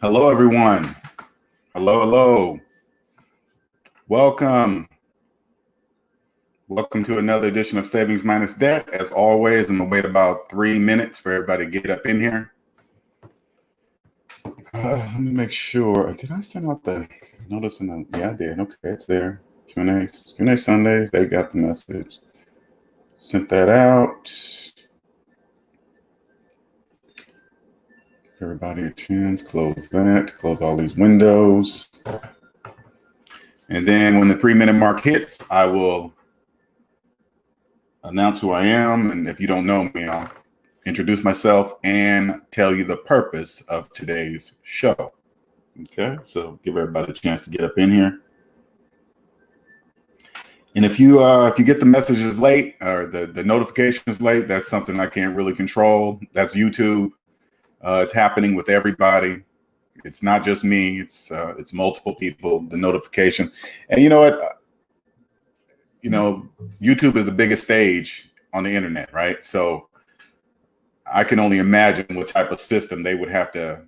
Hello, everyone. Hello. Welcome. Welcome to another edition of Savings Minus Debt. As always, I'm gonna wait about 3 minutes for everybody to get up in here. Let me make sure. Did I send out the notice? Yeah, I did. Okay, it's there. Q&A Sundays. They got the message. Sent that out. Everybody a chance. Close that. Close all these windows. And then when the 3-minute mark hits, I will announce who I am. And if you don't know me, I'll introduce myself and tell you the purpose of today's show. Okay, so give everybody a chance to get up in here. And if you get the messages late or the notifications late, that's something I can't really control. That's YouTube. It's happening with everybody. It's not just me. It's multiple people. The notifications, and you know what? YouTube is the biggest stage on the internet, right? So I can only imagine what type of system they would have to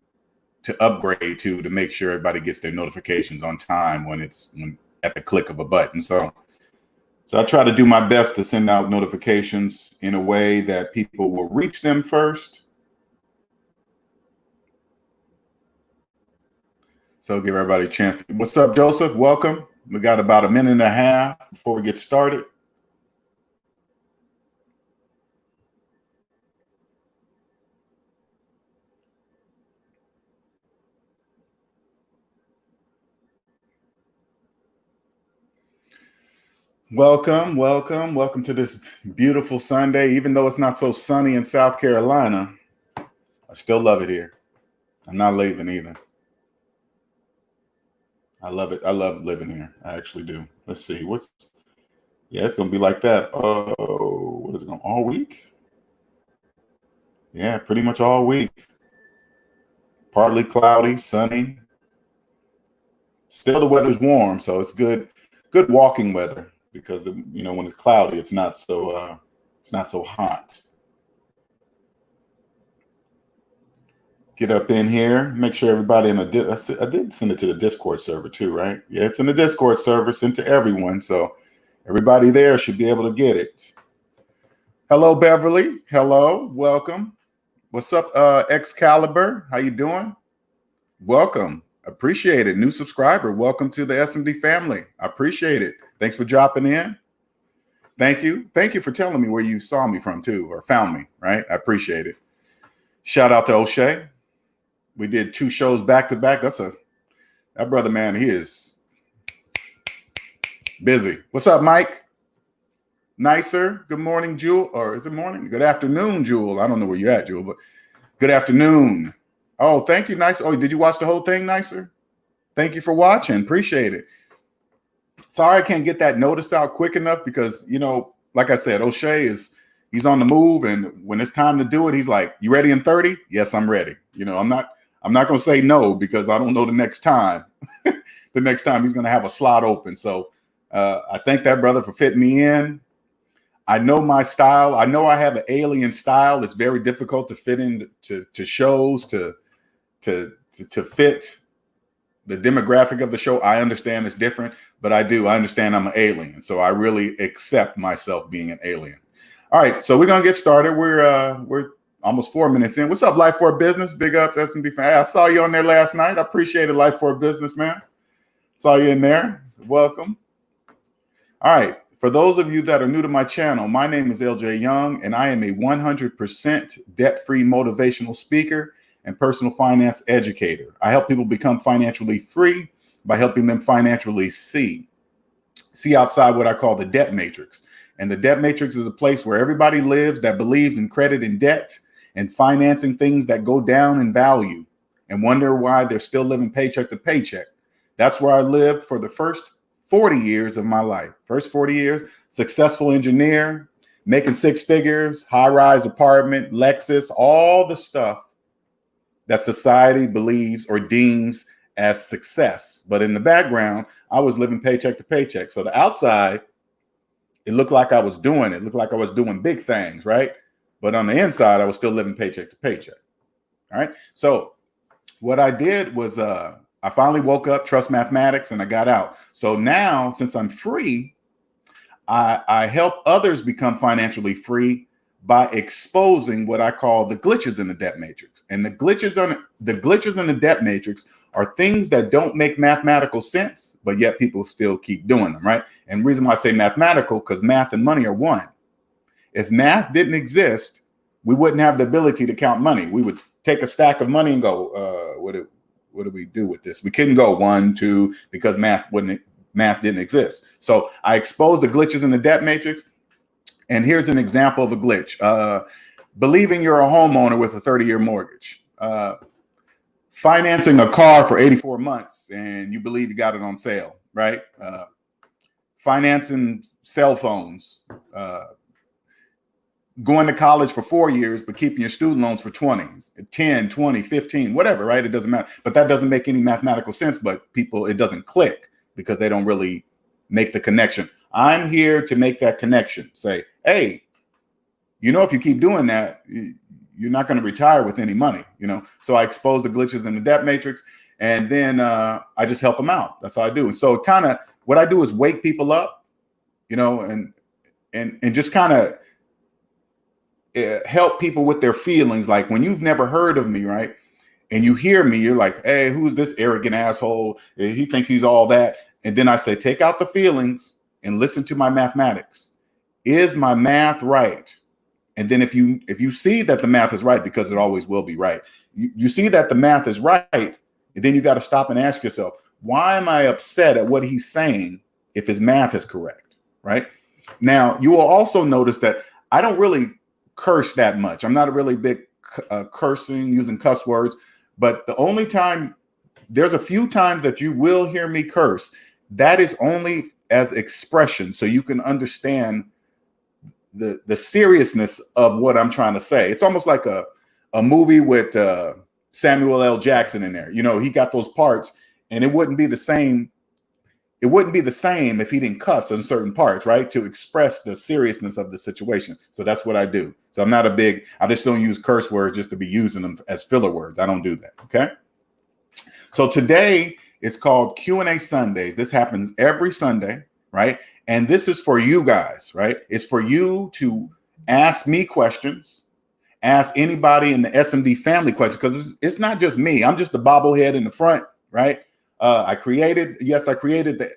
upgrade to make sure everybody gets their notifications on time when at the click of a button. So I try to do my best to send out notifications in a way that people will reach them first. So give everybody a chance. What's up, Joseph? Welcome. We got about a minute and a half before we get started. Welcome to this beautiful Sunday. Even though it's not so sunny in South Carolina, I still love it here. I'm not leaving either. I love it. I love living here. I actually do. Let's see. It's going to be like that. Oh, what is it going to all week? Yeah, pretty much all week. Partly cloudy, sunny. Still the weather's warm, so it's good walking weather because when it's cloudy, it's not so hot. Get up in here. Make sure everybody I did send it to the Discord server too, right? Yeah, it's in the Discord server, sent to everyone. So everybody there should be able to get it. Hello, Beverly. Hello. Welcome. What's up, Excalibur? How you doing? Welcome. Appreciate it. New subscriber. Welcome to the SMD family. I appreciate it. Thanks for dropping in. Thank you. Thank you for telling me where you saw me from too, or found me, right? I appreciate it. Shout out to O'Shea. We did 2 shows back to back. That brother, man, he is busy. What's up, Mike? Nicer. Good morning, Jewel. Or is it morning? Good afternoon, Jewel. I don't know where you're at, Jewel, but good afternoon. Oh, thank you, Nicer. Oh, did you watch the whole thing, Nicer? Thank you for watching. Appreciate it. Sorry I can't get that notice out quick enough because, like I said, O'Shea he's on the move, and when it's time to do it, he's like, "You ready in 30?" Yes, I'm ready. I'm not going to say no because I don't know the next time. The next time he's going to have a slot open. So I thank that brother for fitting me in. I know my style. I know I have an alien style. It's very difficult to fit into shows to fit the demographic of the show. I understand it's different, but I understand I'm an alien. So I really accept myself being an alien. All right, so we're gonna get started. We're almost 4 minutes in. What's up, Life for Business? Big ups, SMD fan. I saw you on there last night. I appreciated Life for Business, man. Saw you in there. Welcome. All right, for those of you that are new to my channel, my name is LJ Young, and I am a 100% debt-free motivational speaker and personal finance educator. I help people become financially free by helping them financially see outside what I call the debt matrix. And the debt matrix is a place where everybody lives that believes in credit and debt and financing things that go down in value and wonder why they're still living paycheck to paycheck. That's where I lived for the first 40 years of my life. First 40 years, successful engineer, making 6 figures, high-rise apartment, Lexus, all the stuff that society believes or deems as success. But in the background, I was living paycheck to paycheck. So the outside, it looked like I was doing it. It looked like I was doing big things, right? But on the inside, I was still living paycheck to paycheck. All right. So what I did was I finally woke up, trust mathematics, and I got out. So now, since I'm free, I help others become financially free by exposing what I call the glitches in the debt matrix. And the glitches in the debt matrix are things that don't make mathematical sense, but yet people still keep doing them, right? And the reason why I say mathematical, because math and money are one. If math didn't exist, we wouldn't have the ability to count money. We would take a stack of money and go, what do we do with this? We couldn't go 1, 2, because math didn't exist. So I exposed the glitches in the debt matrix. And here's an example of a glitch. Believing you're a homeowner with a 30-year mortgage. Financing a car for 84 months and you believe you got it on sale, right? Financing cell phones. Going to college for 4 years, but keeping your student loans for 10, 20, 15, whatever, right? It doesn't matter. But that doesn't make any mathematical sense, but people, it doesn't click because they don't really make the connection. I'm here to make that connection. Say, hey, if you keep doing that, you're not going to retire with any money, So I expose the glitches in the debt matrix, and then I just help them out. That's how I do. And so kind of what I do is wake people up, and just kind of help people with their feelings. Like when you've never heard of me, right? And you hear me, you're like, hey, who's this arrogant asshole? He thinks he's all that. And then I say, take out the feelings and listen to my mathematics. Is my math right? And then if you see that the math is right, because it always will be right, you see that the math is right, and then you got to stop and ask yourself, why am I upset at what he's saying if his math is correct, right? Now, you will also notice that I don't really curse that much. I'm not a really big cursing, using cuss words, but there's a few times that you will hear me curse. That is only as expression, so you can understand the seriousness of what I'm trying to say. It's almost like a movie with Samuel L. Jackson in there. He got those parts, and it wouldn't be the same. It wouldn't be the same if he didn't cuss in certain parts, right? To express the seriousness of the situation. So that's what I do. So I just don't use curse words just to be using them as filler words. I don't do that, okay? So today it's called Q&A Sundays. This happens every Sunday, right? And this is for you guys, right? It's for you to ask me questions, ask anybody in the SMD family questions, because it's not just me. I'm just the bobblehead in the front, right? I created the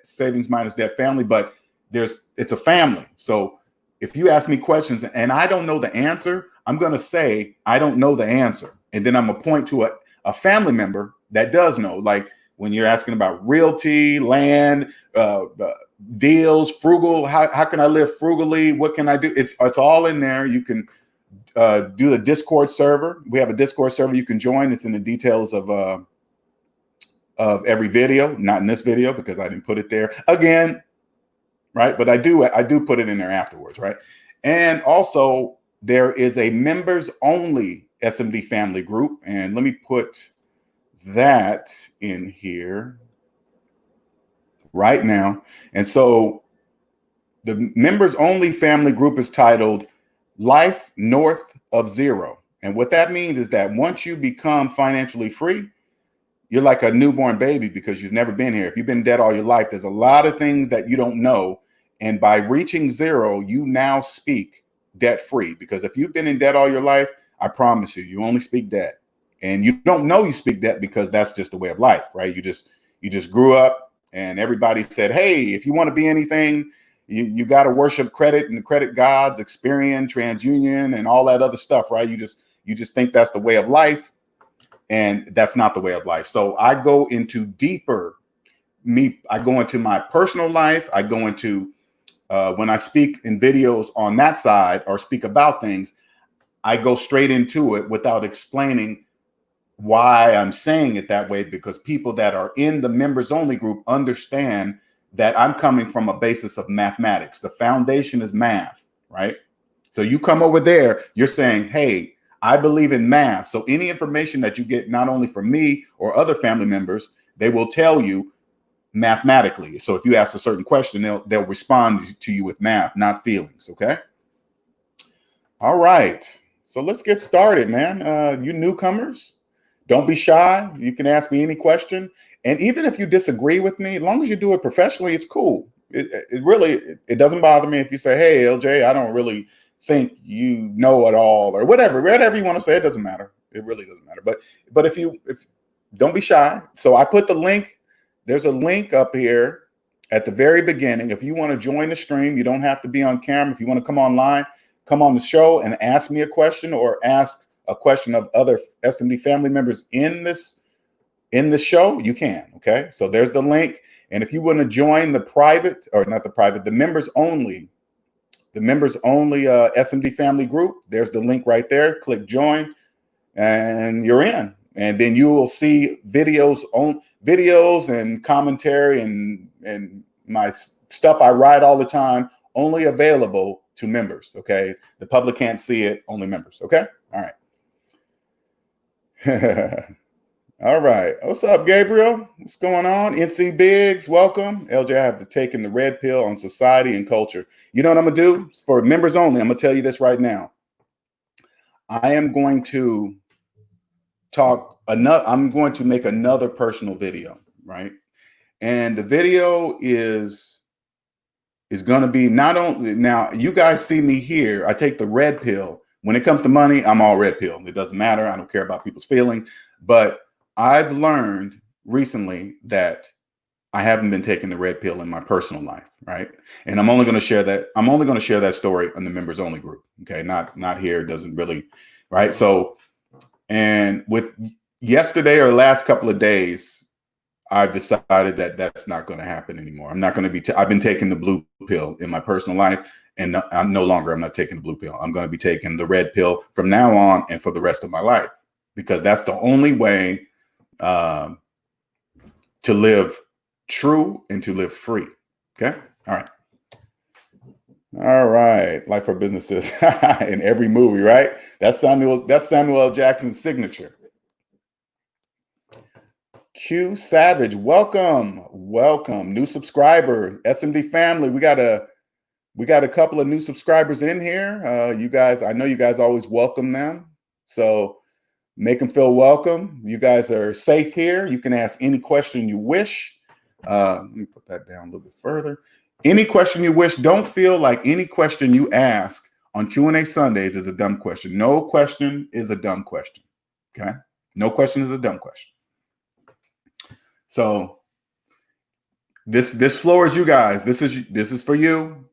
SavingsMinusDebt family, but it's a family. So if you ask me questions and I don't know the answer, I'm going to say, I don't know the answer. And then I'm going to point to a family member that does know. Like when you're asking about realty, land, deals, frugal, how can I live frugally? What can I do? It's all in there. You can do the Discord server. We have a Discord server you can join. It's in the details of every video, not in this video because I didn't put it there again, right? But I do put it in there afterwards, right? And also there is a members only SMD family group, and let me put that in here right now. And so the members only family group is titled Life North of Zero. And what that means is that once you become financially free, you're like a newborn baby because you've never been here. If you've been in debt all your life, there's a lot of things that you don't know. And by reaching zero, you now speak debt free, because if you've been in debt all your life, I promise you only speak debt. And you don't know you speak debt because that's just the way of life, right? You just grew up and everybody said, hey, if you want to be anything, you got to worship credit and the credit gods, Experian, TransUnion, and all that other stuff, right? You just think that's the way of life. And that's not the way of life. So I go into I go into my personal life. I go into, when I speak in videos on that side or speak about things, I go straight into it without explaining why I'm saying it that way, because people that are in the members only group understand that I'm coming from a basis of mathematics. The foundation is math, right? So you come over there, you're saying, hey, I believe in math. So any information that you get, not only from me or other family members, they will tell you mathematically. So if you ask a certain question, they'll respond to you with math, not feelings. Okay. All right. So let's get started, man. You newcomers, Don't be shy. You can ask me any question. And even if you disagree with me, as long as you do it professionally, it's cool. It really, it doesn't bother me if you say, hey, LJ, I don't really think you know it all, or whatever you want to say. It doesn't matter. It really doesn't matter. But if don't be shy. So I put the link. There's a link up here at the very beginning. If you want to join the stream, you don't have to be on camera. If you want to come online, come on the show and ask me a question, or ask a question of other SMD family members in this show, you can. Okay, so there's the link. And if you want to join the private, or not the private, the members only SMD family group, there's the link right there. Click join and you're in. And then you will see videos and commentary and my stuff I write all the time, only available to members. Okay, the public can't see it, only members. Okay, all right. All right. What's up, Gabriel? What's going on? NC Biggs, welcome. LJ, I have taken the red pill on society and culture. You know what I'm going to do? For members only, I'm going to tell you this right now. I am going to I'm going to make another personal video, right? And the video is going to be not only, now you guys see me here, I take the red pill. When it comes to money, I'm all red pill. It doesn't matter. I don't care about people's feelings. But I've learned recently that I haven't been taking the red pill in my personal life, right? And I'm only going to share that. I'm only going to share that story in the members only group. Okay, not here. It doesn't really, right? So, and with yesterday or last couple of days, I've decided that that's not going to happen anymore. I'm not going to be. I've been taking the blue pill in my personal life, and I'm not taking the blue pill. I'm going to be taking the red pill from now on and for the rest of my life, because that's the only way to live true and to live free. Okay. All right. Life for businesses in every movie, right? That's Samuel L. Jackson's signature. Q Savage, welcome. New subscriber, SMD family. We got a couple of new subscribers in here. You guys, I know you guys always welcome them. So make them feel welcome. You guys are safe here. You can ask any question you wish. Let me put that down a little bit further. Any question you wish. Don't feel like any question you ask on Q&A Sundays is a dumb question. No question is a dumb question. Okay? No question is a dumb question. So this floor is you guys. This is for you.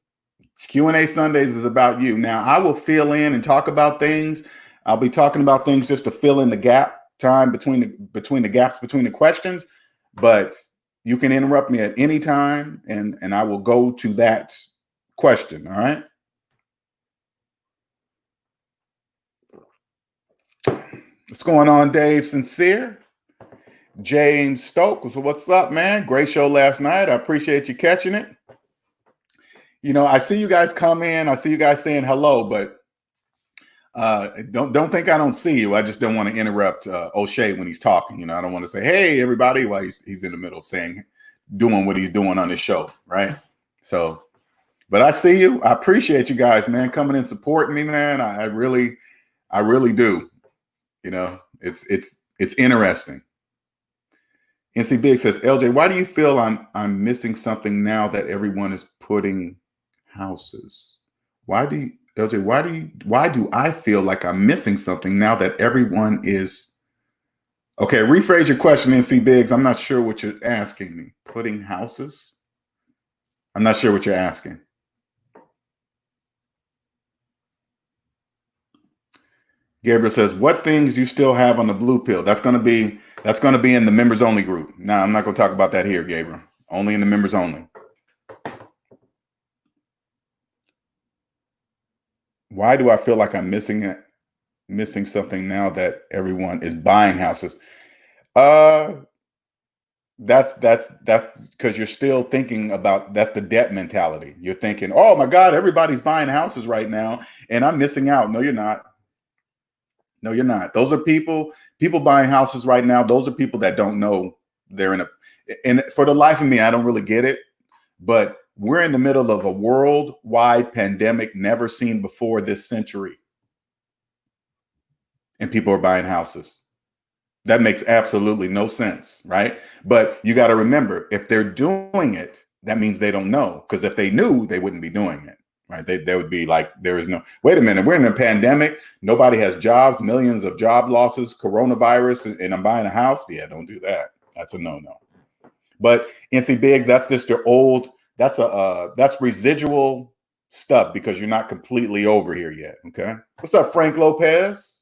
Q&A Sundays is about you. Now, I will fill in and talk about things. I'll be talking about things just to fill in the gap time between the gaps between the questions, but you can interrupt me at any time and I will go to that question. All right. What's going on, Dave Sincere? James Stokes, what's up, man? Great show last night. I appreciate you catching it. You know, I see you guys come in. I see you guys saying hello, but don't think I don't see you. I just don't want to interrupt O'Shea when he's talking. You know, I don't want to say, hey, everybody, while he's in the middle of doing what he's doing on his show, right? So, but I see you. I appreciate you guys, man, coming in supporting me, man. I really do. You know, it's interesting. NC Big says, LJ, why do you feel I'm missing something now that everyone is putting houses? Why do I feel like I'm missing something now that everyone is? Okay, rephrase your question, NC Biggs. I'm not sure what you're asking me. Putting houses? I'm not sure what you're asking. Gabriel says, what things you still have on the blue pill? That's going to be in the members only group. Now, I'm not going to talk about that here, Gabriel. Only in the members only. Why do I feel like I'm missing something now that everyone is buying houses? That's because you're still thinking about, that's the debt mentality. You're thinking, oh my God, everybody's buying houses right now and I'm missing out. No, you're not. No, you're not. Those are people buying houses right now. Those are people that don't know they're and for the life of me, I don't really get it, but we're in the middle of a worldwide pandemic never seen before this century. And people are buying houses. That makes absolutely no sense, right? But you got to remember, if they're doing it, that means they don't know. Because if they knew, they wouldn't be doing it, right? They would be like, there is no, wait a minute, we're in a pandemic. Nobody has jobs, millions of job losses, coronavirus, and I'm buying a house. Yeah, don't do that. That's a no-no. But NC Biggs, that's just your old, that's residual stuff because you're not completely over here yet, okay? What's up, Frank Lopez?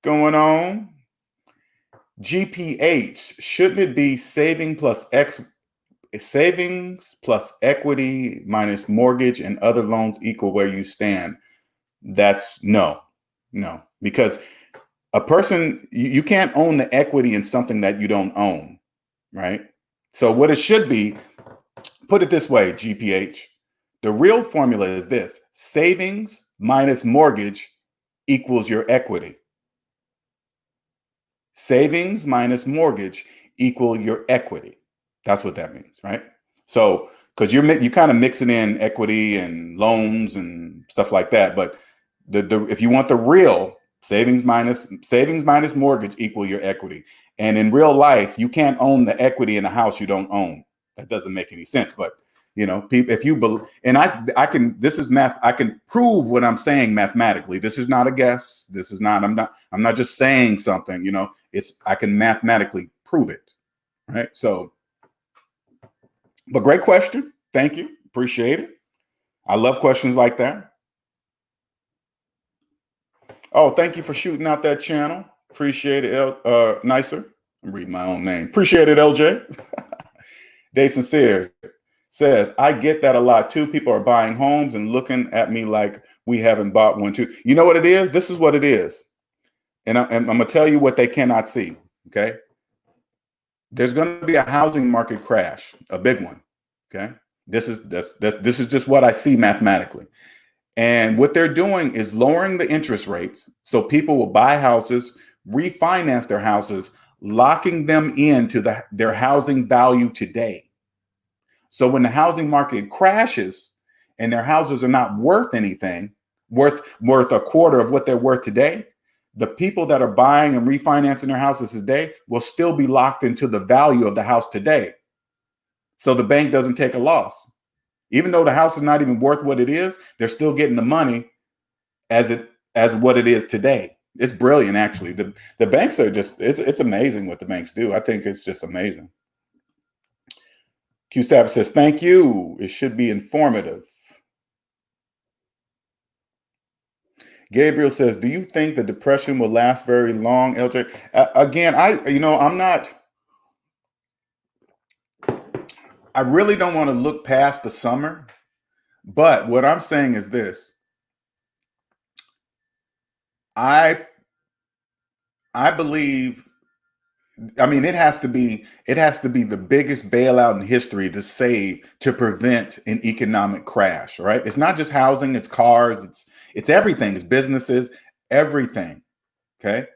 Going on? GPH, shouldn't it be savings plus equity minus mortgage and other loans equal where you stand? That's no, because a person, you can't own the equity in something that you don't own, right? So what it should be, put it this way, GPH, the real formula is this: savings minus mortgage equals your equity. Savings minus mortgage equal your equity. That's what that means, right? So, because you kind of mixing in equity and loans and stuff like that, but if you want the real, savings minus mortgage equal your equity. And in real life, you can't own the equity in a house you don't own. That doesn't make any sense. But people, if you believe, and I can, this is math. I can prove what I'm saying mathematically. This is not a guess. This is not. I'm not just saying something. I can mathematically prove it, right? So, but great question. Thank you. Appreciate it. I love questions like that. Oh, thank you for shooting out that channel. Appreciate it, Nicer. I'm reading my own name. Appreciate it, LJ. Dave Sincere says, I get that a lot too. People are buying homes and looking at me like we haven't bought one too. You know what it is? This is what it is. And I'm going to tell you what they cannot see. Okay. There's going to be a housing market crash, a big one. Okay. This is just what I see mathematically. And what they're doing is lowering the interest rates so people will buy houses, refinance their houses, locking them into their housing value today. So when the housing market crashes and their houses are not worth anything, worth a quarter of what they're worth today, the people that are buying and refinancing their houses today will still be locked into the value of the house today. So the bank doesn't take a loss. Even though the house is not even worth what it is, they're still getting the money as what it is today. It's brilliant, actually. The banks are just, it's amazing what the banks do. I think it's just amazing. Q Savage says, thank you. It should be informative. Gabriel says, do you think the depression will last very long, LJ? Again, I really don't want to look past the summer, but what I'm saying is this. I believe, it has to be the biggest bailout in history to prevent an economic crash, right? It's not just housing, it's cars, it's everything, it's businesses, everything. Okay.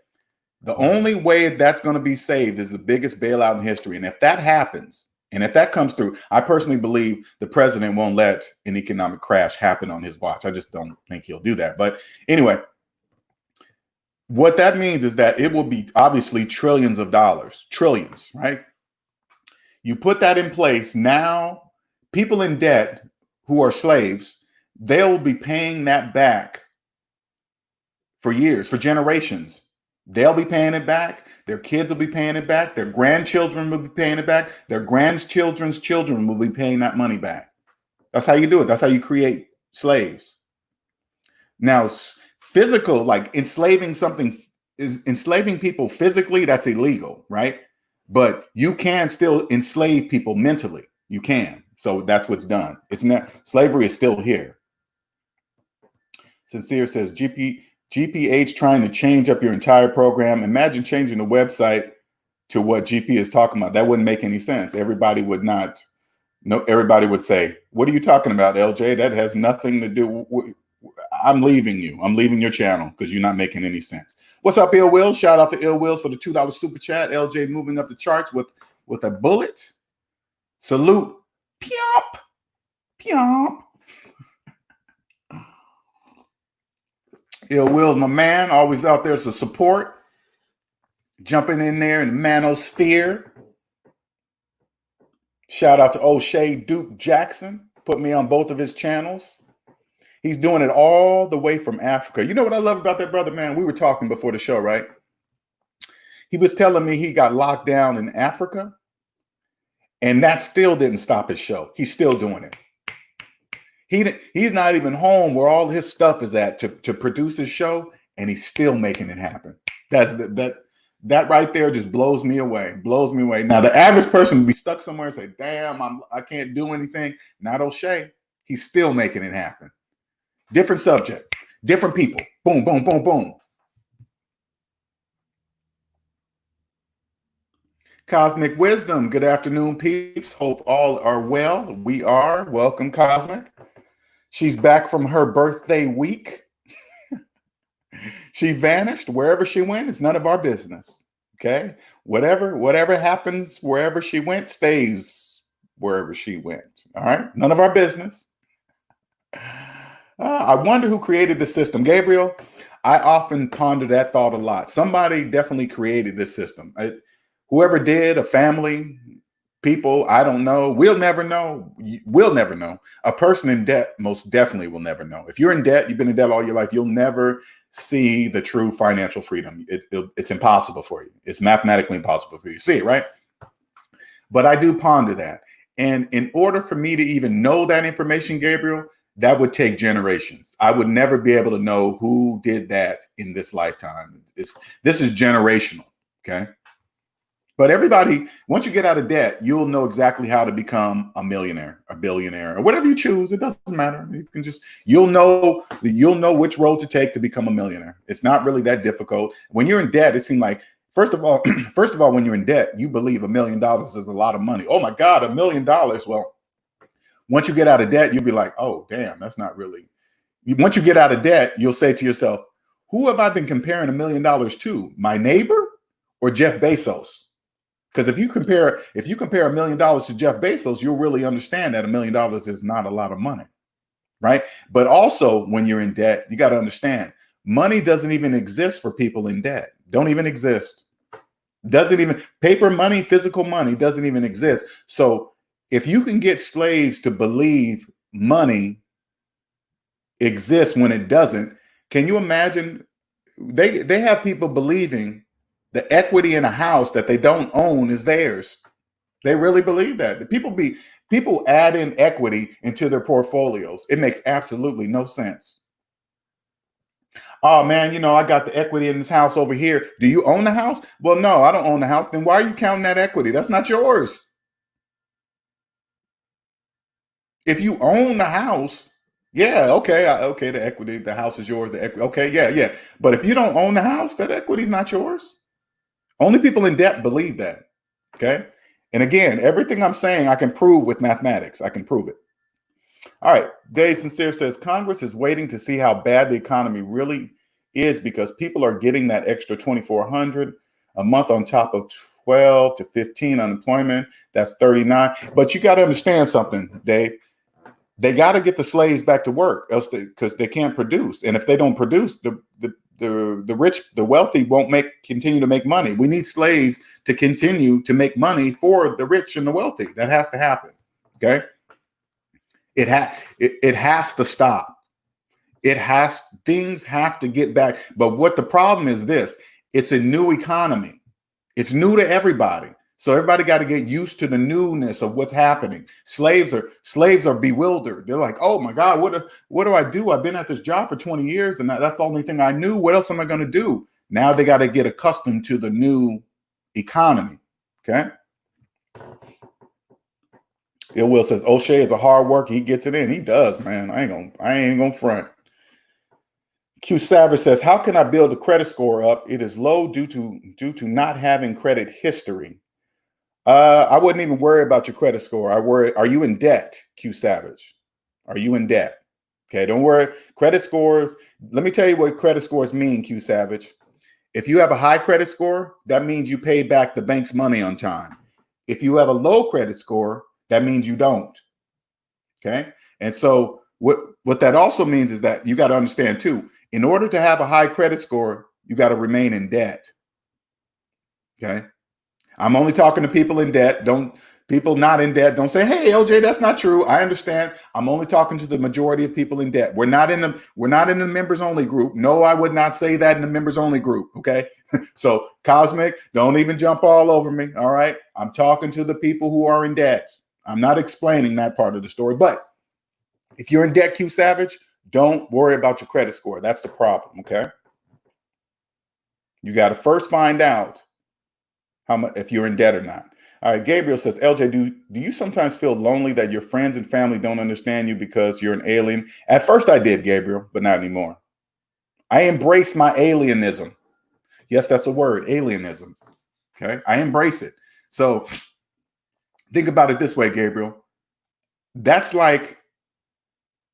The only way that's going to be saved is the biggest bailout in history. And if that happens, and if that comes through, I personally believe the president won't let an economic crash happen on his watch. I just don't think he'll do that. But anyway, what that means is that it will be obviously trillions of dollars, trillions, right? You put that in place. Now, people in debt who are slaves, they'll be paying that back for years, for generations. They'll be paying it back. Their kids will be paying it back. Their grandchildren will be paying it back. Their grandchildren's children will be paying that money back. That's how you do it. That's how you create slaves. Now, physical, like enslaving people physically, that's illegal, right? But you can still enslave people mentally. You can. So that's what's done. It's not, slavery is still here. Sincere says, GPH trying to change up your entire program. Imagine changing the website to what GP is talking about. That wouldn't make any sense. Everybody would say, what are you talking about, LJ? That has nothing to do with, I'm leaving you. I'm leaving your channel because you're not making any sense. What's up, Ill Wills? Shout out to Ill Wills for the $2 super chat. LJ moving up the charts with a bullet. Salute. Pyop. Pyop. Ill Wills, my man, always out there to support. jumping in there in the manosphere. Shout out to O'Shea Duke Jackson. Put me on both of his channels. He's doing it all the way from Africa. You know what I love about that brother, man? We were talking before the show, right? He was telling me he got locked down in Africa, and that still didn't stop his show. He's still doing it. He's not even home where all his stuff is at to produce his show, and he's still making it happen. That right there just blows me away. Blows me away. Now, the average person would be stuck somewhere and say, damn, I can't do anything. Not O'Shea. He's still making it happen. Different subject, different people. Boom, boom, boom, boom. Cosmic Wisdom. Good afternoon, peeps. Hope all are well. We are. Welcome, Cosmic. She's back from her birthday week. She vanished. Wherever she went, it's none of our business. Okay? Whatever happens wherever she went stays wherever she went. All right? None of our business. I wonder who created the system. Gabriel, I often ponder that thought a lot. Somebody definitely created this system. Whoever did, a family, people, I don't know. We'll never know. We'll never know. A person in debt most definitely will never know. If you're in debt, you've been in debt all your life, you'll never see the true financial freedom. It's impossible for you. It's mathematically impossible for you to see it, right? But I do ponder that. And in order for me to even know that information, Gabriel, that would take generations. I would never be able to know who did that in this lifetime. This is generational, okay? But everybody, once you get out of debt, you'll know exactly how to become a millionaire, a billionaire, or whatever you choose. It doesn't matter. You'll know which road to take to become a millionaire. It's not really that difficult. When you're in debt, it seems like, first of all, when you're in debt, you believe $1 million is a lot of money. Oh my God, $1 million. Well, once you get out of debt, you'll be like, oh, damn, that's not really. Once you get out of debt, you'll say to yourself, who have I been comparing $1 million to? My neighbor or Jeff Bezos? Because if you compare $1 million to Jeff Bezos, you'll really understand that $1 million is not a lot of money, right? But also when you're in debt, you got to understand money doesn't even exist for people in debt. Don't even exist. Paper money, physical money doesn't even exist. So if you can get slaves to believe money exists when it doesn't, can you imagine? They have people believing the equity in a house that they don't own is theirs. They really believe that. People add in equity into their portfolios. It makes absolutely no sense. Oh man, I got the equity in this house over here. Do you own the house? Well, no, I don't own the house. Then why are you counting that equity? That's not yours. If you own the house, yeah, okay, the equity, the house is yours, the equity, okay, yeah. But if you don't own the house, that equity is not yours. Only people in debt believe that, okay? And again, everything I'm saying, I can prove with mathematics. I can prove it. All right, Dave Sincere says, Congress is waiting to see how bad the economy really is because people are getting that extra $2,400 a month on top of 12 to 15 unemployment. That's 39. But you got to understand something, Dave. They got to get the slaves back to work, else because they can't produce. And if they don't produce, the rich, the wealthy won't continue to make money. We need slaves to continue to make money for the rich and the wealthy. That has to happen. Okay. It has to stop. Things have to get back. But what the problem is this, it's a new economy. It's new to everybody. So everybody got to get used to the newness of what's happening. Slaves are bewildered. They're like, oh my God, what do I do? I've been at this job for 20 years and that's the only thing I knew. What else am I going to do? Now they got to get accustomed to the new economy. Okay. Ill Will says, O'Shea is a hard worker. He gets it in. He does, man. I ain't gonna front. Q Savage says, how can I build a credit score up? It is low due to not having credit history. I wouldn't even worry about your credit score. I worry, are you in debt, Q Savage? Are you in debt? Okay, don't worry. Credit scores, let me tell you what credit scores mean, Q Savage. If you have a high credit score, that means you pay back the bank's money on time. If you have a low credit score, that means you don't. Okay, and so what that also means is that you got to understand too, in order to have a high credit score, you got to remain in debt. Okay. I'm only talking to people in debt. People not in debt, don't say, hey, LJ, that's not true. I understand. I'm only talking to the majority of people in debt. We're not in the members only group. No, I would not say that in the members only group. Okay. So Cosmic, don't even jump all over me. All right. I'm talking to the people who are in debt. I'm not explaining that part of the story, but if you're in debt, Q Savage, don't worry about your credit score. That's the problem. Okay. You got to first find out how much, if you're in debt or not. All right, Gabriel says, LJ, do you sometimes feel lonely that your friends and family don't understand you because you're an alien? At first I did, Gabriel, but not anymore. I embrace my alienism. Yes, that's a word, alienism. Okay, I embrace it. So think about it this way, Gabriel. That's like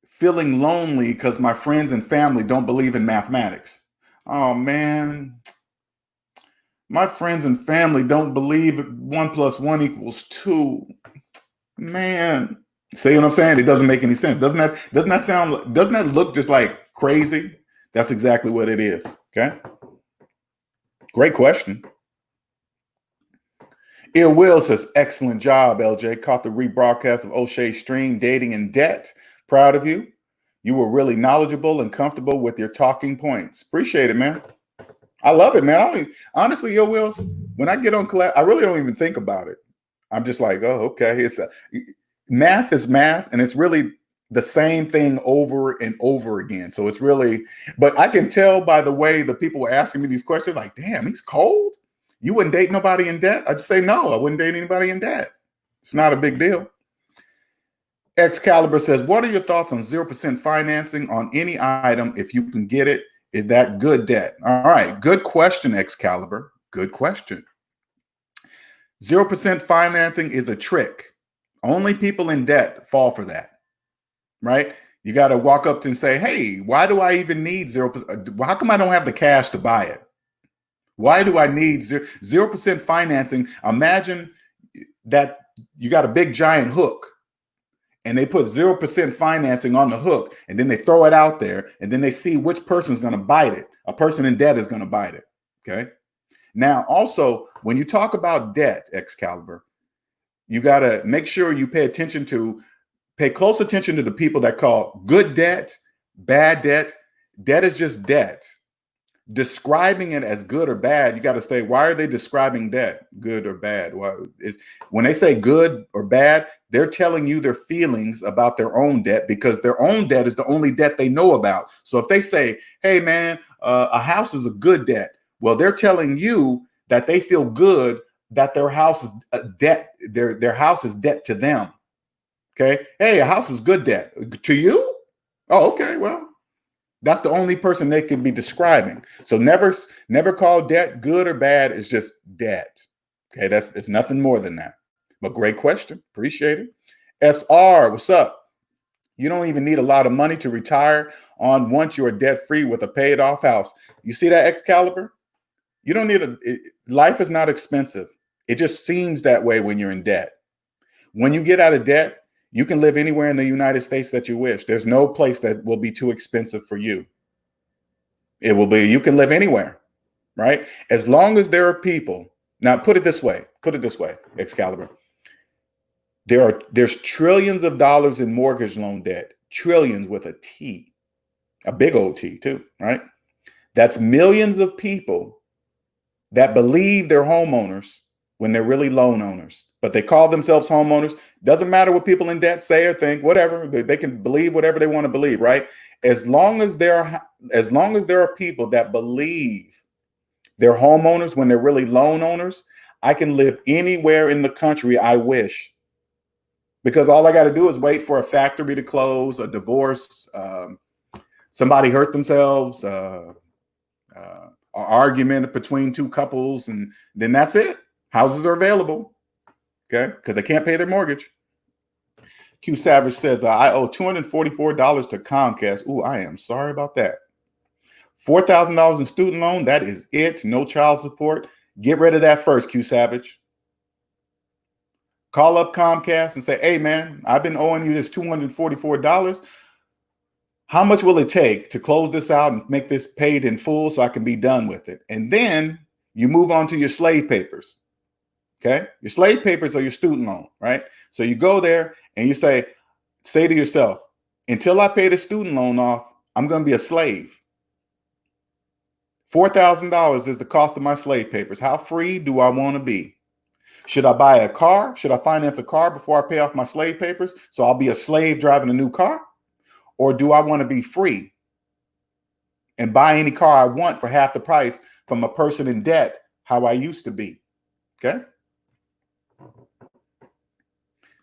feeling lonely because my friends and family don't believe in mathematics. Oh, man. My friends and family don't believe 1 + 1 = 2. Man, see what I'm saying? It doesn't make any sense. Doesn't that look just like crazy? That's exactly what it is. Okay. Great question. Ill Will says, excellent job, LJ. Caught the rebroadcast of O'Shea's stream, Dating in Debt. Proud of you. You were really knowledgeable and comfortable with your talking points. Appreciate it, man. I love it, man. Honestly, Yo Wills, when I get on class, I really don't even think about it. I'm just like, oh, okay. Math is math, and it's really the same thing over and over again. So it's really, but I can tell by the way the people were asking me these questions, like, damn, he's cold. You wouldn't date nobody in debt? I just say, no, I wouldn't date anybody in debt. It's not a big deal. Excalibur says, what are your thoughts on 0% financing on any item if you can get it? Is that good debt? All right. Good question, Excalibur. Good question. 0% financing is a trick. Only people in debt fall for that, right? You got to walk up to and say, hey, why do I even need 0%? How come I don't have the cash to buy it? Why do I need 0% financing? Imagine that you got a big giant hook and they put 0% financing on the hook, and then they throw it out there, and then they see which person's going to bite it. A person in debt is going to bite it. Okay. Now, also, when you talk about debt, Excalibur, you got to make sure you pay close attention to the people that call good debt, bad debt. Debt is just debt. Describing it as good or bad, you got to say, why are they describing debt, good or bad? When they say good or bad, they're telling you their feelings about their own debt, because their own debt is the only debt they know about. So if they say, hey, man, a house is a good debt, well, they're telling you that they feel good that their house is a debt. Their house is debt to them. Okay. Hey, a house is good debt to you. Oh, okay. Well, that's the only person they can be describing. So never call debt good or bad. It's just debt. Okay. It's nothing more than that. But great question. Appreciate it. SR, what's up? You don't even need a lot of money to retire on once you're debt free with a paid off house. You see that, Excalibur? You don't need life is not expensive. It just seems that way when you're in debt. When you get out of debt, you can live anywhere in the United States that you wish. There's no place that will be too expensive for you. It will be, you can live anywhere, right? As long as there are people. Now, put it this way, Excalibur. There's trillions of dollars in mortgage loan debt, trillions with a T, a big old T too, right? That's millions of people that believe they're homeowners when they're really loan owners, but they call themselves homeowners. Doesn't matter what people in debt say or think, whatever, they can believe whatever they want to believe, right? As long as there are people that believe they're homeowners when they're really loan owners, I can live anywhere in the country I wish, because all I got to do is wait for a factory to close, a divorce, somebody hurt themselves, an argument between two couples, and then that's it. Houses are available, okay, because they can't pay their mortgage. Q Savage says, I owe $244 to Comcast. Ooh, I am sorry about that. $4,000 in student loan, that is it. No child support. Get rid of that first, Q Savage. Call up Comcast and say, hey, man, I've been owing you this $244. How much will it take to close this out and make this paid in full so I can be done with it? And then You move on to your slave papers. Okay. Your slave papers are your student loan, right? So you go there and you say to yourself, until I pay the student loan off, I'm going to be a slave. $4,000 is the cost of my slave papers. How free do I want to be? Should I buy a car? Should I finance a car before I pay off my slave papers? So I'll be a slave driving a new car? Or do I want to be free and buy any car I want for half the price from a person in debt, how I used to be? Okay.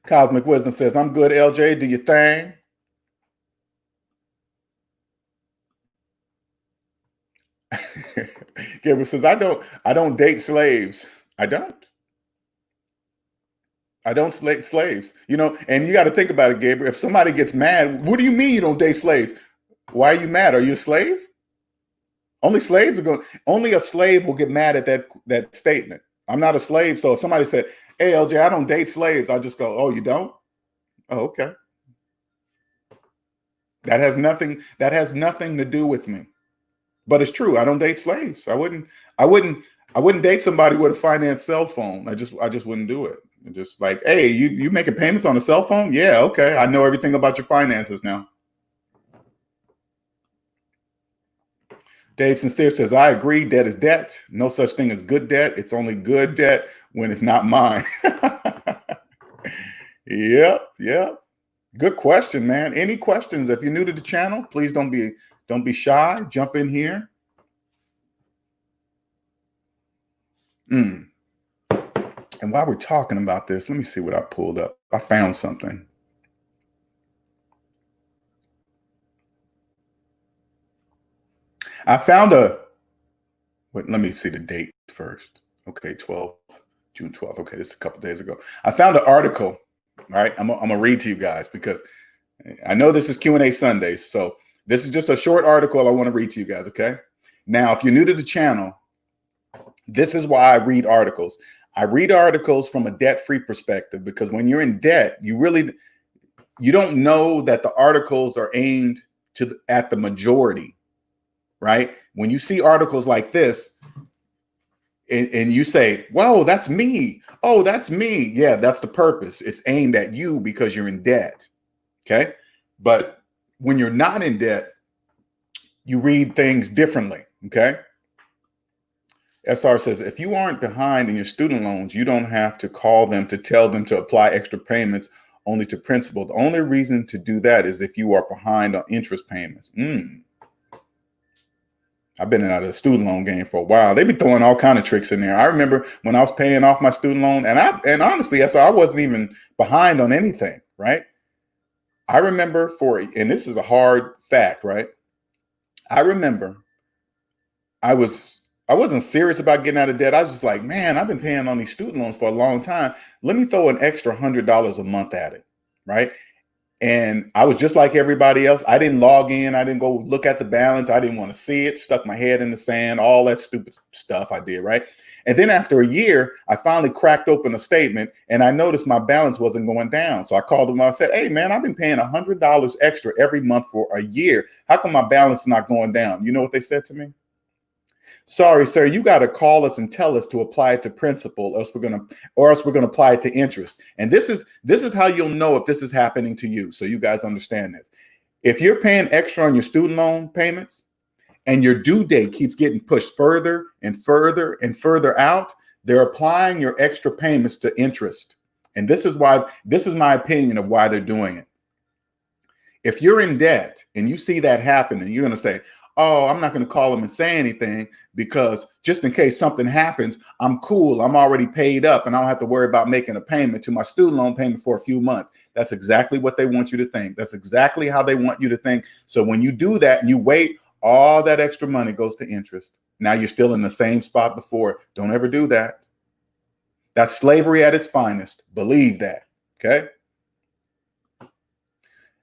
Cosmic Wisdom says, I'm good, LJ. Do your thing. Gabriel says, I don't date slaves. I don't date slaves, you know, and you got to think about it, Gabriel. If somebody gets mad, what do you mean you don't date slaves? Why are you mad? Are you a slave? Only a slave will get mad at that statement. I'm not a slave. So if somebody said, hey, LJ, I don't date slaves, I'll just go, oh, you don't? Oh, okay. That has nothing to do with me. But it's true. I don't date slaves. I wouldn't date somebody with a finance cell phone. I just wouldn't do it. Just like, hey, you making payments on a cell phone? Yeah, okay. I know everything about your finances now. Dave Sincere says, I agree. Debt is debt. No such thing as good debt. It's only good debt when it's not mine. Yep. Good question, man. Any questions? If you're new to the channel, please don't be shy. Jump in here. And while we're talking about this, let me see what I pulled up. I found something. I found let me see the date first. Okay, June 12th. Okay, this is a couple days ago. I found an article. All right, I'm gonna read to you guys because I know this is Q&A Sundays. So this is just a short article I want to read to you guys, okay? Now, if you're new to the channel, this is why I read articles. I read articles from a debt-free perspective because when you're in debt, you don't know that the articles are aimed at the majority, right? When you see articles like this and you say, whoa, that's me. Oh, that's me. Yeah, that's the purpose. It's aimed at you because you're in debt, okay? But when you're not in debt, you read things differently, okay? SR says, if you aren't behind in your student loans, you don't have to call them to tell them to apply extra payments only to principal. The only reason to do that is if you are behind on interest payments. I've been out of the student loan game for a while. They've been throwing all kinds of tricks in there. I remember when I was paying off my student loan, and honestly, SR, I wasn't even behind on anything, right? I remember and this is a hard fact, right? I remember I wasn't serious about getting out of debt. I was just like, man, I've been paying on these student loans for a long time. Let me throw an extra $100 a month at it, right? And I was just like everybody else. I didn't log in. I didn't go look at the balance. I didn't want to see it. Stuck my head in the sand, all that stupid stuff I did, right? And then after a year, I finally cracked open a statement and I noticed my balance wasn't going down. So I called them. I said, hey, man, I've been paying $100 extra every month for a year. How come my balance is not going down? You know what they said to me? Sorry, sir, you got to call us and tell us to apply it to principal, or else we're going to apply it to interest. And this is how you'll know if this is happening to you. So you guys understand this. If you're paying extra on your student loan payments and your due date keeps getting pushed further and further and further out, they're applying your extra payments to interest. And this is my opinion of why they're doing it. If you're in debt and you see that happening, you're going to say, oh, I'm not going to call them and say anything because just in case something happens, I'm cool. I'm already paid up and I don't have to worry about making a payment to my student loan payment for a few months. That's exactly what they want you to think. That's exactly how they want you to think. So when you do that and you wait, all that extra money goes to interest. Now you're still in the same spot before. Don't ever do that. That's slavery at its finest. Believe that. Okay.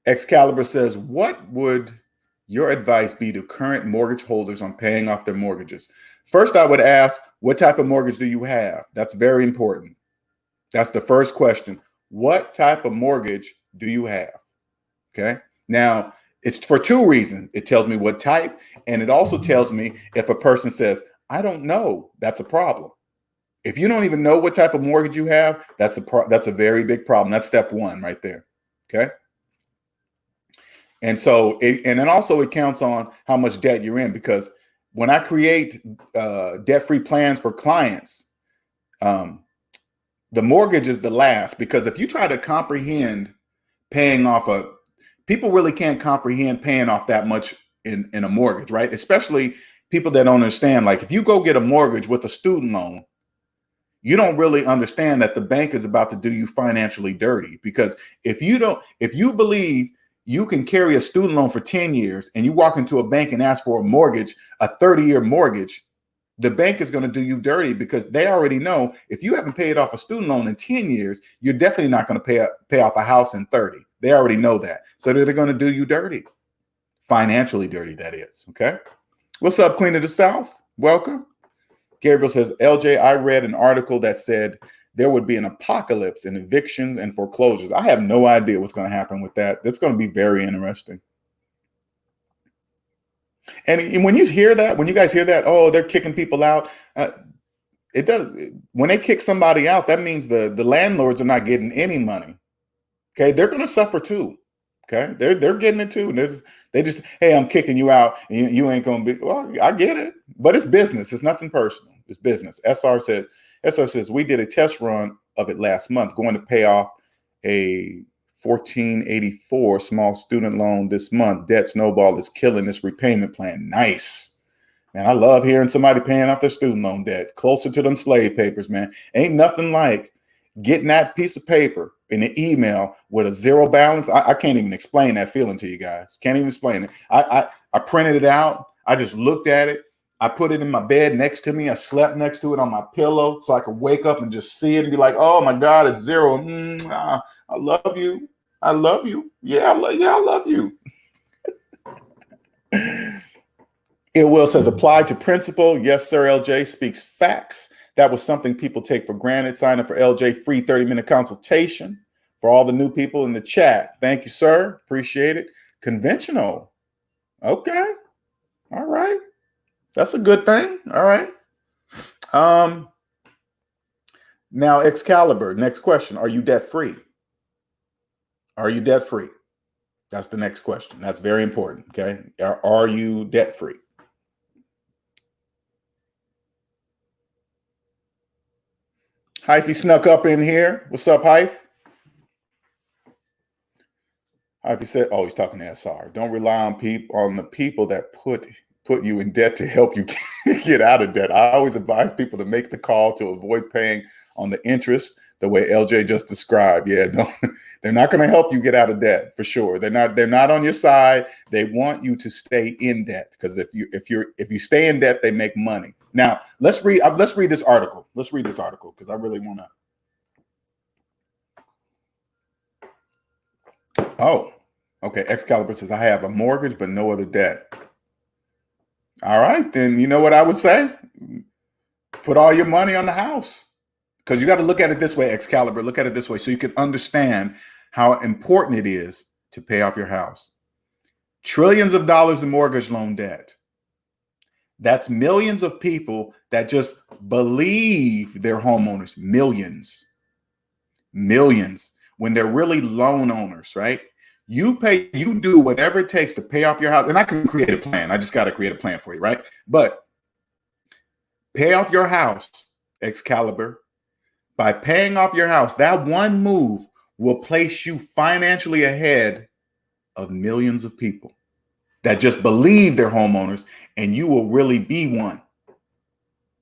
Excalibur says, what would your advice be to current mortgage holders on paying off their mortgages? First, I would ask, what type of mortgage do you have? That's very important. That's the first question. What type of mortgage do you have? Okay. Now, it's for two reasons. It tells me what type, and it also tells me if a person says, I don't know. That's a problem. If you don't even know what type of mortgage you have, that's a very big problem. That's step one right there. Okay. And so, and then also it counts on how much debt you're in, because when I create debt-free plans for clients, the mortgage is the last, because if you try to comprehend paying off people really can't comprehend paying off that much in a mortgage, right? Especially people that don't understand, like if you go get a mortgage with a student loan, you don't really understand that the bank is about to do you financially dirty. Because if you believe you can carry a student loan for 10 years and you walk into a bank and ask for a mortgage, a 30-year mortgage, the bank is going to do you dirty, because they already know if you haven't paid off a student loan in 10 years, you're definitely not going to pay off a house in 30. They already know that. So they're going to do you dirty, financially dirty, that is. Okay. What's up, Queen of the South? Welcome. Gabriel says, LJ, I read an article that said there would be an apocalypse in evictions and foreclosures. I have no idea what's going to happen with that. That's going to be very interesting. And when you hear that, when you guys hear that, oh, they're kicking people out, it does. When they kick somebody out, that means the landlords are not getting any money. Okay, they're going to suffer too. Okay, they're getting it too. They just, hey, I'm kicking you out, and you ain't going to be. Well, I get it, but it's business. It's nothing personal. It's business. SR says we did a test run of it last month, going to pay off a 1484 small student loan this month. Debt snowball is killing this repayment plan. Nice. Man, I love hearing somebody paying off their student loan debt. Closer to them slave papers, man. Ain't nothing like getting that piece of paper in an email with a zero balance. I can't even explain that feeling to you guys. Can't even explain it. I printed it out. I just looked at it. I put it in my bed next to me. I slept next to it on my pillow so I could wake up and just see it and be like, oh my God, it's zero. I love you. I love you. Yeah, I love you. It will says apply to principal. Yes, sir. LJ speaks facts. That was something people take for granted. Sign up for LJ free 30-minute consultation for all the new people in the chat. Thank you, sir. Appreciate it. Conventional. Okay. All right. That's a good thing. All right. Now, Excalibur, next question. Are you debt free? Are you debt free? That's the next question. That's very important. Okay. Are you debt free? Hyphy snuck up in here. What's up, Hyph? Hyphy said, oh, he's talking to SR. Don't rely on the people that put you in debt to help you get out of debt. I always advise people to make the call to avoid paying on the interest the way LJ just described. Yeah, no, they're not going to help you get out of debt for sure. They're not on your side. They want you to stay in debt, because if you stay in debt, they make money. Now let's read this article. Let's read this article because I really want to. Oh, okay. Excalibur says I have a mortgage but no other debt. All right, then you know what I would say? Put all your money on the house. Because you got to look at it this way, Excalibur. Look at it this way so you can understand how important it is to pay off your house. Trillions of dollars in mortgage loan debt. That's millions of people that just believe they're homeowners. Millions. When they're really loan owners, right? You do whatever it takes to pay off your house. And I can create a plan. I just got to create a plan for you, right? But pay off your house, Excalibur. By paying off your house, that one move will place you financially ahead of millions of people that just believe they're homeowners, and you will really be one.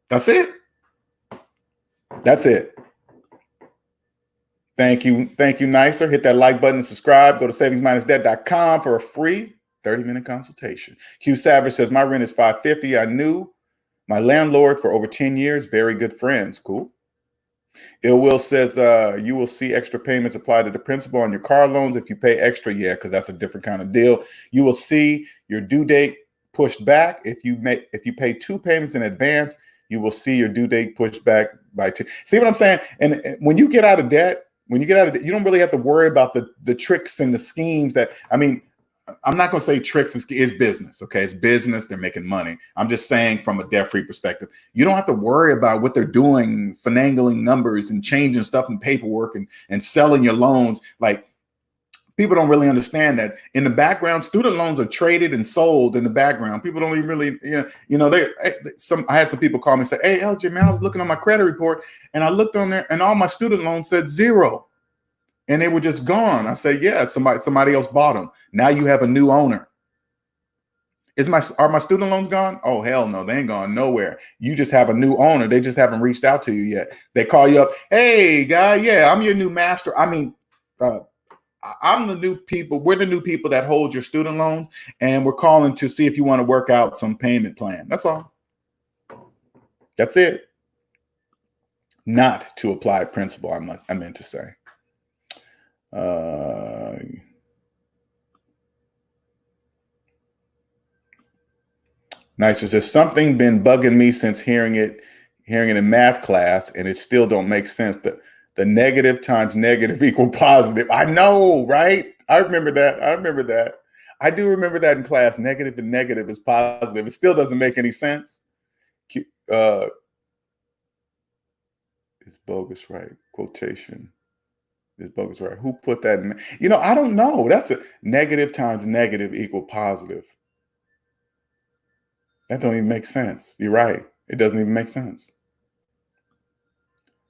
That's it. That's it. Thank you. Thank you, Nicer. Hit that like button and subscribe. Go to SavingsMinusDebt.com for a free 30-minute consultation. Q Savage says, my rent is $550. I knew my landlord for over 10 years. Very good friends. Cool. Ill Will says, you will see extra payments applied to the principal on your car loans if you pay extra. Yeah, because that's a different kind of deal. You will see your due date pushed back. If you pay 2 payments in advance, you will see your due date pushed back by 2. See what I'm saying? And when you get out of debt, you don't really have to worry about the tricks and the schemes that, I mean, I'm not going to say tricks is business. Okay. It's business. They're making money. I'm just saying from a debt-free perspective, you don't have to worry about what they're doing, finagling numbers and changing stuff in paperwork and selling your loans. Like, people don't really understand that in the background, student loans are traded and sold in the background. People don't even really, I had some people call me and say, hey, LJ, man, I was looking on my credit report and I looked on there and all my student loans said 0. And they were just gone. I said, yeah, somebody else bought them. Now you have a new owner. Are my student loans gone? Oh, hell no, they ain't gone nowhere. You just have a new owner. They just haven't reached out to you yet. They call you up. Hey, guy, yeah, I'm your new master. I mean, I'm the new people. We're the new people that hold your student loans, and we're calling to see if you want to work out some payment plan. That's all. That's it. Not to apply principle, I meant to say. Nice. There's something been bugging me since hearing it in math class, and it still don't make sense. The negative times negative equal positive. I know, right? I remember that. I do remember that in class. Negative and negative is positive. It still doesn't make any sense. It's bogus, right? Quotation. Is bogus, right? Who put that in? I don't know. That's a negative times negative equal positive. That don't even make sense. You're right. It doesn't even make sense.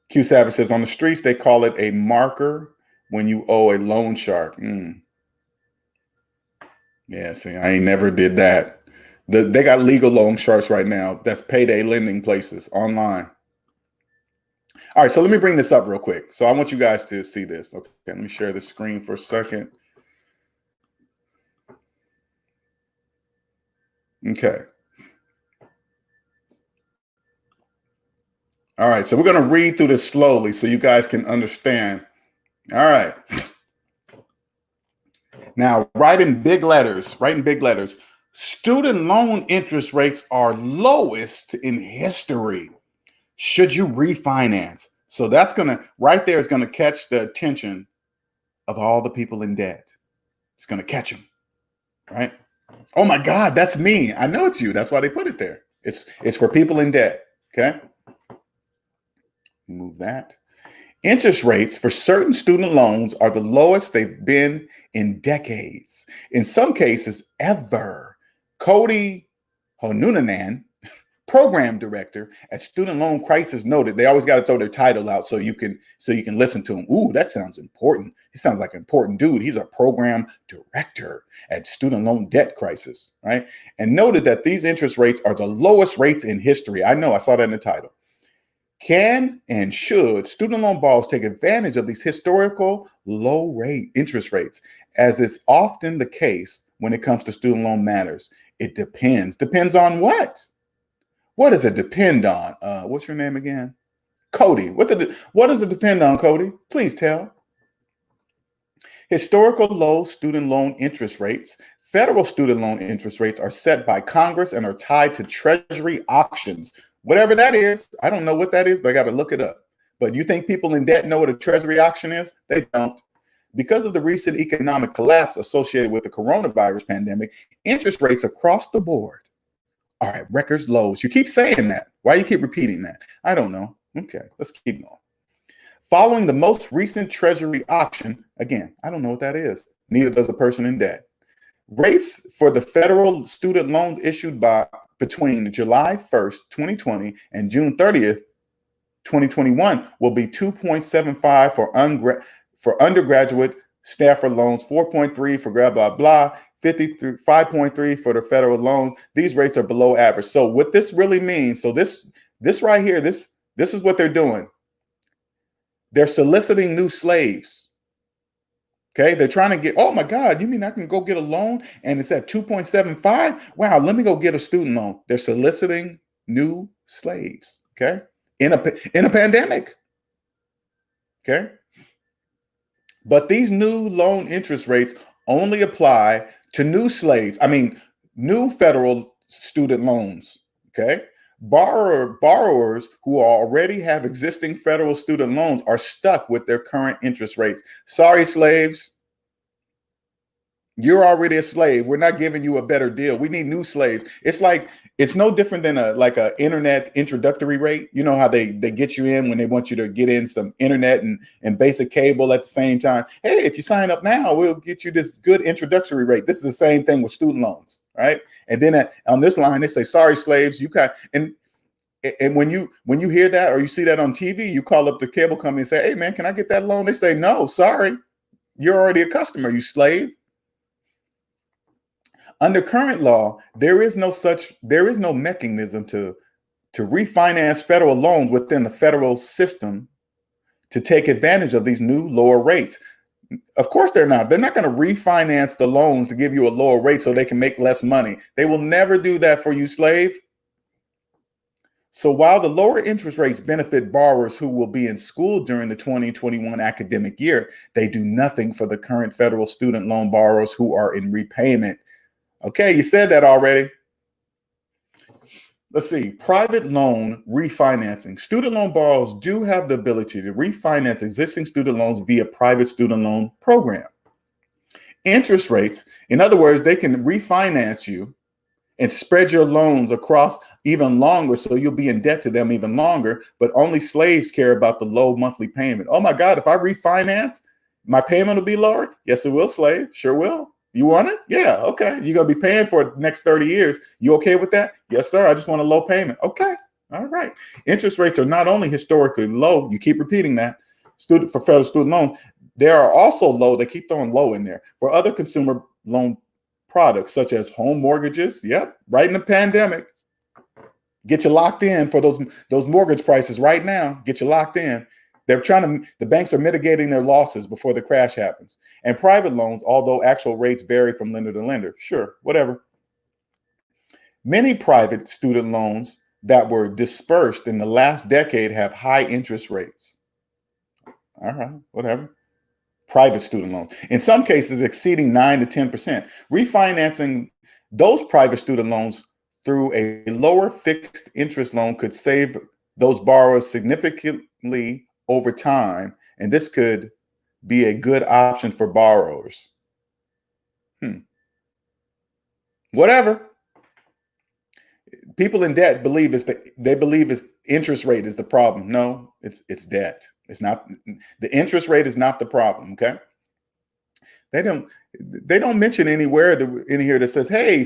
Q Savage says, on the streets, they call it a marker when you owe a loan shark. Yeah, see, I ain't never did that. They got legal loan sharks right now. That's payday lending places online. All right, so let me bring this up real quick. So I want you guys to see this. Okay, let me share the screen for a second. Okay. All right, so we're going to read through this slowly so you guys can understand. All right. Now, write in big letters, student loan interest rates are lowest in history. Should you refinance? So that's right there is going to catch the attention of all the people in debt. It's going to catch them, right? Oh my God, that's me. I know it's you. That's why they put it there. It's for people in debt, okay? Move that. Interest rates for certain student loans are the lowest they've been in decades. In some cases, ever. Cody Honunanan, program director at Student Loan Crisis, noted they always got to throw their title out so you can listen to him. Ooh, that sounds important. He sounds like an important dude. He's a program director at Student Loan Debt Crisis, right? And noted that these interest rates are the lowest rates in history. I know, I saw that in the title. Can and should student loan borrowers take advantage of these historical low rate interest rates? As is often the case when it comes to student loan matters, it depends. Depends on what? What does it depend on? What's your name again? Cody. What does it depend on, Cody? Please tell. Historical low student loan interest rates. Federal student loan interest rates are set by Congress and are tied to Treasury auctions. Whatever that is, I don't know what that is, but I got to look it up. But you think people in debt know what a Treasury auction is? They don't. Because of the recent economic collapse associated with the coronavirus pandemic, interest rates across the board are at record lows. You keep saying that. Why you keep repeating that? I don't know. Okay, let's keep going. Following the most recent Treasury auction, again, I don't know what that is. Neither does a person in debt. Rates for the federal student loans issued between July 1st, 2020 and June 30th, 2021 will be 2.75 for undergraduate Stafford loans, 4.3 for blah, blah, blah, 5.3 for the federal loans. These rates are below average. So what this really means, so this right here, this is what they're doing. They're soliciting new slaves. Okay, they're trying to get, oh my God, you mean I can go get a loan and it's at 2.75? Wow, let me go get a student loan. They're soliciting new slaves, okay, in a pandemic. Okay. But these new loan interest rates only apply to new slaves. I mean, new federal student loans. Okay. Borrowers who already have existing federal student loans are stuck with their current interest rates. Sorry, slaves. You're already a slave. We're not giving you a better deal. We need new slaves. It's no different than a internet introductory rate. You know how they get you in when they want you to get in some internet and basic cable at the same time. Hey, if you sign up now, we'll get you this good introductory rate. This is the same thing with student loans, right? And then on this line, they say, sorry, slaves, you can't. And when you hear that or you see that on TV, you call up the cable company and say, hey, man, can I get that loan? They say, no, sorry, you're already a customer, you slave. Under current law, there is no mechanism to refinance federal loans within the federal system to take advantage of these new lower rates. Of course, they're not. They're not going to refinance the loans to give you a lower rate so they can make less money. They will never do that for you, slave. So while the lower interest rates benefit borrowers who will be in school during the 2021 academic year, they do nothing for the current federal student loan borrowers who are in repayment. Okay, you said that already. Let's see, private loan refinancing. Student loan borrowers do have the ability to refinance existing student loans via private student loan program. Interest rates, in other words, they can refinance you and spread your loans across even longer, so you'll be in debt to them even longer, but only slaves care about the low monthly payment. Oh my God, if I refinance, my payment will be lower? Yes, it will, slave. Sure will. You want it? Yeah, okay. You're going to be paying for it the next 30 years. You okay with that? Yes, sir. I just want a low payment. Okay. All right. Interest rates are not only historically low, you keep repeating that, for federal student loans, they are also low. They keep throwing low in there for other consumer loan products, such as home mortgages. Yep. Right in the pandemic. Get you locked in for those mortgage prices right now. Get you locked in. The banks are mitigating their losses before the crash happens. And private loans, although actual rates vary from lender to lender. Sure, whatever. Many private student loans that were dispersed in the last decade have high interest rates. All right, whatever. Private student loans, in some cases exceeding 9 to 10%. Refinancing those private student loans through a lower fixed interest loan could save those borrowers significantly over time, and this could be a good option for borrowers. Whatever. People in debt believe it's interest rate is the problem. No, it's debt. It's not. The interest rate is not the problem. Okay. They don't mention anywhere in here that says, hey,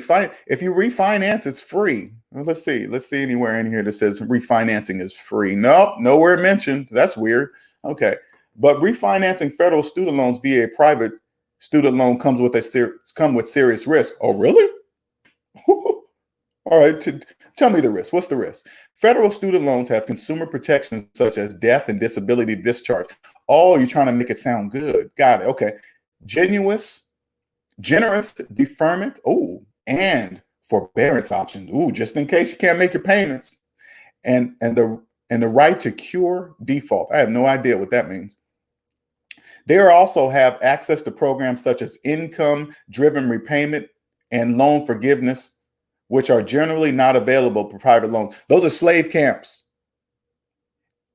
if you refinance, it's free. Well, let's see anywhere in here that says refinancing is free. Nope, nowhere mentioned. That's weird. Okay. But refinancing federal student loans via a private student loan comes with serious risk. Oh, really? All right. Tell me the risk. What's the risk? Federal student loans have consumer protections such as death and disability discharge. Oh, you're trying to make it sound good. Got it. Okay. Generous deferment, and forbearance options, just in case you can't make your payments, and the right to cure default. I have no idea what that means. They also have access to programs such as income-driven repayment and loan forgiveness, which are generally not available for private loans. Those are slave camps.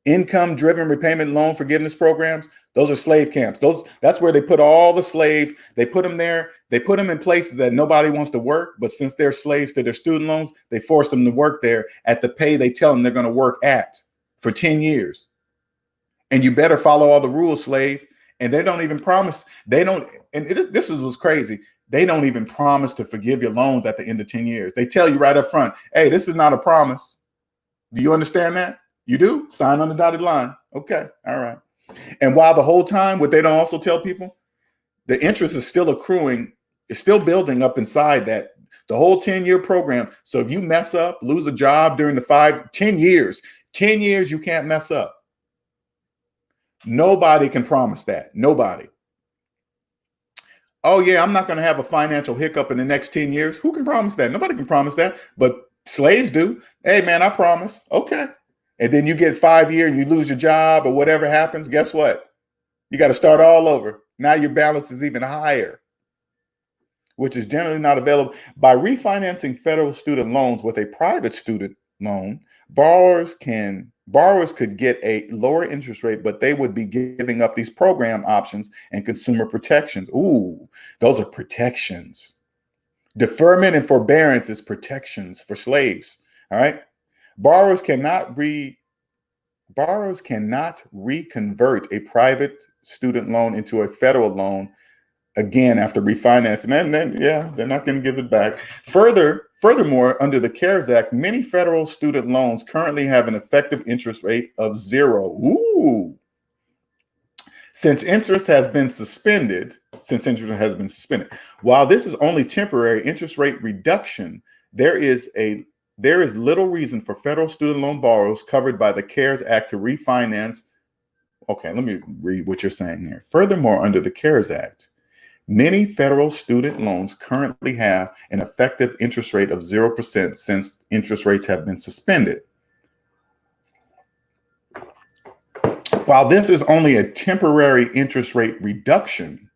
Income-driven repayment loan forgiveness programs, those are slave camps. That's where they put all the slaves. They put them there. They put them in places that nobody wants to work. But since they're slaves to their student loans, they force them to work there at the pay they tell them they're going to work at for 10 years. And you better follow all the rules, slave. And they don't even promise. This is what's crazy. They don't even promise to forgive your loans at the end of 10 years. They tell you right up front, hey, this is not a promise. Do you understand that? You do? Sign on the dotted line. Okay. All right. And while the whole time, what they don't also tell people, the interest is still accruing, it's still building up inside that, the whole 10-year program. So if you mess up, lose a job during the 10 years, you can't mess up. Nobody can promise that. Nobody. Oh yeah, I'm not going to have a financial hiccup in the next 10 years. Who can promise that? Nobody can promise that, but slaves do. Hey man, I promise. Okay. And then you get 5 years and you lose your job or whatever happens. Guess what? You got to start all over. Now your balance is even higher, which is generally not available. By refinancing federal student loans with a private student loan, Borrowers could get a lower interest rate, but they would be giving up these program options and consumer protections. Ooh, those are protections. Deferment and forbearance is protections for slaves. All right. Borrowers cannot reconvert a private student loan into a federal loan again after refinancing. And then, yeah, they're not going to give it back. Furthermore, under the CARES Act, many federal student loans currently have an effective interest rate of 0. Ooh. Since interest has been suspended, while this is only temporary interest rate reduction, there is little reason for federal student loan borrowers covered by the CARES Act to refinance. Okay, let me read what you're saying here. Furthermore, under the CARES Act, many federal student loans currently have an effective interest rate of 0% since interest rates have been suspended. While this is only a temporary interest rate reduction,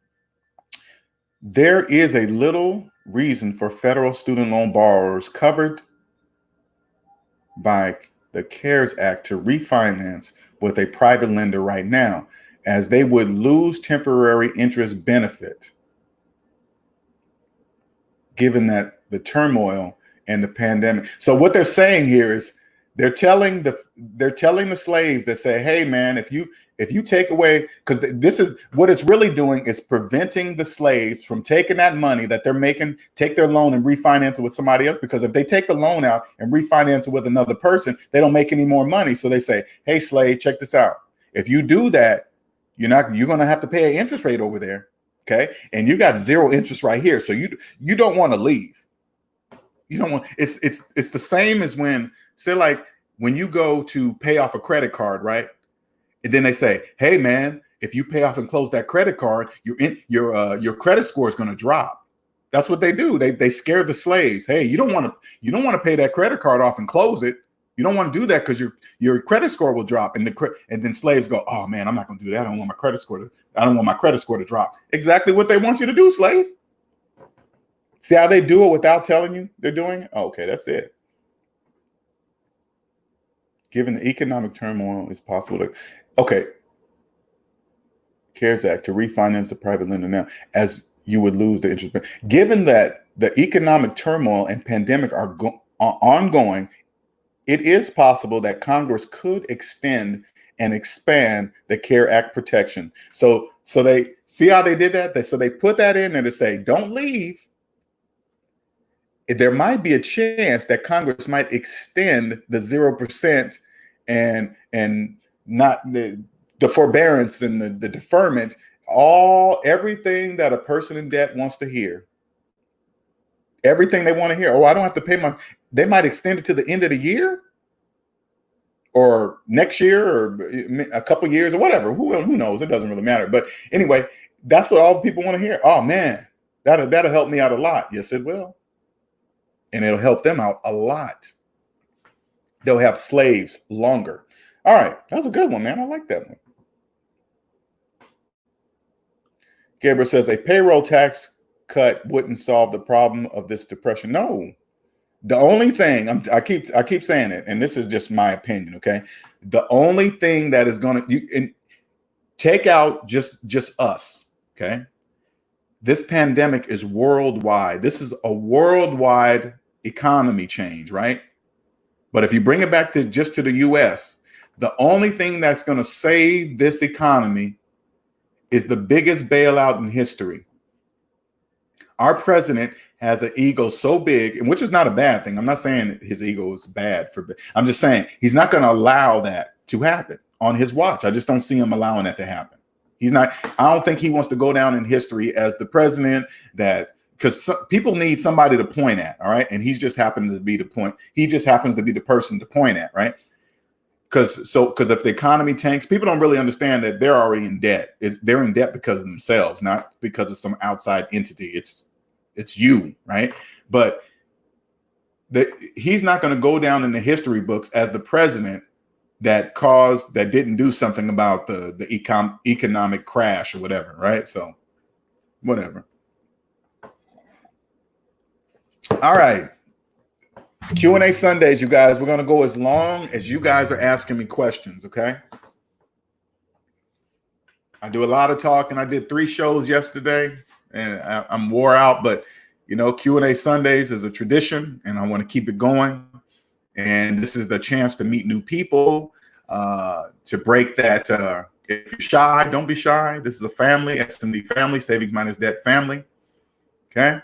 there is a little reason for federal student loan borrowers covered by the CARES Act to refinance with a private lender right now, as they would lose temporary interest benefit given that the turmoil and the pandemic. So what they're saying here is they're telling the slaves that say, hey man, if you take away, because this is what it's really doing, is preventing the slaves from taking that money that they're making, take their loan and refinance it with somebody else. Because if they take the loan out and refinance it with another person, they don't make any more money. So they say, hey slave, check this out. If you do that, you're going to have to pay an interest rate over there. Okay. And you got 0 interest right here. So you don't want to leave. You don't want, it's the same as when, say like when you go to pay off a credit card, right? And then they say, hey man, if you pay off and close that credit card, your credit score is going to drop. That's what they do. They scare the slaves. Hey, you don't want to pay that credit card off and close it. You don't want to do that because your credit score will drop. And then slaves go, oh man, I'm not going to do that. I don't want my credit score to drop. Exactly what they want you to do, slave. See how they do it without telling you they're doing it? Oh, okay, that's it. Given the economic turmoil, it's possible to, okay, CARES Act to refinance the private lender now, as you would lose the interest. Given that the economic turmoil and pandemic are ongoing, it is possible that Congress could extend and expand the CARES Act protection. So they see how they did that. So they put that in there to say, don't leave. There might be a chance that Congress might extend the 0% and not the forbearance and the deferment, everything that a person in debt wants to hear. Everything they want to hear. Oh, I don't have to pay they might extend it to the end of the year or next year or a couple years or whatever. Who knows? It doesn't really matter. But anyway, that's what all people want to hear. Oh man, that'll help me out a lot. Yes, it will. And it'll help them out a lot. They'll have slaves longer. All right. That was a good one, man. I like that one. Gabriel says a payroll tax cut wouldn't solve the problem of this depression. No. The only thing, I keep saying it, and this is just my opinion, okay? The only thing that is going to take out just us, okay? This pandemic is worldwide. This is a worldwide economy change, right? But if you bring it back to just to the US, the only thing that's going to save this economy is the biggest bailout in history. Our president has an ego so big, and which is not a bad thing. I'm not saying his ego is bad I'm just saying he's not going to allow that to happen on his watch. I just don't see him allowing that to happen. I don't think he wants to go down in history as the president because people need somebody to point at, all right? And he just happens to be the person to point at, right? Because if the economy tanks, people don't really understand that they're already in debt. They're in debt because of themselves, not because of some outside entity. It's you, right? But he's not going to go down in the history books as the president that didn't do something about the economic crash or whatever, right? So whatever. All right. Q&A Sundays, you guys. We're going to go as long as you guys are asking me questions, okay? I do a lot of talking. I did 3 shows yesterday, and I'm wore out. But, you know, Q&A Sundays is a tradition, and I want to keep it going. And this is the chance to meet new people, to break that. If you're shy, don't be shy. This is a family, SMD family, Savings Minus Debt family, okay?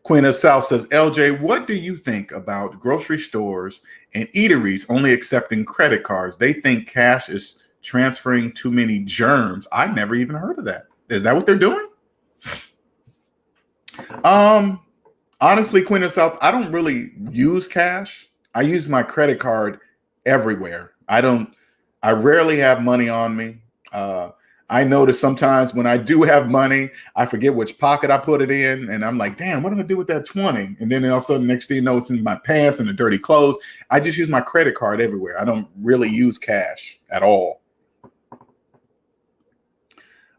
Queen of South says, LJ, what do you think about grocery stores and eateries only accepting credit cards? They think cash is transferring too many germs. I never even heard of that. Is that what they're doing? Honestly, Queen of South, I don't really use cash. I use my credit card everywhere. I rarely have money on me. I notice sometimes when I do have money, I forget which pocket I put it in. And I'm like, damn, what am I gonna do with that 20? And then all of a sudden, next thing you know, it's in my pants and the dirty clothes. I just use my credit card everywhere. I don't really use cash at all.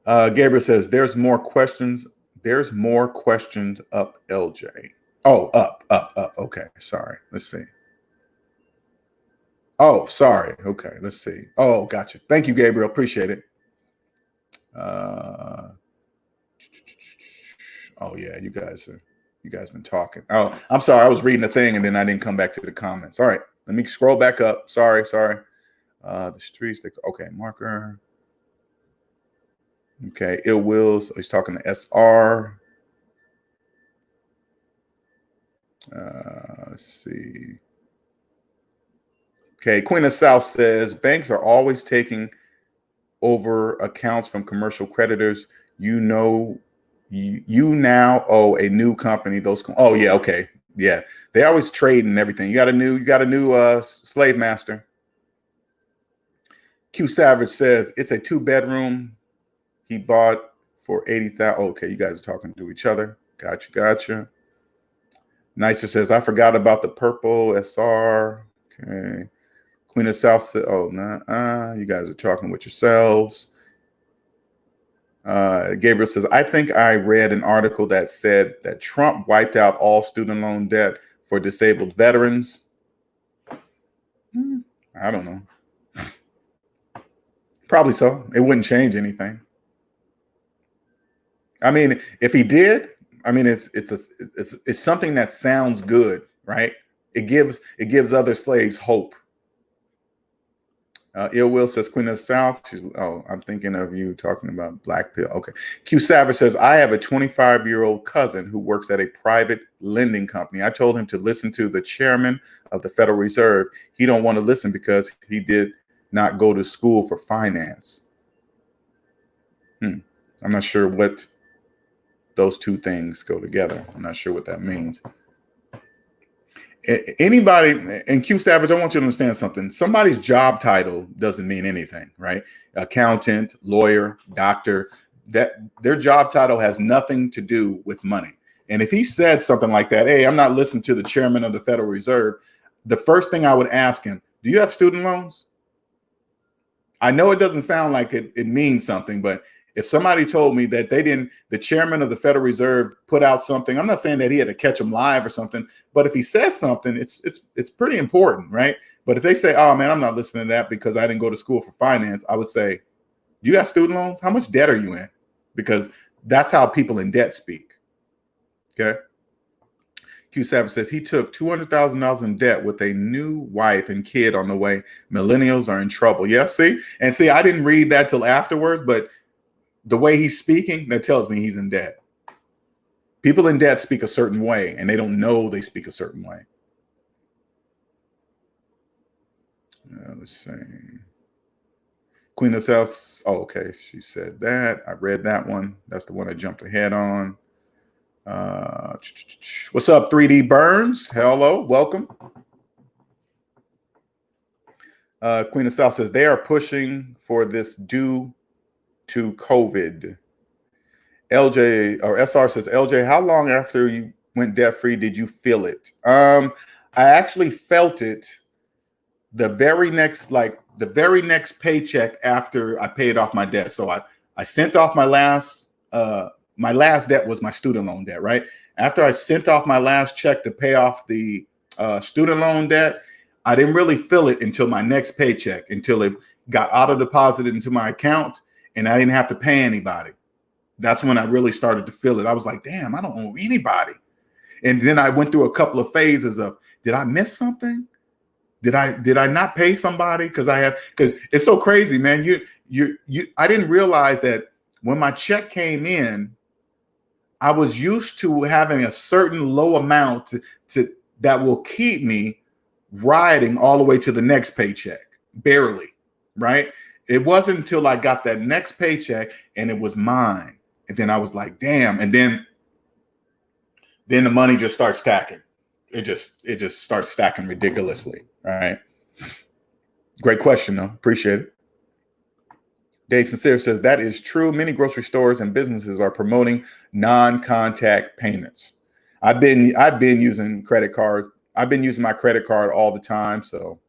Gabriel says, there's more questions. There's more questions up, LJ. Oh, up. Okay, sorry. Let's see. Oh, sorry. Okay, let's see. Oh, gotcha. Thank you, Gabriel. Appreciate it. Oh yeah, you guys been talking. Oh, I'm sorry. I was reading the thing and then I didn't come back to the comments. All right, let me scroll back up. Sorry. The streets. Okay, marker. Okay, Ill Wills. He's talking to SR. Let's see. Okay, Queen of South says banks are always taking over accounts from commercial creditors. You know, you now owe a new company those. Oh yeah, okay, yeah. They always trade and everything. You got a new slave master. Q Savage says it's a 2-bedroom. He bought for 80,000. Okay, you guys are talking to each other. Gotcha. Nicer says I forgot about the purple SR. Okay. Queen of South said, oh, nah, you guys are talking with yourselves. Gabriel says, I think I read an article that said that Trump wiped out all student loan debt for disabled veterans. I don't know. Probably so. It wouldn't change anything. I mean, if he did, I mean, it's something that sounds good, right? It gives other slaves hope. Ill Will says, Queen of the South. I'm thinking of you talking about Black Pill. Okay. Q Savage says, I have a 25-year-old cousin who works at a private lending company. I told him to listen to the chairman of the Federal Reserve. He don't want to listen because he did not go to school for finance. I'm not sure what those two things go together. I'm not sure what that means. Anybody, and Q Savage, I want you to understand something. Somebody's job title doesn't mean anything, right? Accountant, lawyer, doctor, that their job title has nothing to do with money. And if he said something like that, hey, I'm not listening to the chairman of the Federal Reserve, the first thing I would ask him, do you have student loans? I know it doesn't sound like it means something, but if somebody told me that the chairman of the Federal Reserve put out something, I'm not saying that he had to catch him live or something, but if he says something, it's pretty important, right? But if they say, oh man, I'm not listening to that because I didn't go to school for finance, I would say, you got student loans? How much debt are you in? Because that's how people in debt speak. Okay. Q Savage says he took $200,000 in debt with a new wife and kid on the way. Millennials are in trouble. Yeah, see? And see, I didn't read that till afterwards, but the way he's speaking, that tells me he's in debt. People in debt speak a certain way, and they don't know they speak a certain way. Let's see. Queen of South. Oh, okay. She said that. I read that one. That's the one I jumped ahead on. What's up, 3D Burns? Hello, welcome. Queen of South says they are pushing for this due to COVID. LJ or SR says, LJ, how long after you went debt free did you feel it? I actually felt it the very next paycheck after I paid off my debt. So I sent off my last debt was my student loan debt, right? After I sent off my last check to pay off the student loan debt, I didn't really feel it until my next paycheck, until it got auto deposited into my account and I didn't have to pay anybody. That's when I really started to feel it. I was like, damn, I don't owe anybody. And then I went through a couple of phases of, did I miss something? Did I not pay somebody? Because it's so crazy, man. I didn't realize that when my check came in, I was used to having a certain low amount that will keep me riding all the way to the next paycheck, barely, right? It wasn't until I got that next paycheck and it was mine. And then I was like, damn. And then the money just starts stacking. It just starts stacking ridiculously, right? Great question, though. Appreciate it. Dave Sincere says, that is true. Many grocery stores and businesses are promoting non-contact payments. I've been using credit card. I've been using my credit card all the time. So,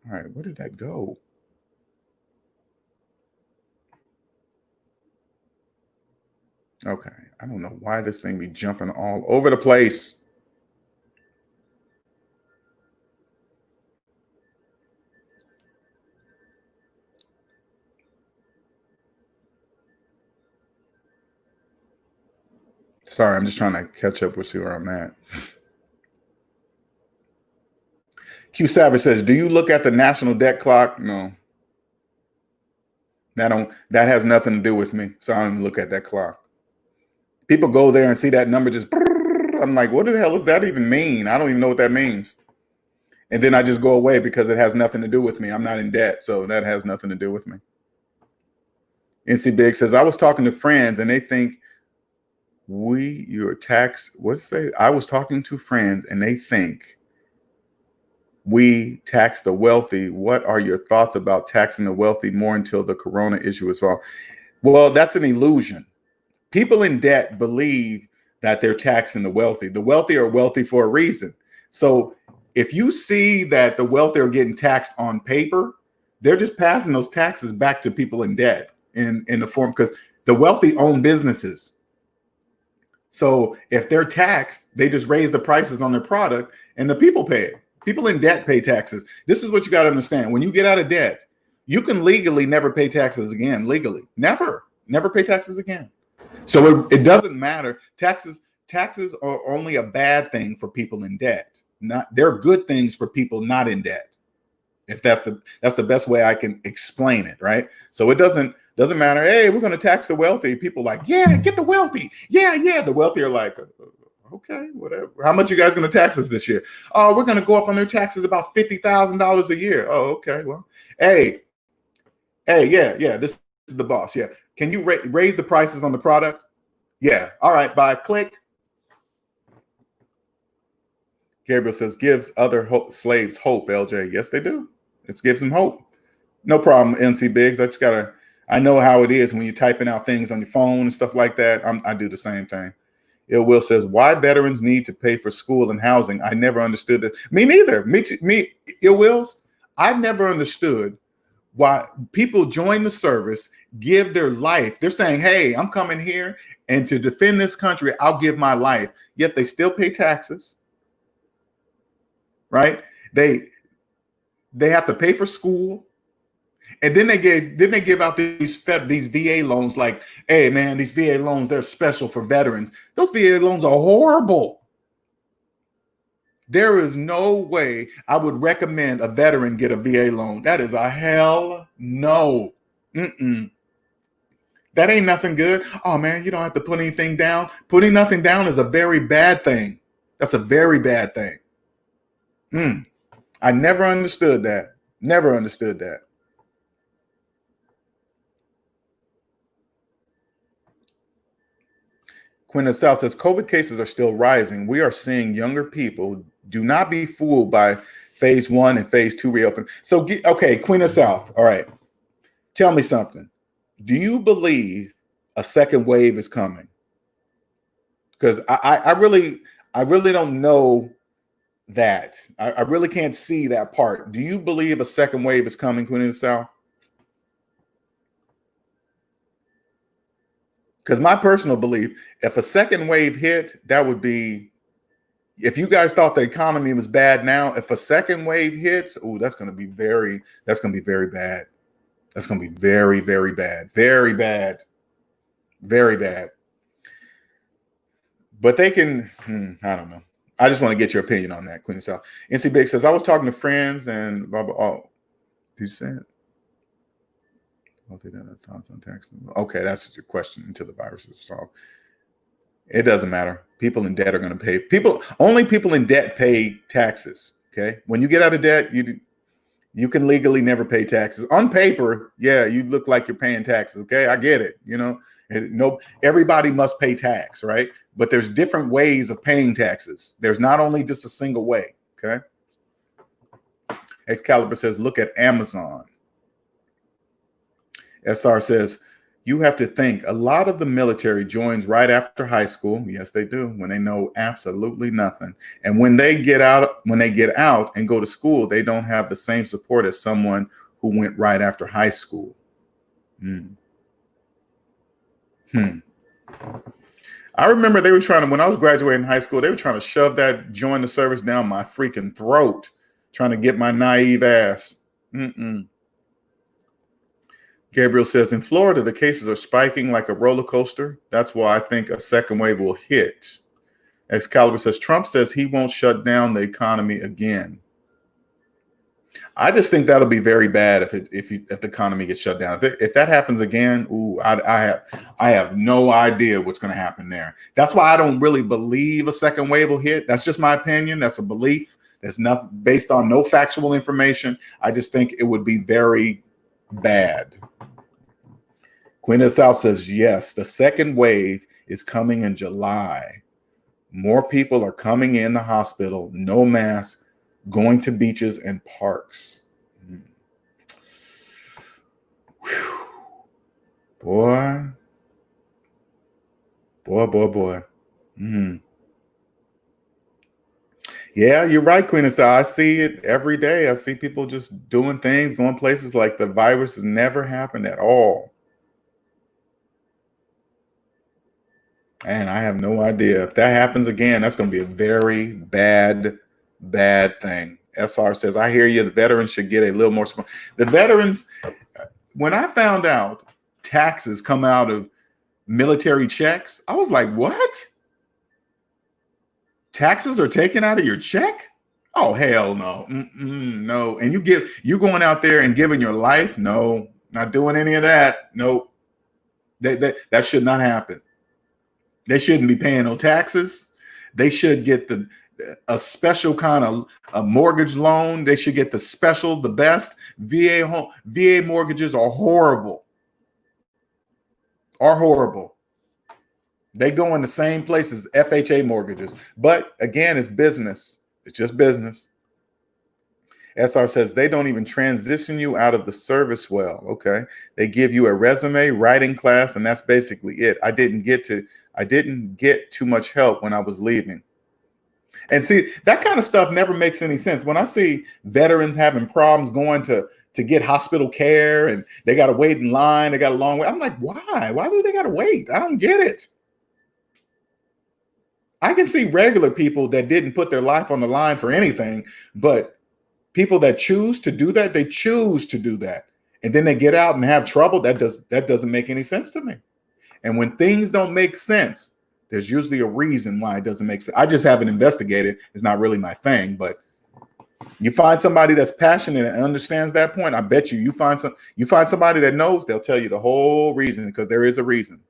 all right, where did that go? Okay, I don't know why this thing be jumping all over the place. Sorry, I'm just trying to catch up with see where I'm at. Q Savage says, do you look at the national debt clock? No. That has nothing to do with me. So I don't even look at that clock. People go there and see that number just, I'm like, what the hell does that even mean? I don't even know what that means. And then I just go away because it has nothing to do with me. I'm not in debt, so that has nothing to do with me. NC Big says, I was talking to friends and they think I was talking to friends and they think we tax the wealthy. What are your thoughts about taxing the wealthy more until the corona issue is solved? Well, that's an illusion. People in debt believe that they're taxing the wealthy. The wealthy are wealthy for a reason. So if you see that the wealthy are getting taxed on paper, they're just passing those taxes back to people in debt in the form, because the wealthy own businesses. So if they're taxed, they just raise the prices on their product and the people pay it. People in debt pay taxes. This is what you got to understand. When you get out of debt, you can legally never pay taxes again. Legally, never pay taxes again. So it doesn't matter. Taxes are only a bad thing for people in debt. They're good things for people not in debt. If that's the best way I can explain it, right? So it doesn't matter. Hey, we're going to tax the wealthy. People like, yeah, get the wealthy. Yeah. The wealthy are like, okay, whatever. How much you guys going to tax us this year? Oh, we're going to go up on their taxes about $50,000 a year. Oh, okay. Well, hey, yeah. This is the boss. Yeah. Can you raise the prices on the product? Yeah. All right. Bye. Click. Gabriel says, gives other slaves hope, LJ. Yes, they do. It gives them hope. No problem, NC Biggs. I know how it is when you're typing out things on your phone and stuff like that. I do the same thing. Ill Will says, why veterans need to pay for school and housing? I never understood that. Me neither. Me, Ill Wills. I've never understood why people join the service, give their life. They're saying, hey, I'm coming here, and to defend this country, I'll give my life. Yet they still pay taxes, right? They have to pay for school. And then they give out these VA loans like, hey, man, these VA loans, they're special for veterans. Those VA loans are horrible. There is no way I would recommend a veteran get a VA loan. That is a hell no. That ain't nothing good. Oh, man, you don't have to put anything down. Putting nothing down is a very bad thing. That's a very bad thing. I never understood that. Never understood that. Quinn South says, COVID cases are still rising. We are seeing younger people. Do not be fooled by phase 1 and phase 2 reopen. So, okay, Queen of South. All right. Tell me something. Do you believe a second wave is coming? Because I really don't know that. I really can't see that part. Do you believe a second wave is coming, Queen of the South? Because my personal belief, if a second wave hit, that would be, if you guys thought the economy was bad now, if a second wave hits, oh, that's going to be very bad. That's going to be very, very bad. Very bad. Very bad. But they can, I don't know. I just want to get your opinion on that, Queen of South. NC Big says, I was talking to friends and blah, blah, oh, did you say it? Thoughts on tax. Okay, that's your question until the virus is solved. It doesn't matter. People in debt are going to pay. Only people in debt pay taxes. Okay, when you get out of debt, you can legally never pay taxes. On paper, yeah, you look like you're paying taxes. Okay, I get it. Everybody must pay tax, right? But there's different ways of paying taxes. There's not only just a single way. Okay. Excalibur says, look at Amazon. SR says, you have to think a lot of the military joins right after high school. Yes, they do, when they know absolutely nothing. And when they get out and go to school, they don't have the same support as someone who went right after high school. I remember they were when I was graduating high school, they were trying to shove that join the service down my freaking throat, trying to get my naive ass. Gabriel says, in Florida, the cases are spiking like a roller coaster. That's why I think a second wave will hit. Excalibur says, Trump says he won't shut down the economy again. I just think that'll be very bad if the economy gets shut down. If that happens again, I have no idea what's going to happen there. That's why I don't really believe a second wave will hit. That's just my opinion. That's a belief. There's nothing based on no factual information. I just think it would be very bad. Queen of the South says, yes, the second wave is coming in July. More people are coming in the hospital, no mask, going to beaches and parks. Boy. Yeah, you're right, Queen of South. I see it every day. I see people just doing things, going places like the virus has never happened at all. And I have no idea. If that happens again, that's going to be a very bad thing. SR says, I hear you. The veterans should get a little more support. The veterans, when I found out taxes come out of military checks, I was like, what? Taxes are taken out of your check? Oh, hell no. No. And you going out there and giving your life? No, not doing any of that. Nope. That should not happen. They shouldn't be paying no taxes. They should get a special kind of a mortgage loan. They should get the best. VA mortgages are horrible. They go in the same place as FHA mortgages. But again, it's business. It's just business. SR says they don't even transition you out of the service well. Okay. They give you a resume, writing class, and that's basically it. I didn't get too much help when I was leaving. And see, that kind of stuff never makes any sense. When I see veterans having problems going to get hospital care and they got to wait in line, they got a long way. I'm like, why? Why do they got to wait? I don't get it. I can see regular people that didn't put their life on the line for anything, but people that choose to do that, they choose to do that. And then they get out and have trouble. That doesn't make any sense to me. And when things don't make sense, there's usually a reason why it doesn't make sense. I just haven't investigated. It's not really my thing, but you find somebody that's passionate and understands that point. I bet you find somebody that knows, they'll tell you the whole reason because there is a reason.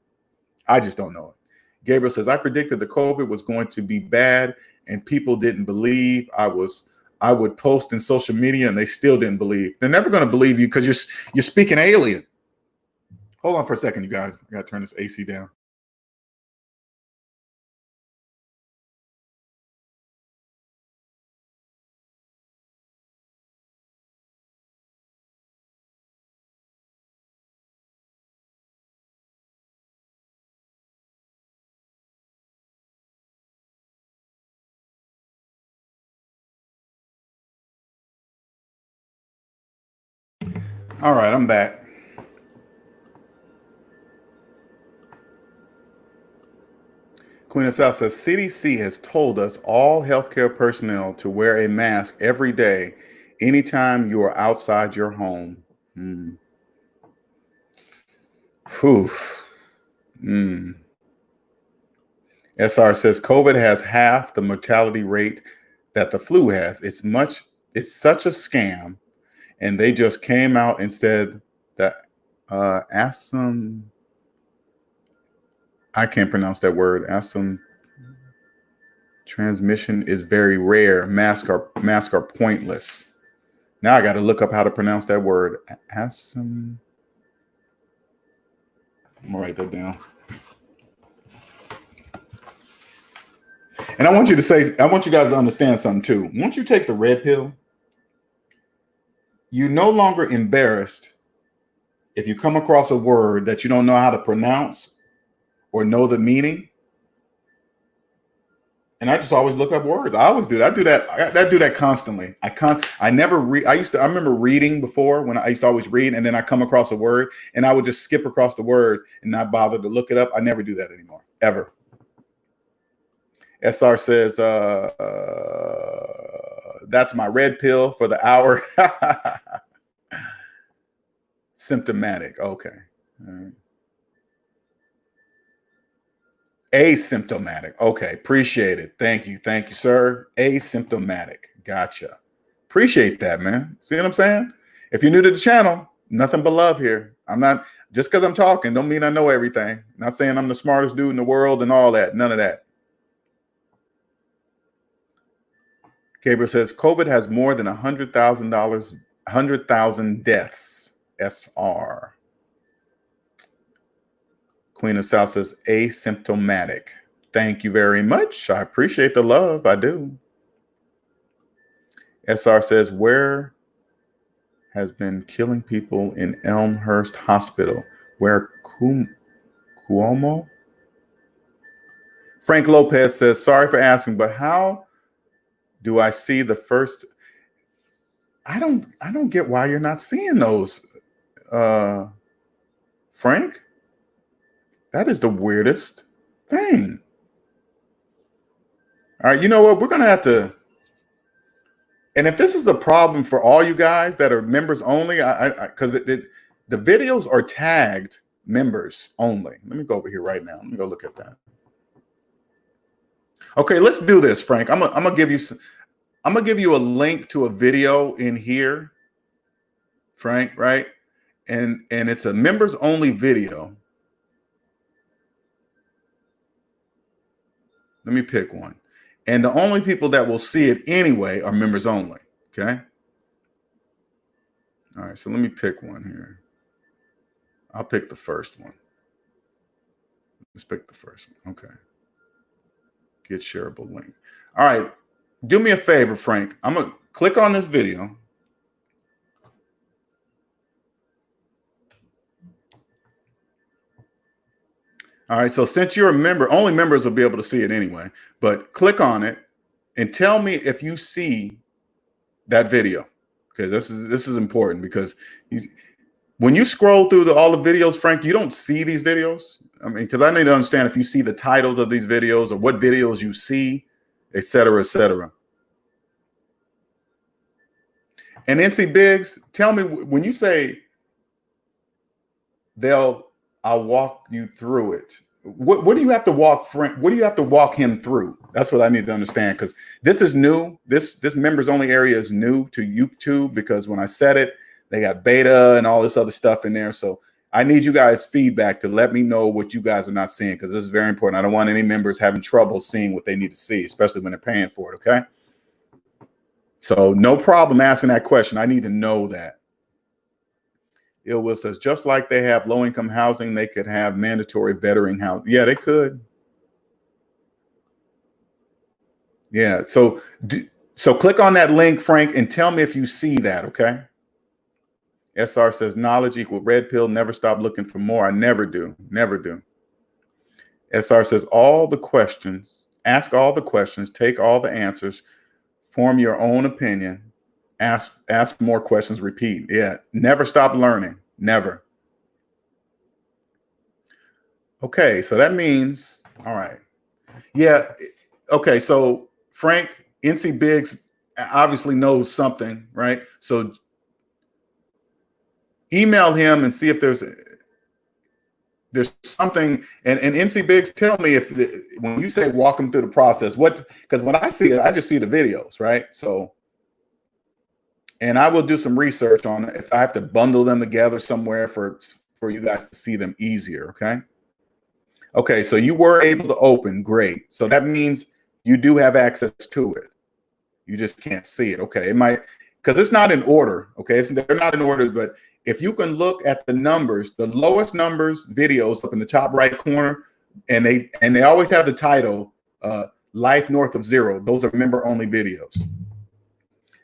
I just don't know it. Gabriel says, I predicted the COVID was going to be bad and people didn't believe. I would post in social media and they still didn't believe. They're never going to believe you because you're speaking alien. Hold on for a second, you guys. I got to turn this AC down. All right, I'm back. Queen of South says CDC has told us all healthcare personnel to wear a mask every day, anytime you are outside your home. Whew. SR says COVID has half the mortality rate that the flu has. It's such a scam, and they just came out and said that I can't pronounce that word. Transmission is very rare. Masks are pointless. Now I got to look up how to pronounce that word. I'm gonna write that down. And I want you guys to understand something too. Once you take the red pill, you're no longer embarrassed if you come across a word that you don't know how to pronounce or know the meaning. And I just always look up words. I always do that. I do that constantly. I never read. I remember reading before when I used to always read, and then I come across a word and I would just skip across the word and not bother to look it up. I never do that anymore, ever. SR says, that's my red pill for the hour. Symptomatic. Okay. All right. Asymptomatic. Okay. Appreciate it. Thank you. Thank you, sir. Asymptomatic. Gotcha. Appreciate that, man. See what I'm saying? If you're new to the channel, nothing but love here. I'm not, just because I'm talking, don't mean I know everything. Not saying I'm the smartest dude in the world and all that. None of that. Gabriel says, COVID has more than 100,000 deaths. SR. Queen of South says asymptomatic. Thank you very much. I appreciate the love. I do. SR says, where has been killing people in Elmhurst Hospital? Where Cuomo? Frank Lopez says, sorry for asking, but how do I see the first? I don't get why you're not seeing those, Frank. That is the weirdest thing. All right, you know what? We're going to have to, and if this is a problem for all you guys that are members only, because the videos are tagged members only. Let me go over here right now. Let me go look at that. Okay, let's do this, Frank. I'm gonna give you a link to a video in here, Frank, right? And it's a members only video. Let me pick one. And the only people that will see it anyway are members only. Okay. All right. So let me pick one here. I'll pick the first one. Let's pick the first one. Okay. Get shareable link. All right. Do me a favor, Frank. I'm going to click on this video. All right, so since you're a member, only members will be able to see it anyway, but click on it and tell me if you see that video, because this is important, because when you scroll through all the videos, Frank, you don't see these videos. I mean, because I need to understand if you see the titles of these videos or what videos you see, et cetera, et cetera. And NC Biggs, tell me when you say I'll walk you through it. What do you have to walk, Frank? What do you have to walk him through? That's what I need to understand, because this is new. This members only area is new to YouTube, because when I said it, they got beta and all this other stuff in there. So I need you guys' feedback to let me know what you guys are not seeing, because this is very important. I don't want any members having trouble seeing what they need to see, especially when they're paying for it. Okay. So no problem asking that question. I need to know that. Ill Will says, just like they have low-income housing, they could have mandatory veteran housing. Yeah, they could. Yeah. So click on that link, Frank, and tell me if you see that. Okay. SR says, knowledge equal red pill. Never stop looking for more. I never do. Never do. SR says, all the questions, ask all the questions, take all the answers, form your own opinion. Ask more questions, repeat. Yeah. Never stop learning. Never. Okay. So that means, all right. Yeah. Okay. So Frank, NC Biggs obviously knows something, right? So email him and see if there's something. And NC Biggs, tell me if when you say walk them through the process, what, because when I see it, I just see the videos, right? So, and I will do some research on it if I have to bundle them together somewhere for you guys to see them easier. Okay. Okay. So you were able to open. Great. So that means you do have access to it. You just can't see it. Okay. It might, because it's not in order. Okay. They're not in order, but if you can look at the numbers, the lowest numbers videos up in the top right corner, and they always have the title, Life North of Zero. Those are member only videos.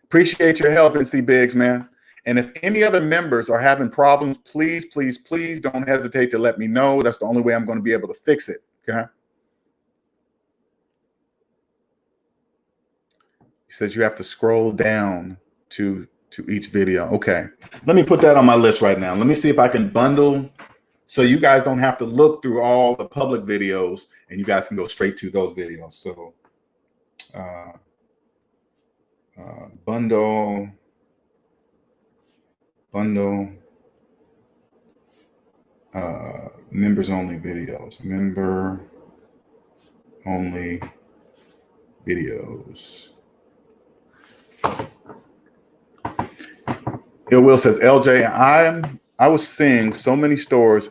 Appreciate your help, NC Biggs, man. And if any other members are having problems, please, please, please don't hesitate to let me know. That's the only way I'm going to be able to fix it. Okay. He says you have to scroll down to each video. Okay. Let me put that on my list right now. Let me see if I can bundle so you guys don't have to look through all the public videos and you guys can go straight to those videos. So bundle members only videos, member only videos. Ill Will says, LJ, I was seeing so many stores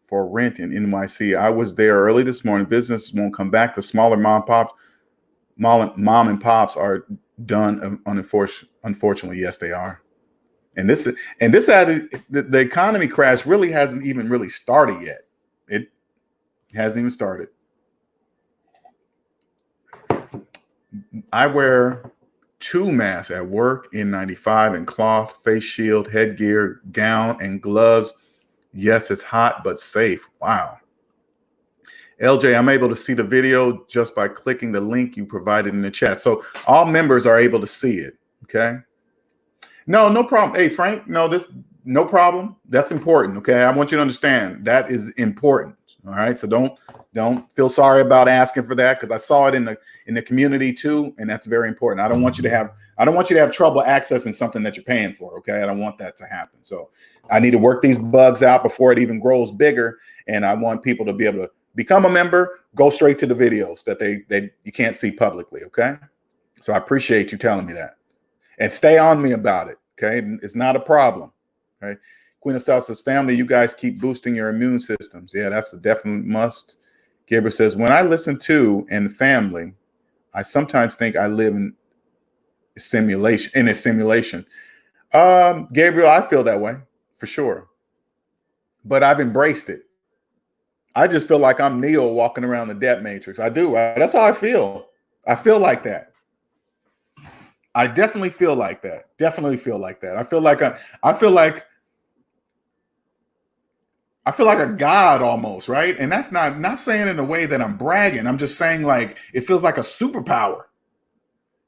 for rent in NYC. I was there early this morning. Business won't come back. The smaller mom and pops are done. Unfortunately, yes, they are. And this the economy crash really hasn't even really started yet. It hasn't even started. I wear 2 masks at work, N95 and cloth, face shield, headgear, gown, and gloves. Yes, it's hot, but safe. Wow. LJ, I'm able to see the video just by clicking the link you provided in the chat. So all members are able to see it. Okay. No problem. Hey, Frank, no problem. That's important. Okay. I want you to understand that is important. All right. So don't feel sorry about asking for that, because I saw it in the community too, and that's very important. I don't want you to have trouble accessing something that you're paying for. Okay, I don't want that to happen. So I need to work these bugs out before it even grows bigger, and I want people to be able to become a member, go straight to the videos that you can't see publicly. Okay, so I appreciate you telling me that, and stay on me about it. Okay, it's not a problem. Okay. Queen of South says, family, you guys keep boosting your immune systems. Yeah, that's a definite must. Gabriel says, when I listen to and family, I sometimes think I live in a simulation. Gabriel, I feel that way for sure, but I've embraced it. I just feel like I'm Neo walking around the debt matrix. I do. That's how I feel. I feel like that. I definitely feel like that. Definitely feel like that. I feel like a god almost, right? And that's not saying in a way that I'm bragging. I'm just saying, like, it feels like a superpower.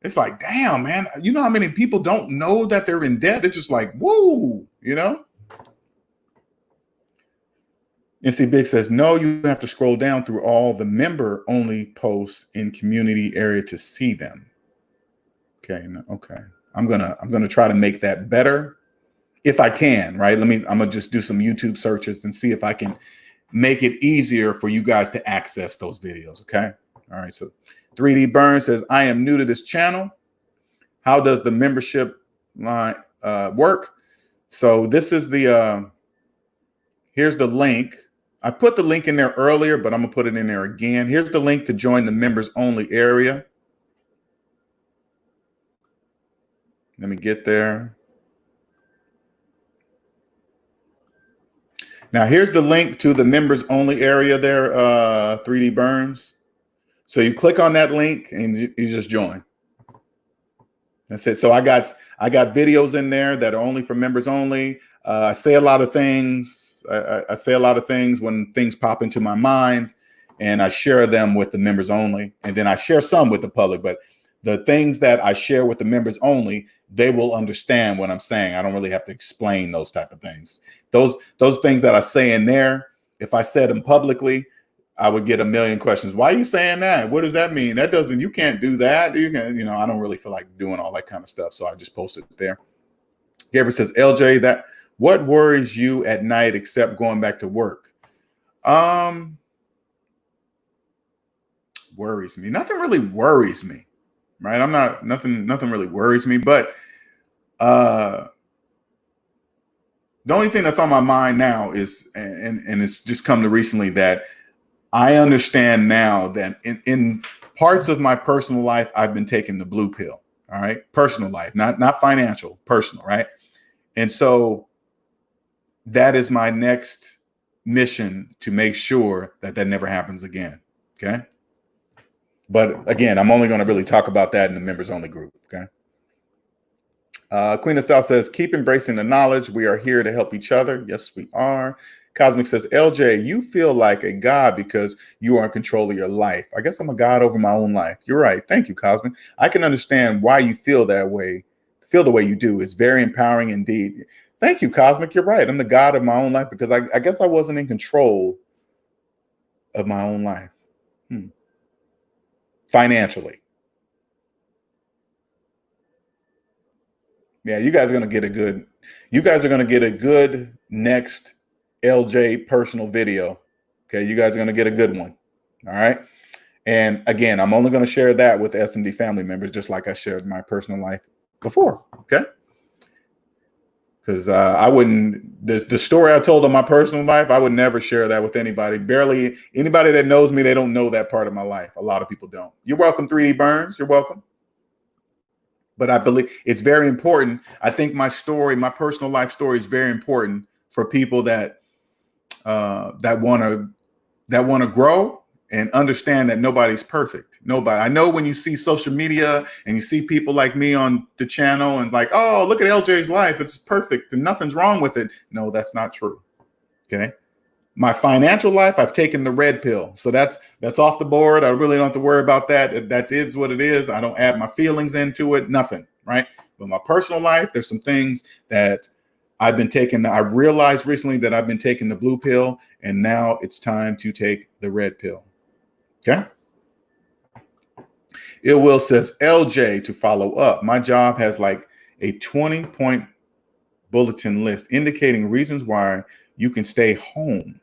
It's like, damn, man, you know how many people don't know that they're in debt? It's just like, whoa, you know? NC Big says, no, you have to scroll down through all the member only posts in community area to see them. Okay. Okay. I'm gonna try to make that better if I can, right? I'm gonna just do some YouTube searches and see if I can make it easier for you guys to access those videos. Okay. All right. So 3D Burn says, I am new to this channel. How does the membership line work? So this is here's the link. I put the link in there earlier, but I'm gonna put it in there again. Here's the link to join the members only area. Let me get there. Now here's the link to the members only area there, 3D Burns. So you click on that link and you just join. That's it. So I got videos in there that are only for members only. I say a lot of things. I say a lot of things when things pop into my mind, and I share them with the members only. And then I share some with the public, but the things that I share with the members only, they will understand what I'm saying. I don't really have to explain those type of things. Those things that I say in there, if I said them publicly, I would get a million questions. Why are you saying that? What does that mean? That doesn't, you can't do that. You can, I don't really feel like doing all that kind of stuff. So I just posted it there. Gabriel says, LJ, that what worries you at night except going back to work? Worries me. Nothing really worries me, right? Nothing really worries me, but the only thing that's on my mind now is, and it's just come to recently, that I understand now that in parts of my personal life, I've been taking the blue pill. All right. Personal life, not financial, personal. Right. And so that is my next mission, to make sure that that never happens again. Okay. But again, I'm only going to really talk about that in the members only group. Okay. Queen of South says, keep embracing the knowledge. We are here to help each other. Yes, we are. Cosmic says, LJ, you feel like a god because you are in control of your life. I guess I'm a god over my own life. You're right. Thank you, Cosmic. I can understand why you feel that way, feel the way you do. It's very empowering indeed. Thank you, Cosmic. You're right. I'm the god of my own life because I guess I wasn't in control of my own life. Financially. Yeah, you guys are going to get a good next LJ personal video. Okay, you guys are going to get a good one. All right. And again, I'm only going to share that with SMD family members, just like I shared my personal life before. Okay. Because I wouldn't, the story I told of my personal life, I would never share that with anybody. Barely anybody that knows me, they don't know that part of my life. A lot of people don't. You're welcome, 3D Burns. You're welcome. But I believe it's very important. I think my story, my personal life story, is very important for people that want to grow and understand that nobody's perfect. Nobody. I know when you see social media and you see people like me on the channel and like, oh, look at LJ's life, it's perfect and nothing's wrong with it. No, that's not true. Okay. My financial life, I've taken the red pill. So that's off the board. I really don't have to worry about that. That is what it is. I don't add my feelings into it, nothing, right? But my personal life, there's some things that I've been taking. I realized recently that I've been taking the blue pill, and now it's time to take the red pill. Okay. Ill Will says, LJ, to follow up, my job has like a 20-point bulletin list indicating reasons why you can stay home.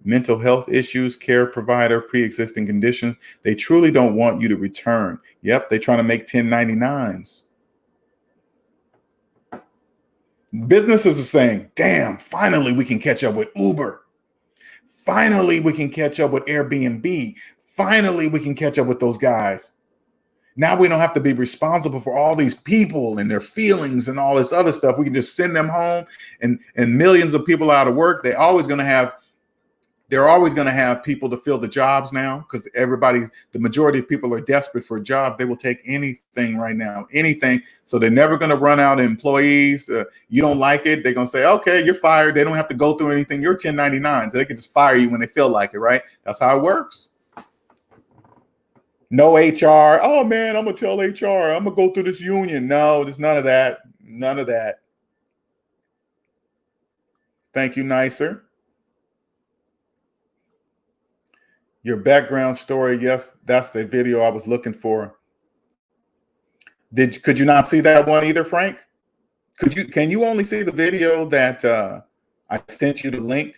Mental health issues, care provider, pre-existing conditions. They truly don't want you to return. Yep, they're trying to make 1099s. Businesses are saying, damn, finally we can catch up with Uber. Finally we can catch up with Airbnb. Finally we can catch up with those guys. Now we don't have to be responsible for all these people and their feelings and all this other stuff. We can just send them home, and millions of people out of work. They're always going to have people to fill the jobs now, because the majority of people are desperate for a job. They will take anything right now, anything. So they're never going to run out of employees. You don't like it, they're going to say, okay, you're fired. They don't have to go through anything. You're 1099. So they can just fire you when they feel like it, right? That's how it works. No HR. Oh man, I'm going to tell HR, I'm going to go through this union. No, there's none of that. None of that. Thank you, Nicer. Your background story. Yes, that's the video I was looking for. Could you not see that one either, Frank? Can you only see the video that I sent you the link?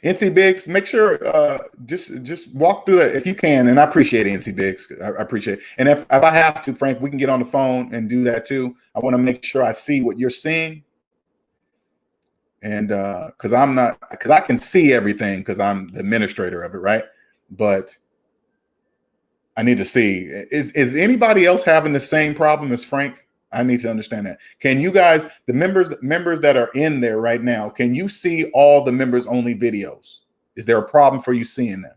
NC Biggs, make sure just walk through that if you can, and I appreciate it, NC Biggs. I appreciate it. And if I have to, Frank, we can get on the phone and do that too. I want to make sure I see what you're seeing. And because I can see everything because I'm the administrator of it, right? But I need to see, is anybody else having the same problem as Frank? I need to understand that. Can you guys, the members that are in there right now, can you see all the members only videos? Is there a problem for you seeing them?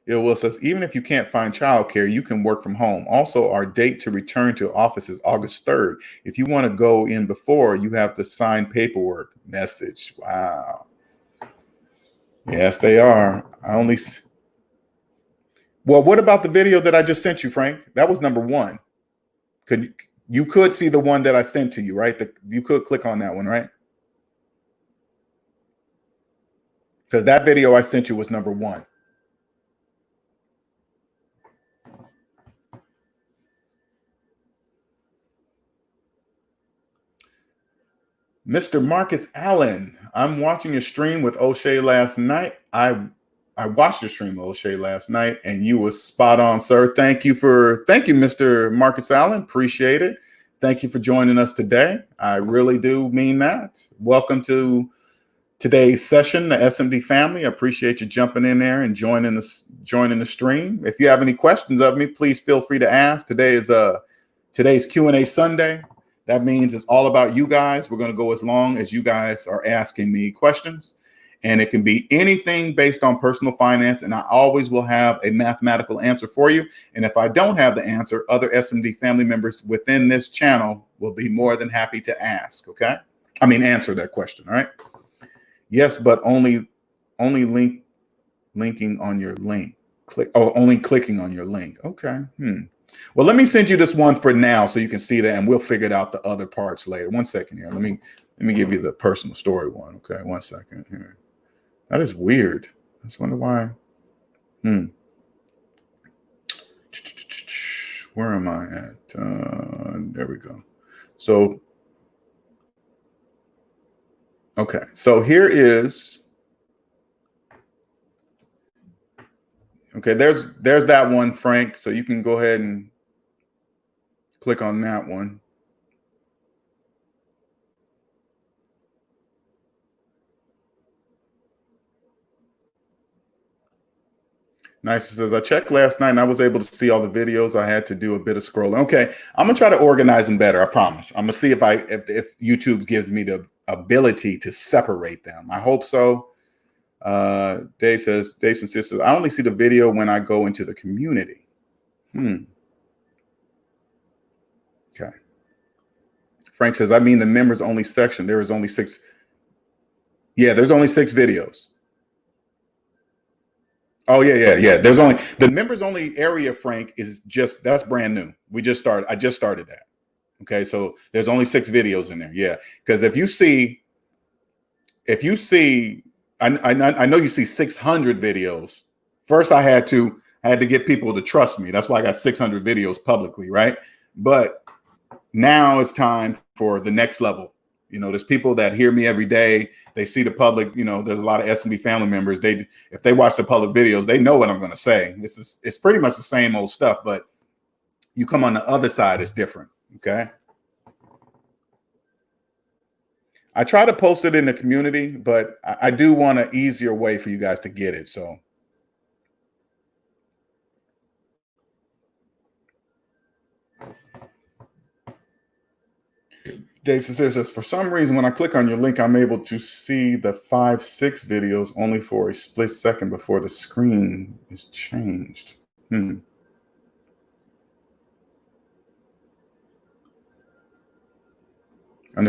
Ill Will says, even if you can't find childcare, you can work from home. Also, our date to return to office is August 3rd. If you want to go in before, you have to sign paperwork. Message. Wow. Yes, they are. Well, what about the video that I just sent you, Frank? That was number one. You could see the one that I sent to you, right? You could click on that one, right? because that video I sent you was number 1. Mr. Marcus Allen, I'm watching your stream with O'Shea last night. I watched your stream with O'Shea last night, and you was spot on, sir. Thank you, Mr. Marcus Allen. Appreciate it. Thank you for joining us today. I really do mean that. Welcome to today's session, the SMD family. I appreciate you jumping in there and joining the stream. If you have any questions of me, please feel free to ask. Today's Q&A Sunday. That means it's all about you guys. We're going to go as long as you guys are asking me questions. And it can be anything based on personal finance. And I always will have a mathematical answer for you. And if I don't have the answer, other SMD family members within this channel will be more than happy to ask. Okay. Answer that question. All right. Yes, but only linking on your link. Only clicking on your link. Okay. Well, let me send you this one for now so you can see that, and we'll figure out the other parts later. 1 second here. Let me give you the personal story one. Okay, 1 second here. That is weird. I just wonder why. Where am I at? There we go. So, okay. So here is. Okay, there's that one, Frank. So you can go ahead and click on that one. Nice. It says, I checked last night and I was able to see all the videos. I had to do a bit of scrolling. Okay, I'm gonna try to organize them better. I promise. I'm gonna see if YouTube gives me the ability to separate them. I hope so. Dave says, I only see the video when I go into the community. Okay. Frank says, I mean the members only section. There is only 6. Yeah, there's only 6 videos. Oh, yeah. There's only the members only area, Frank, that's brand new. I just started that. Okay, so there's only 6 videos in there. Yeah, because if you see, I know you see 600 videos. First, I had to get people to trust me. That's why I got 600 videos publicly, right? But now it's time for the next level. There's people that hear me every day. They see the public. There's a lot of SMD family members. If they watch the public videos, they know what I'm going to say. It's pretty much the same old stuff, but you come on the other side, it's different. Okay. I try to post it in the community, but I do want an easier way for you guys to get it. So. Dave says, for some reason, when I click on your link, I'm able to see the 5-6 videos only for a split second before the screen is changed. Under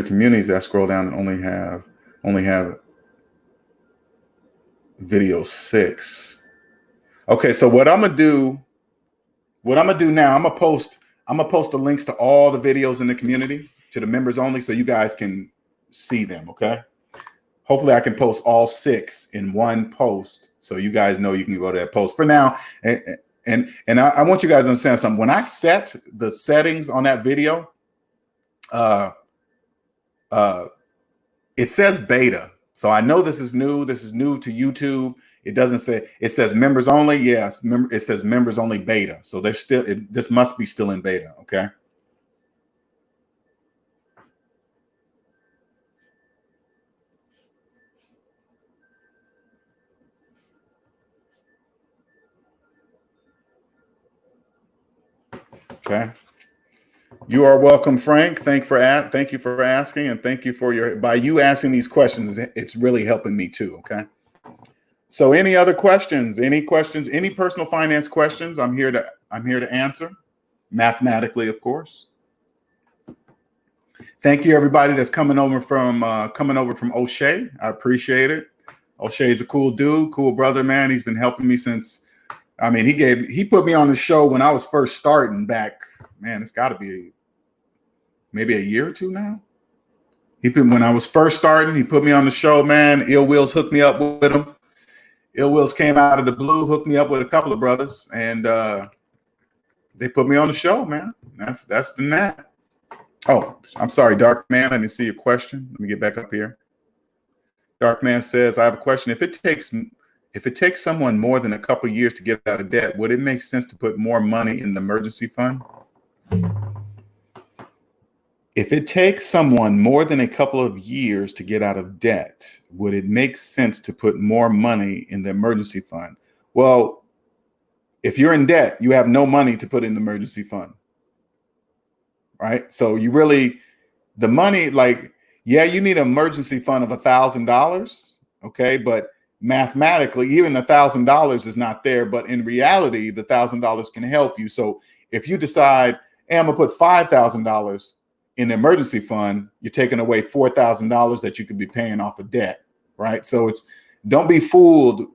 communities, I scroll down and only have video 6. Okay, so what I'm gonna do now, I'm gonna post the links to all the videos in the community, to the members only, so you guys can see them. Okay. Hopefully I can post all 6 in one post, so you guys know you can go to that post for now. And I want you guys to understand something. When I set the settings on that video, it says beta. So I know this is new. This is new to YouTube. It doesn't say, it says members only. Yes. It says members only beta. So this must be still in beta. Okay. Okay. You are welcome, Frank. Thank you for asking, and thank you by you asking these questions. It's really helping me too. Okay. So, any other questions? Any personal finance questions? I'm here to answer, mathematically, of course. Thank you, everybody that's coming over from O'Shea. I appreciate it. O'Shea's a cool dude, cool brother, man. He's been helping me since. He put me on the show when I was first starting back. Man, it's got to be maybe a year or two now. When I was first starting, he put me on the show, man. Ill Wills hooked me up with him. Ill Wills came out of the blue, hooked me up with a couple of brothers, and they put me on the show, man. That's been that. Oh, I'm sorry, Dark Man. I didn't see your question. Let me get back up here. Dark Man says, I have a question. If it takes someone more than a couple of years to get out of debt, would it make sense to put more money in the emergency fund? If it takes someone more than a couple of years to get out of debt, would it make sense to put more money in the emergency fund? Well, if you're in debt, you have no money to put in the emergency fund, right? So you really, the money, like, yeah, you need an emergency fund of $1,000, okay? But mathematically, even $1,000 is not there, but in reality, the $1,000 can help you. So if you decide, hey, I'm gonna put $5,000 in the emergency fund, you're taking away $4,000 that you could be paying off of debt, right? So don't be fooled.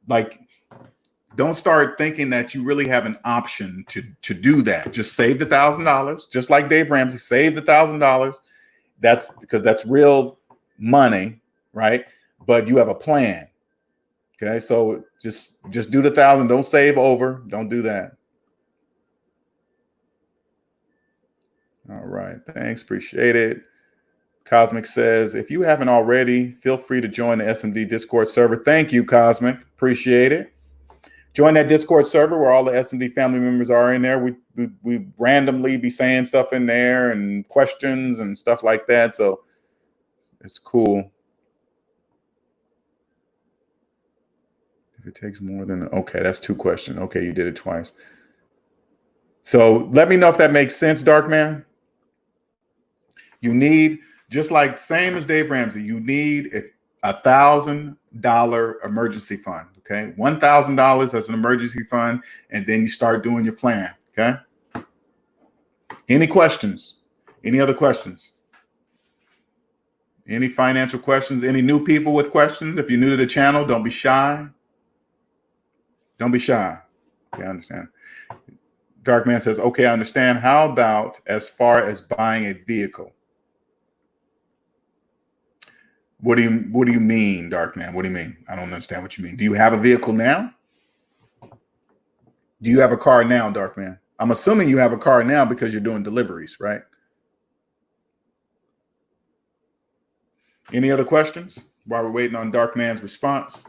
Like, don't start thinking that you really have an option to do that. Just save the $1,000, just like Dave Ramsey, save the $1,000. That's because that's real money, right? But you have a plan. Okay, so just do the 1,000. Don't save over. Don't do that. All right, thanks, appreciate it. Cosmic says, if you haven't already, feel free to join the SMD Discord server. Thank you, Cosmic, appreciate it. Join that Discord server where all the SMD family members are in there. We randomly be saying stuff in there and questions and stuff like that. So it's cool. If it takes more than, okay, that's 2 questions. Okay, you did it twice. So let me know if that makes sense, Dark Man. You need, just like same as Dave Ramsey, you need $1,000 emergency fund. Okay, $1,000 as an emergency fund, and then you start doing your plan. Okay. Any questions? Any other questions? Any financial questions? Any new people with questions? If you're new to the channel, don't be shy. Don't be shy. Okay, I understand. Dark Man says, okay, I understand. How about as far as buying a vehicle? What do you mean, Dark Man? What do you mean? I don't understand what you mean. Do you have a vehicle now? Do you have a car now, Dark Man? I'm assuming you have a car now because you're doing deliveries, right? Any other questions while we're waiting on Dark Man's response?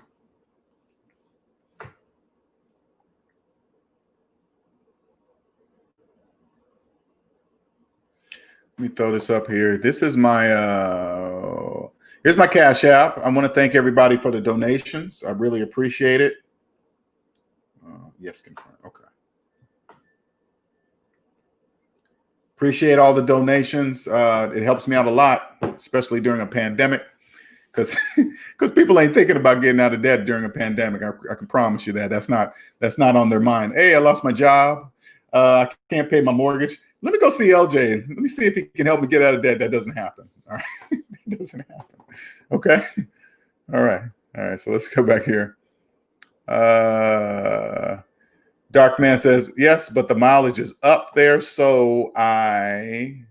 Let me throw this up here. This is my, here's my Cash App. I want to thank everybody for the donations. I really appreciate it. Yes, confirm. Okay. Appreciate all the donations. It helps me out a lot, especially during a pandemic, because people ain't thinking about getting out of debt during a pandemic. I can promise you that. That's not on their mind. Hey, I lost my job. I can't pay my mortgage. Let me go see LJ. Let me see if he can help me get out of debt. That doesn't happen. All right. It doesn't happen. Okay. All right. All right. So let's go back here. Dark Man says, yes, but the mileage is up there. So I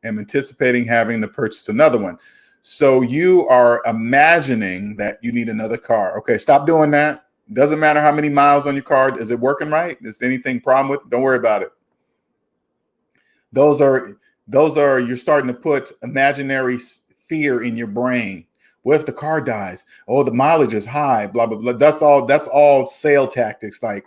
am anticipating having to purchase another one. So you are imagining that you need another car. Okay. Stop doing that. Doesn't matter how many miles on your car. Is it working right? Is there anything problem with it? Don't worry about it. Those are you're starting to put imaginary fear in your brain. What if the car dies? Oh, the mileage is high, blah, blah, blah. That's all sale tactics. Like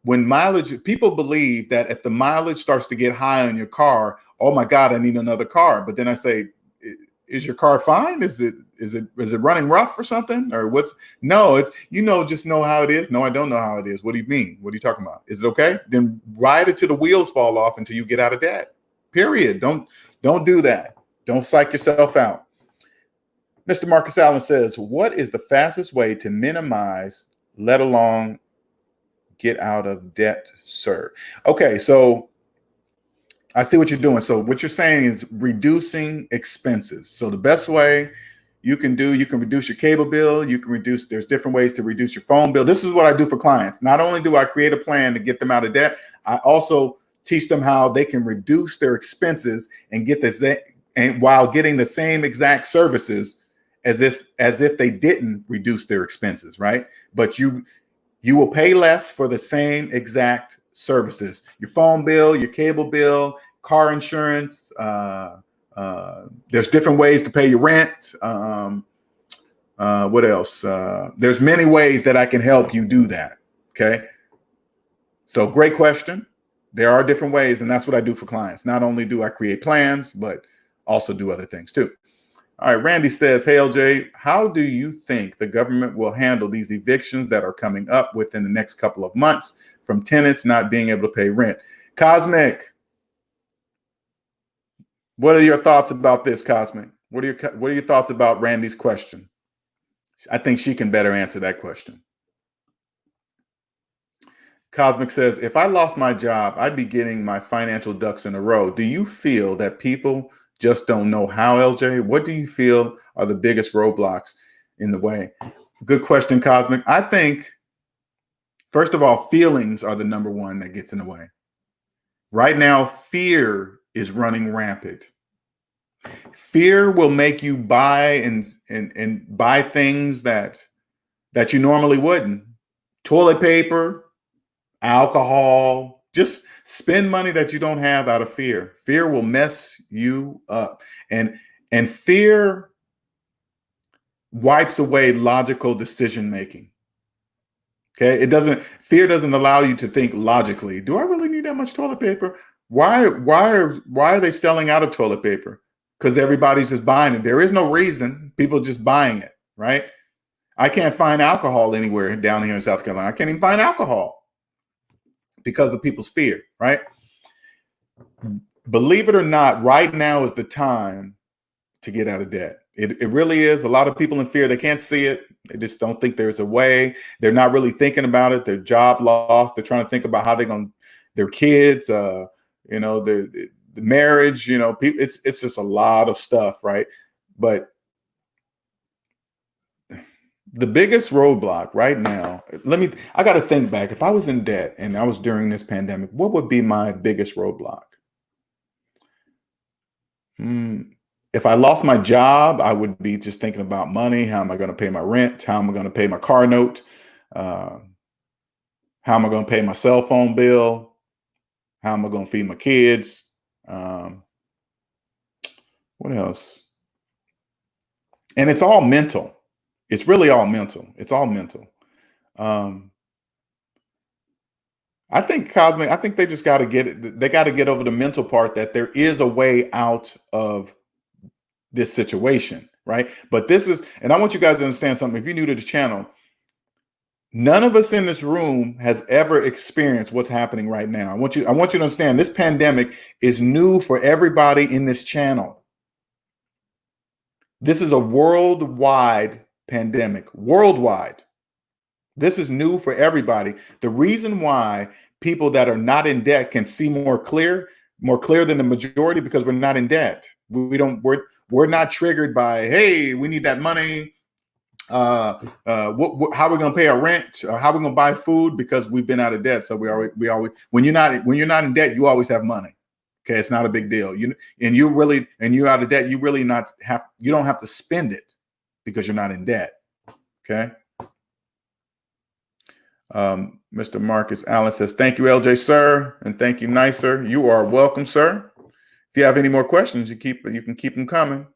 when mileage, people believe that if the mileage starts to get high on your car, oh my God, I need another car. But then I say, is your car fine? Is it running rough or something? Or what's, no, it's, just know how it is. No, I don't know how it is. What do you mean? What are you talking about? Is it okay? Then ride it till the wheels fall off until you get out of debt. Period. Don't do that. Don't psych yourself out. Mr. Marcus Allen says, what is the fastest way to minimize, let alone get out of debt, sir? Okay, so I see what you're doing. So what you're saying is reducing expenses. So the best way you can reduce your cable bill. There's different ways to reduce your phone bill. This is what I do for clients. Not only do I create a plan to get them out of debt, I also teach them how they can reduce their expenses and get this, and while getting the same exact services as if they didn't reduce their expenses, right? But you will pay less for the same exact services: your phone bill, your cable bill, car insurance. There's different ways to pay your rent. What else? There's many ways that I can help you do that. Okay. So great question. There are different ways, and that's what I do for clients. Not only do I create plans, but also do other things too. All right, Randy says, hey, LJ, how do you think the government will handle these evictions that are coming up within the next couple of months from tenants not being able to pay rent? Cosmic, what are your thoughts about this, Cosmic? What are your thoughts about Randy's question? I think she can better answer that question. Cosmic says, if I lost my job, I'd be getting my financial ducks in a row. Do you feel that people just don't know how, LJ? What do you feel are the biggest roadblocks in the way? Good question, Cosmic. I think, first of all, feelings are the number one that gets in the way. Right now, fear is running rampant. Fear will make you buy and buy things that you normally wouldn't. Toilet paper, alcohol, just spend money that you don't have out of fear. Fear will mess you up. And fear wipes away logical decision making. Okay? Fear doesn't allow you to think logically. Do I really need that much toilet paper? Why are they selling out of toilet paper? Because everybody's just buying it. There is no reason. People just buying it, right? I can't find alcohol anywhere down here in South Carolina. I can't even find alcohol because of people's fear, right? Believe it or not, right now is the time to get out of debt. It really is. A lot of people in fear, they can't see it. They just don't think there's a way. They're not really thinking about it. Their job loss. They're trying to think about how they're going to, their kids, the marriage, it's just a lot of stuff, right? But the biggest roadblock right now, I got to think back. If I was in debt and I was during this pandemic, what would be my biggest roadblock? If I lost my job, I would be just thinking about money. How am I going to pay my rent? How am I going to pay my car note? How am I going to pay my cell phone bill? How am I going to feed my kids? What else? And it's all mental. It's really all mental. It's all mental. I think, Cosmic, I think they just got to get it. They got to get over the mental part that there is a way out of this situation, right? But this is, and I want you guys to understand something. If you're new to the channel, none of us in this room has ever experienced what's happening right now. I want you to understand this pandemic is new for everybody in this channel. This is a worldwide pandemic, worldwide. This is new for everybody. The reason why people that are not in debt can see more clear than the majority, because we're not in debt. We're not triggered by, hey, we need that money. How are we going to pay our rent? Or how are we going to buy food? Because we've been out of debt. So we always, when you're not in debt, you always have money. Okay, it's not a big deal. You're out of debt. You don't have to spend it because you're not in debt. Okay. Mr. Marcus Allen says, thank you, LJ, sir. And thank you, Nicer. You are welcome, sir. If you have any more questions, you can keep them coming.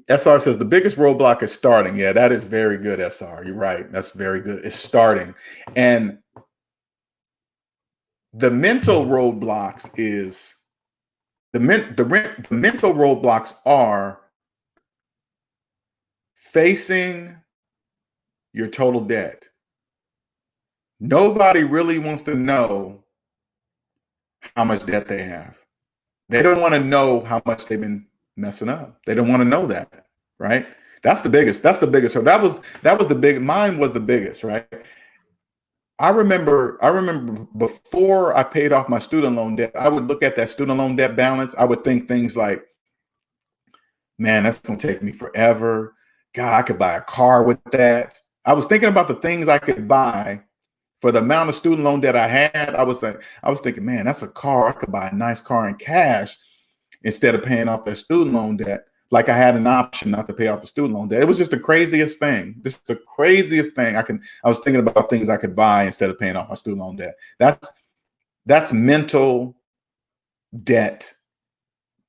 SR says the biggest roadblock is starting. Yeah, that is very good, SR. You're right. That's very good. It's starting. And the mental roadblocks is the mental roadblocks are facing your total debt. Nobody really wants to know how much debt they have. They don't want to know how much they've been messing up. They don't want to know that, right? That's the biggest. So that was the big. Mine was the biggest, right? I remember before I paid off my student loan debt, I would look at that student loan debt balance. I would think things like, man, that's going to take me forever. God, I could buy a car with that. I was thinking about the things I could buy for the amount of student loan debt I had. I was thinking, man, that's a car. I could buy a nice car in cash instead of paying off that student loan debt. like I had an option not to pay off the student loan debt. It was just the craziest thing. This is the craziest thing. I was thinking about things I could buy instead of paying off my student loan debt. That's mental debt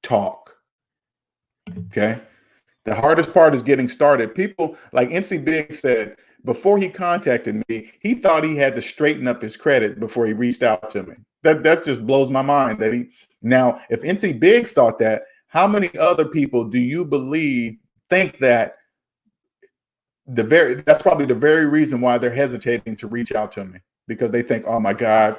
talk. Okay. The hardest part is getting started. People like NC Big said, before he contacted me, he thought he had to straighten up his credit before he reached out to me. That just blows my mind that now, if NC Biggs thought that, how many other people do you believe think that that's probably the very reason why they're hesitating to reach out to me, because they think, oh my God,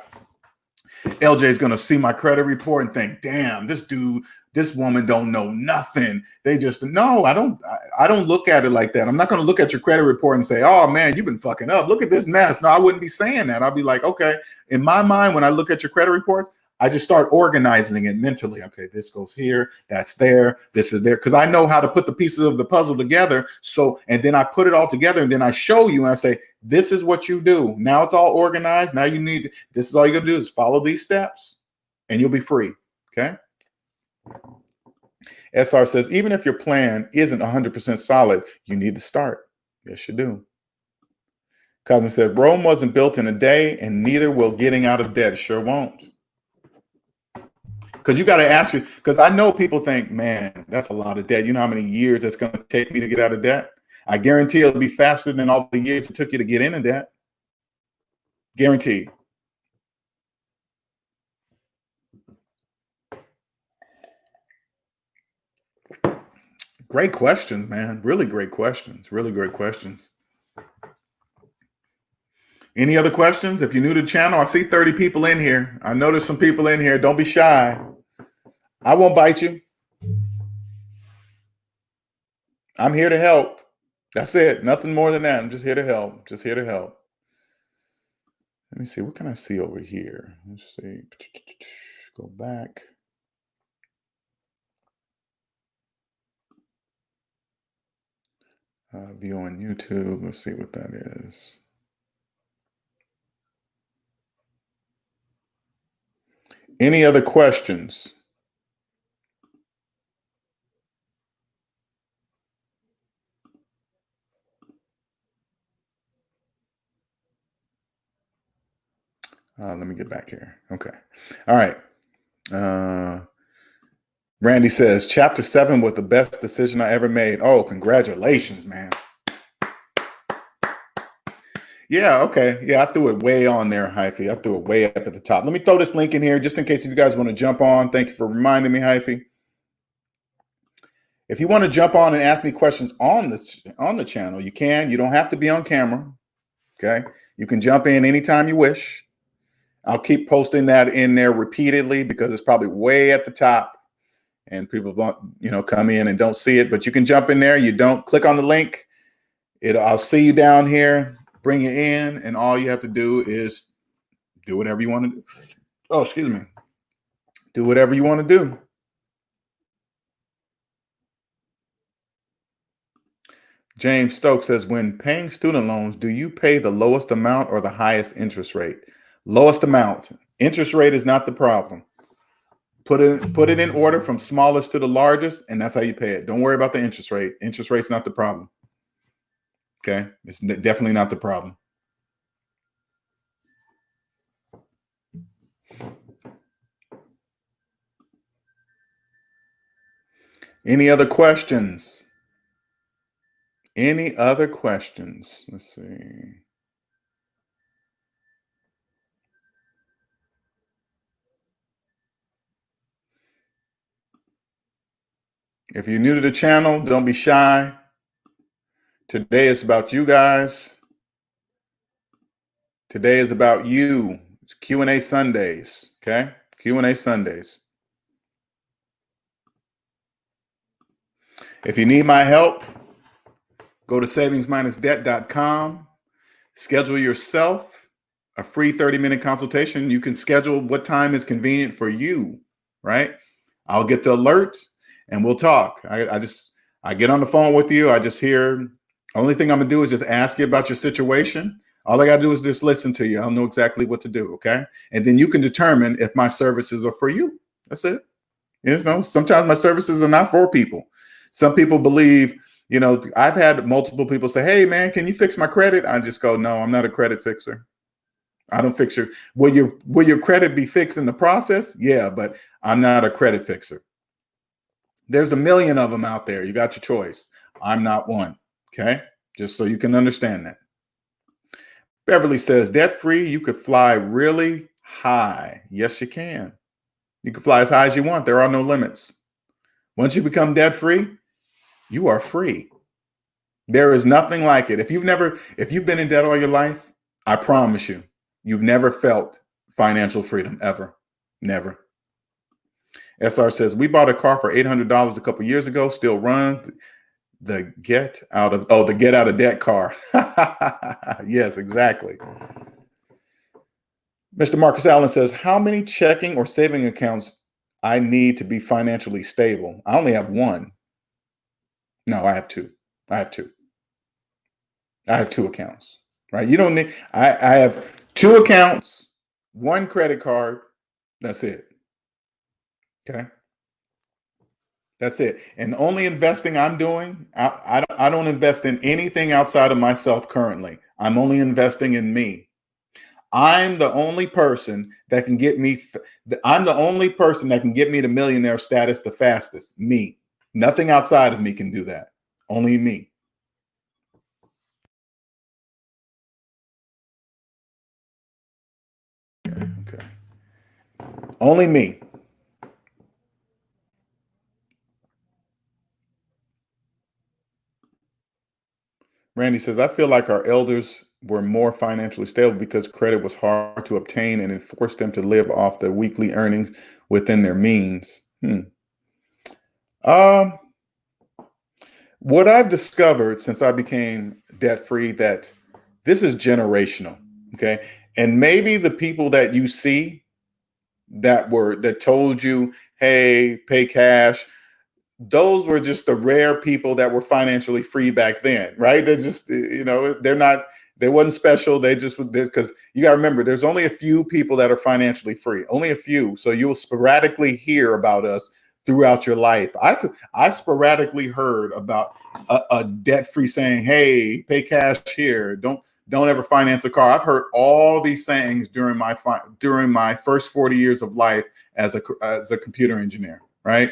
LJ is going to see my credit report and think, damn, this woman don't know nothing. They just, no, I don't look at it like that. I'm not going to look at your credit report and say, oh man, you've been fucking up. Look at this mess. No, I wouldn't be saying that. I'll be like, okay. In my mind, when I look at your credit reports, I just start organizing it mentally. Okay, this goes here, that's there, this is there. Because I know how to put the pieces of the puzzle together. So, and then I put it all together and then I show you and I say, this is what you do. Now it's all organized. Now this is all you got to do is follow these steps and you'll be free. Okay. SR says, even if your plan isn't 100% solid, you need to start. Yes, you do. Cosmo said, Rome wasn't built in a day and neither will getting out of debt. Sure won't. Because you got to ask you, because I know people think, man, that's a lot of debt. You know how many years it's going to take me to get out of debt? I guarantee it'll be faster than all the years it took you to get into debt. Guaranteed. Great questions, man. Really great questions. Really great questions. Any other questions? If you're new to the channel, I see 30 people in here. I know there's some people in here. Don't be shy. I won't bite you. I'm here to help. That's it. Nothing more than that. I'm just here to help. Just here to help. Let me see. What can I see over here? Let's see. Go back. View on YouTube. Let's see what that is. Any other questions? Let me get back here. Okay. All right. Randy says, chapter 7 was the best decision I ever made. Oh, congratulations, man. Yeah, okay. Yeah, I threw it way on there, Hyphy. I threw it way up at the top. Let me throw this link in here just in case if you guys want to jump on. Thank you for reminding me, Hyphy. If you want to jump on and ask me questions on the channel, you can. You don't have to be on camera. Okay. You can jump in anytime you wish. I'll keep posting that in there repeatedly because it's probably way at the top and people won't, come in and don't see it, but you can jump in there. You don't click on the link. I'll see you down here, bring you in, and all you have to do is do whatever you want to do. Oh, excuse me. Do whatever you want to do. James Stokes says, when paying student loans, do you pay the lowest amount or the highest interest rate? Lowest amount. Interest rate is not the problem. Put it in order from smallest to the largest, and that's how you pay it. Don't worry about the interest rate. Interest rate's not the problem. Okay? It's definitely not the problem. Any other questions? Any other questions? Let's see. If you're new to the channel, don't be shy. Today is about you guys. Today is about you. It's Q&A Sundays, okay? Q&A Sundays. If you need my help, go to SavingsMinusDebt.com. Schedule yourself a free 30-minute consultation. You can schedule what time is convenient for you, right? I'll get the alert and we'll talk. I get on the phone with you. I just hear, only thing I'm gonna do is just ask you about your situation. All I gotta do is just listen to you. I'll know exactly what to do, okay? And then you can determine if my services are for you. That's it. Sometimes my services are not for people. Some people believe, I've had multiple people say, hey man, can you fix my credit? I just go, no, I'm not a credit fixer. I don't fix will your credit be fixed in the process? Yeah, but I'm not a credit fixer. There's a million of them out there. You got your choice. I'm not one. Okay. Just so you can understand that. Beverly says, debt free, you could fly really high. Yes, you can. You can fly as high as you want. There are no limits. Once you become debt free, you are free. There is nothing like it. If you've been in debt all your life, I promise you, you've never felt financial freedom ever. Never. SR says, we bought a car for $800 a couple years ago, still runs. The get out of debt car. Yes, exactly. Mr. Marcus Allen says, how many checking or saving accounts I need to be financially stable? I only have one. No, I have two. I have two accounts, right? You don't need, I have two accounts, one credit card. That's it. Okay. That's it. And the only investing I'm doing, I don't invest in anything outside of myself currently. I'm only investing in me. I'm the only person that can get me. I'm the only person that can get me to millionaire status the fastest. Me. Nothing outside of me can do that. Only me. Okay. Only me. Randy says, I feel like our elders were more financially stable because credit was hard to obtain and it forced them to live off the weekly earnings within their means. What I've discovered since I became debt-free, that this is generational. Okay. And maybe the people that you see that told you, hey, pay cash, those were just the rare people that were financially free back then, right? They're just, they wasn't special. They just, because you got to remember, there's only a few people that are financially free, only a few. So you'll sporadically hear about us throughout your life. I sporadically heard about a debt-free saying, hey, pay cash here. Don't ever finance a car. I've heard all these sayings during my first 40 years of life as a computer engineer, right?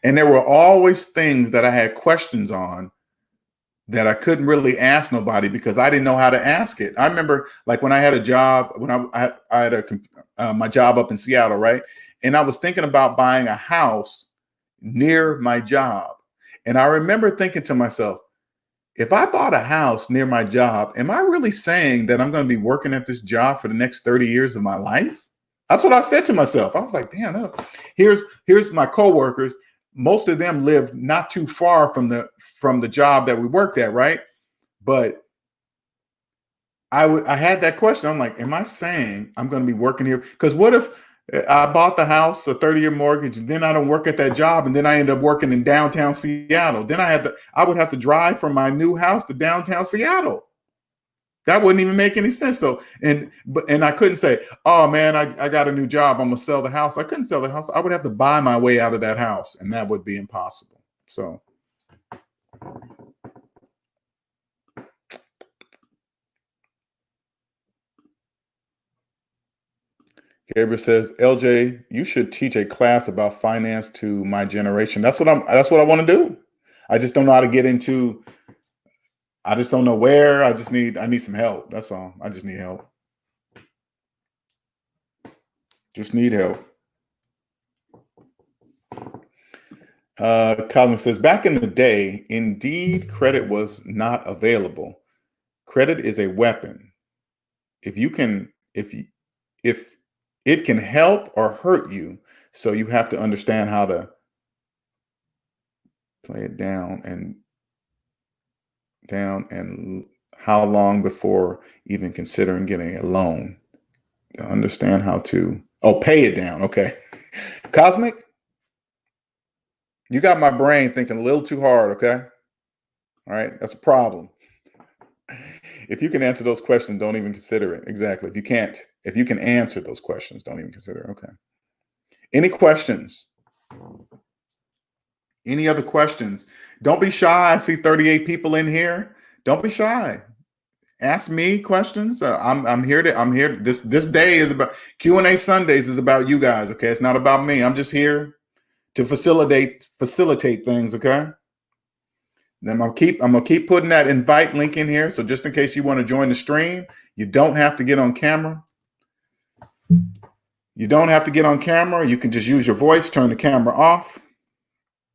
And there were always things that I had questions on that I couldn't really ask nobody because I didn't know how to ask it. I remember like when I had a job, when I had my job up in Seattle, right? And I was thinking about buying a house near my job. And I remember thinking to myself, if I bought a house near my job, am I really saying that I'm going to be working at this job for the next 30 years of my life? That's what I said to myself. I was like, damn, no. Here's my coworkers. Most of them live not too far from the job that we worked at, right? But I had that question. I'm like, am I saying I'm going to be working here? Because what if I bought the house, a 30-year mortgage, and then I don't work at that job, and then I end up working in downtown Seattle? Then I would have to drive from my new house to downtown Seattle. That wouldn't even make any sense though. And I couldn't say, oh man, I got a new job, I'm gonna sell the house. I couldn't sell the house. I would have to buy my way out of that house, and that would be impossible. So Gabriel says, LJ, you should teach a class about finance to my generation. That's what I want to do. I just don't know how to get into. I just don't know where. I need some help. That's all. I just need help. Just need help. Colin says, back in the day, indeed, credit was not available. Credit is a weapon. If it can help or hurt you, so you have to understand how to play it down and how long before even considering getting a loan. To understand how to pay it down. Okay. Cosmic, you got my brain thinking a little too hard, okay? All right, that's a problem. If you can answer those questions, don't even consider it. Exactly. If you can answer those questions, don't even consider it. Okay. Any questions? Any other questions? Don't be shy. I see 38 people in here. Don't be shy. Ask me questions. I'm here. This day is about Q&A Sundays is about you guys. Okay, it's not about me. I'm just here to facilitate things. Okay. Then I'm gonna keep putting that invite link in here. So just in case you want to join the stream, you don't have to get on camera. You don't have to get on camera. You can just use your voice. Turn the camera off.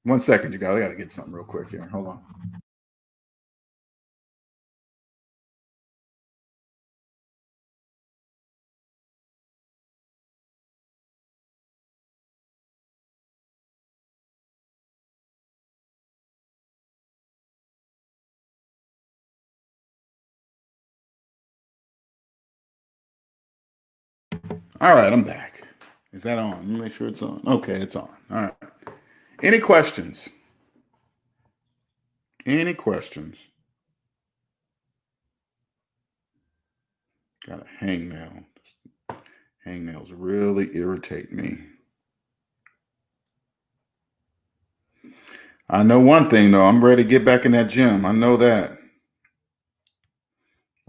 1 second, you guys. I got to get something real quick here. Hold on. All right, I'm back. Is that on? Let me make sure it's on. Okay, it's on. All right. Any questions? Any questions? Got a hangnail. Hangnails really irritate me. I know one thing, though. I'm ready to get back in that gym. I know that.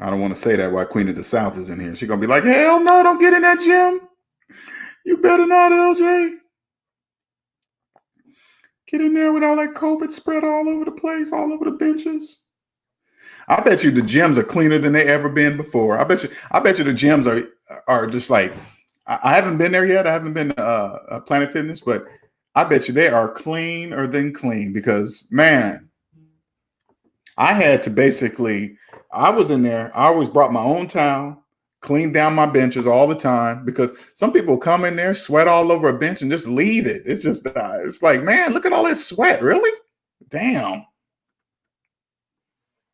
I don't want to say that while Queen of the South is in here. She's going to be like, hell no, don't get in that gym. You better not, LJ. Get in there with all that COVID spread all over the place, all over the benches. I bet you the gyms are cleaner than they ever been before. I bet you the gyms are just like, I haven't been there yet. I haven't been to Planet Fitness, but I bet you they are cleaner than clean because, man, I had to basically, I was in there. I always brought my own towel, cleaned down my benches all the time because some people come in there, sweat all over a bench and just leave it. It's just, it's like, man, look at all that sweat. Really? Damn.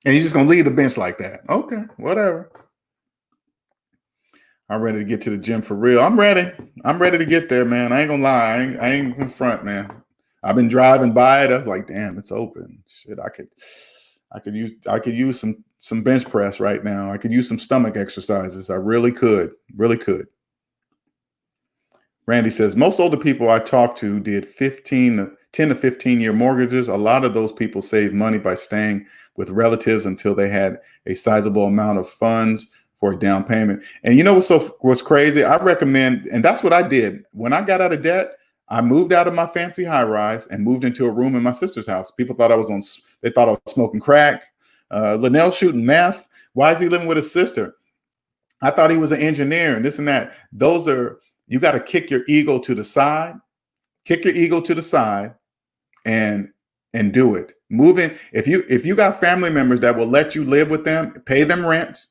And you're just going to leave the bench like that. Okay, whatever. I'm ready to get to the gym for real. I'm ready. I'm ready to get there, man. I ain't going to lie. I ain't in front, man. I've been driving by it. I was like, damn, it's open. Shit, I could use some bench press right now. I could use some stomach exercises. I really could. Really could. Randy says, most older people I talked to did 10 to 15 year mortgages. A lot of those people saved money by staying with relatives until they had a sizable amount of funds for a down payment. And you know what's crazy? I recommend, and that's what I did. When I got out of debt, I moved out of my fancy high rise and moved into a room in my sister's house. People thought they thought I was smoking crack. Linnell shooting meth. Why is he living with his sister? I thought he was an engineer and this and that. You got to kick your ego to the side. Kick your ego to the side and do it. Move in. If you got family members that will let you live with them, pay them rent.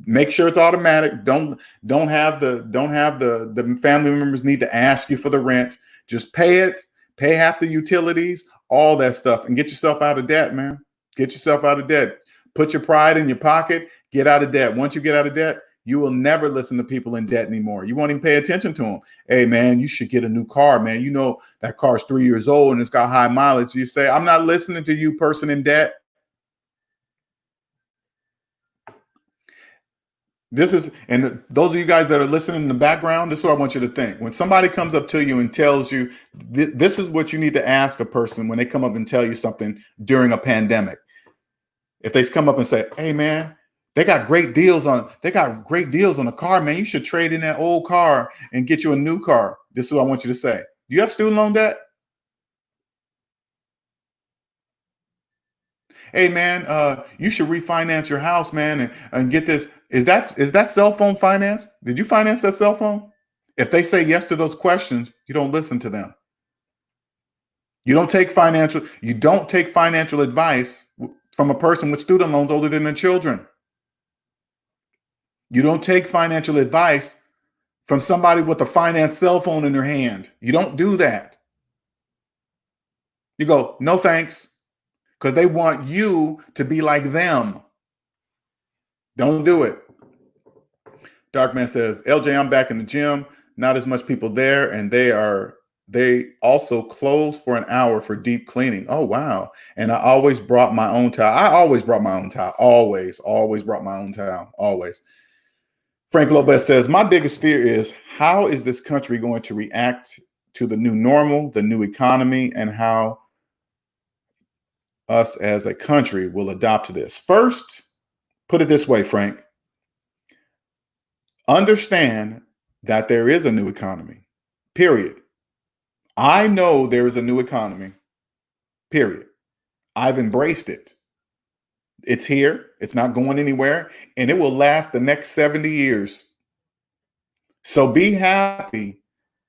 Make sure it's automatic. Don't have the family members need to ask you for the rent. Just pay it. Pay half the utilities, all that stuff, and get yourself out of debt, man. Get yourself out of debt. Put your pride in your pocket. Get out of debt. Once you get out of debt, you will never listen to people in debt anymore. You won't even pay attention to them. Hey, man, you should get a new car, man. You know that car's 3 years old and it's got high mileage. You say, I'm not listening to you, person in debt. And those of you guys that are listening in the background, this is what I want you to think. When somebody comes up to you and tells you, this is what you need to ask a person when they come up and tell you something during a pandemic. If they come up and say, hey, man, they got great deals on a car, man. You should trade in that old car and get you a new car. This is what I want you to say. Do you have student loan debt? Hey, man, you should refinance your house, man, and get this. Is that cell phone financed? Did you finance that cell phone? If they say yes to those questions, you don't listen to them. You don't take financial advice from a person with student loans older than their children. You don't take financial advice from somebody with a finance cell phone in their hand. You don't do that. You go, no thanks, because they want you to be like them. Don't do it. Darkman says, LJ, I'm back in the gym. Not as much people there, and they also close for an hour for deep cleaning. Oh, wow. And I always brought my own towel. Always brought my own towel. Always. Frank Lopez says, my biggest fear is, how is this country going to react to the new normal, the new economy, and how us as a country will adopt to this. First, put it this way, Frank. Understand that there is a new economy, period. I know there is a new economy, period. I've embraced it. It's here. It's not going anywhere, and it will last the next 70 years. So be happy,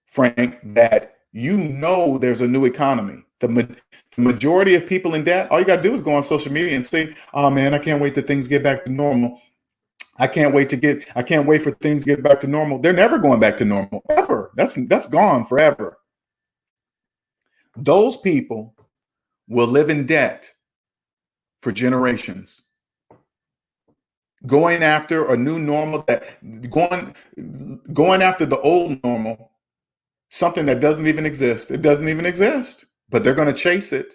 Frank, that you know there's a new economy. The majority of people in debt, all you got to do is go on social media and say, oh man, I can't wait till things get back to normal. I can't wait for things to get back to normal. They're never going back to normal, ever. That's gone forever. Those people will live in debt for generations. Going after a new normal, going after the old normal, something that doesn't even exist. It doesn't even exist, but they're going to chase it.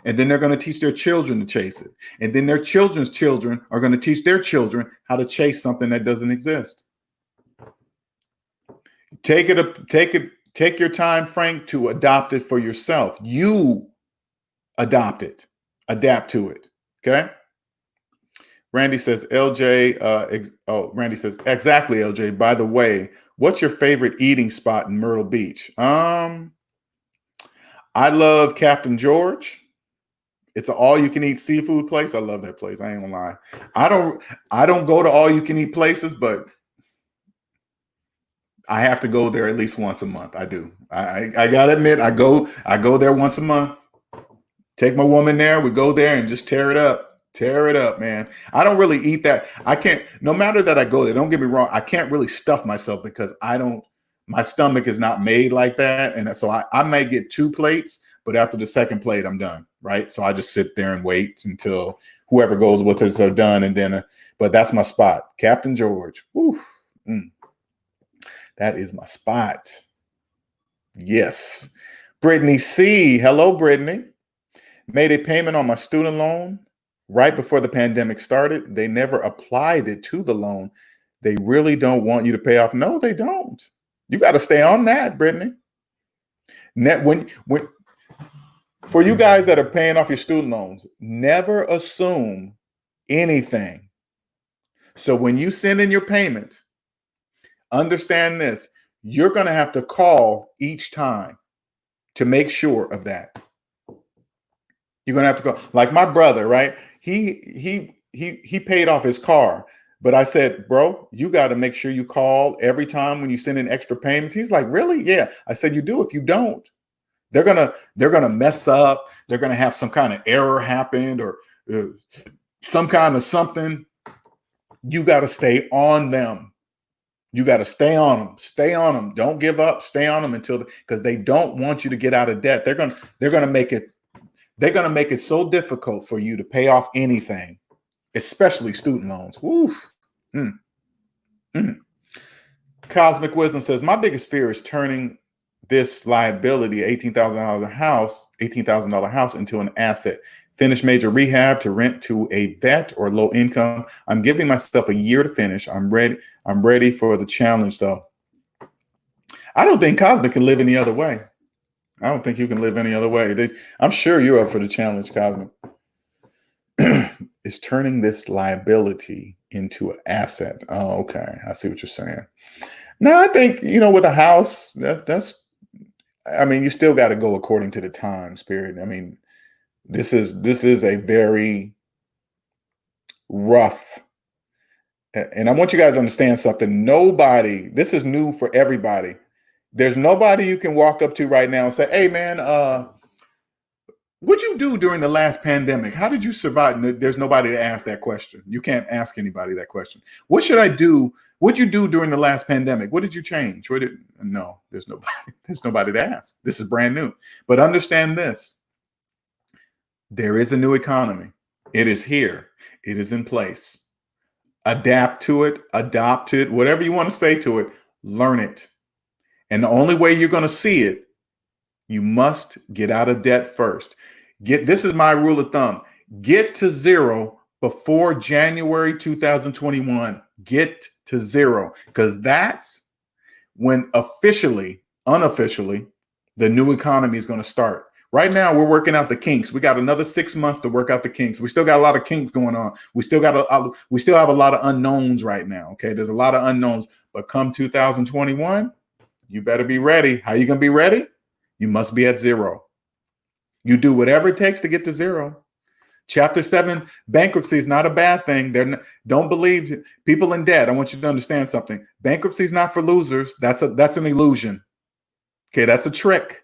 And then they're going to teach their children to chase it. And then their children's children are going to teach their children how to chase something that doesn't exist. Take your time, Frank, to adopt it for yourself. You adopt it, adapt to it. Okay. Randy says, Randy says, exactly, LJ. By the way, what's your favorite eating spot in Myrtle Beach? I love Captain George. It's an all-you-can-eat seafood place. I love that place. I ain't gonna lie. I don't go to all-you-can-eat places, but I have to go there at least once a month. I do. I gotta admit, I go there once a month. Take my woman there. We go there and just tear it up. Tear it up, man. I don't really eat that. I can't. No matter that I go there, don't get me wrong. I can't really stuff myself because my stomach is not made like that, and so I may get 2 plates. But after the second plate, I'm done, right? So I just sit there and wait until whoever goes with us are done. And then, but that's my spot. Captain George. Whew, that is my spot. Yes. Brittany C. Hello, Brittany. Made a payment on my student loan right before the pandemic started. They never applied it to the loan. They really don't want you to pay off. No, they don't. You got to stay on that, Brittany. For you guys that are paying off your student loans, never assume anything. So when you send in your payment, understand this, you're going to have to call each time to make sure of that. You're going to have to go, like my brother, right? He paid off his car, but I said, bro, you got to make sure you call every time when you send in extra payments. He's like, really? Yeah. I said, you do. If you don't, they're gonna mess up. They're gonna have some kind of error happen or some kind of something. You got to stay on them. You got to stay on them. Stay on them. Don't give up. Stay on them because they don't want you to get out of debt. They're gonna make it so difficult for you to pay off anything, especially student loans. Woof. Cosmic Wisdom says, my biggest fear is turning this liability, $18,000 house into an asset. Finish major rehab to rent to a vet or low income. I'm giving myself a year to finish. I'm ready for the challenge, though. I don't think Cosmic can live any other way. I don't think you can live any other way. I'm sure you're up for the challenge, Cosmic. Is turning this liability into an asset. Oh, okay. I see what you're saying. No, I think, with a house, you still got to go according to the times, period. I mean, this is a very rough, and I want you guys to understand something. This is new for everybody. There's nobody you can walk up to right now and say, hey man, what'd you do during the last pandemic? How did you survive? There's nobody to ask that question. You can't ask anybody that question. What should I do? What'd you do during the last pandemic? What did you change? No, there's nobody. There's nobody to ask. This is brand new. But understand this. There is a new economy. It is here. It is in place. Adapt to it, adopt it, whatever you want to say to it, learn it. And the only way you're going to see it, you must get out of debt first. This is my rule of thumb. Get to zero before January 2021. Get to zero, because that's when unofficially, The new economy is going to start. Right now, we're working out the kinks. We got another 6 months to work out the kinks. We still got a lot of kinks going on. We still have a lot of unknowns right now. Okay, there's a lot of unknowns. But come 2021, you better be ready. How are you going to be ready? You must be at zero. You do whatever it takes to get to zero. Chapter 7, bankruptcy is not a bad thing. Don't believe people in debt. I want you to understand something. Bankruptcy is not for losers. That's an illusion. Okay, that's a trick.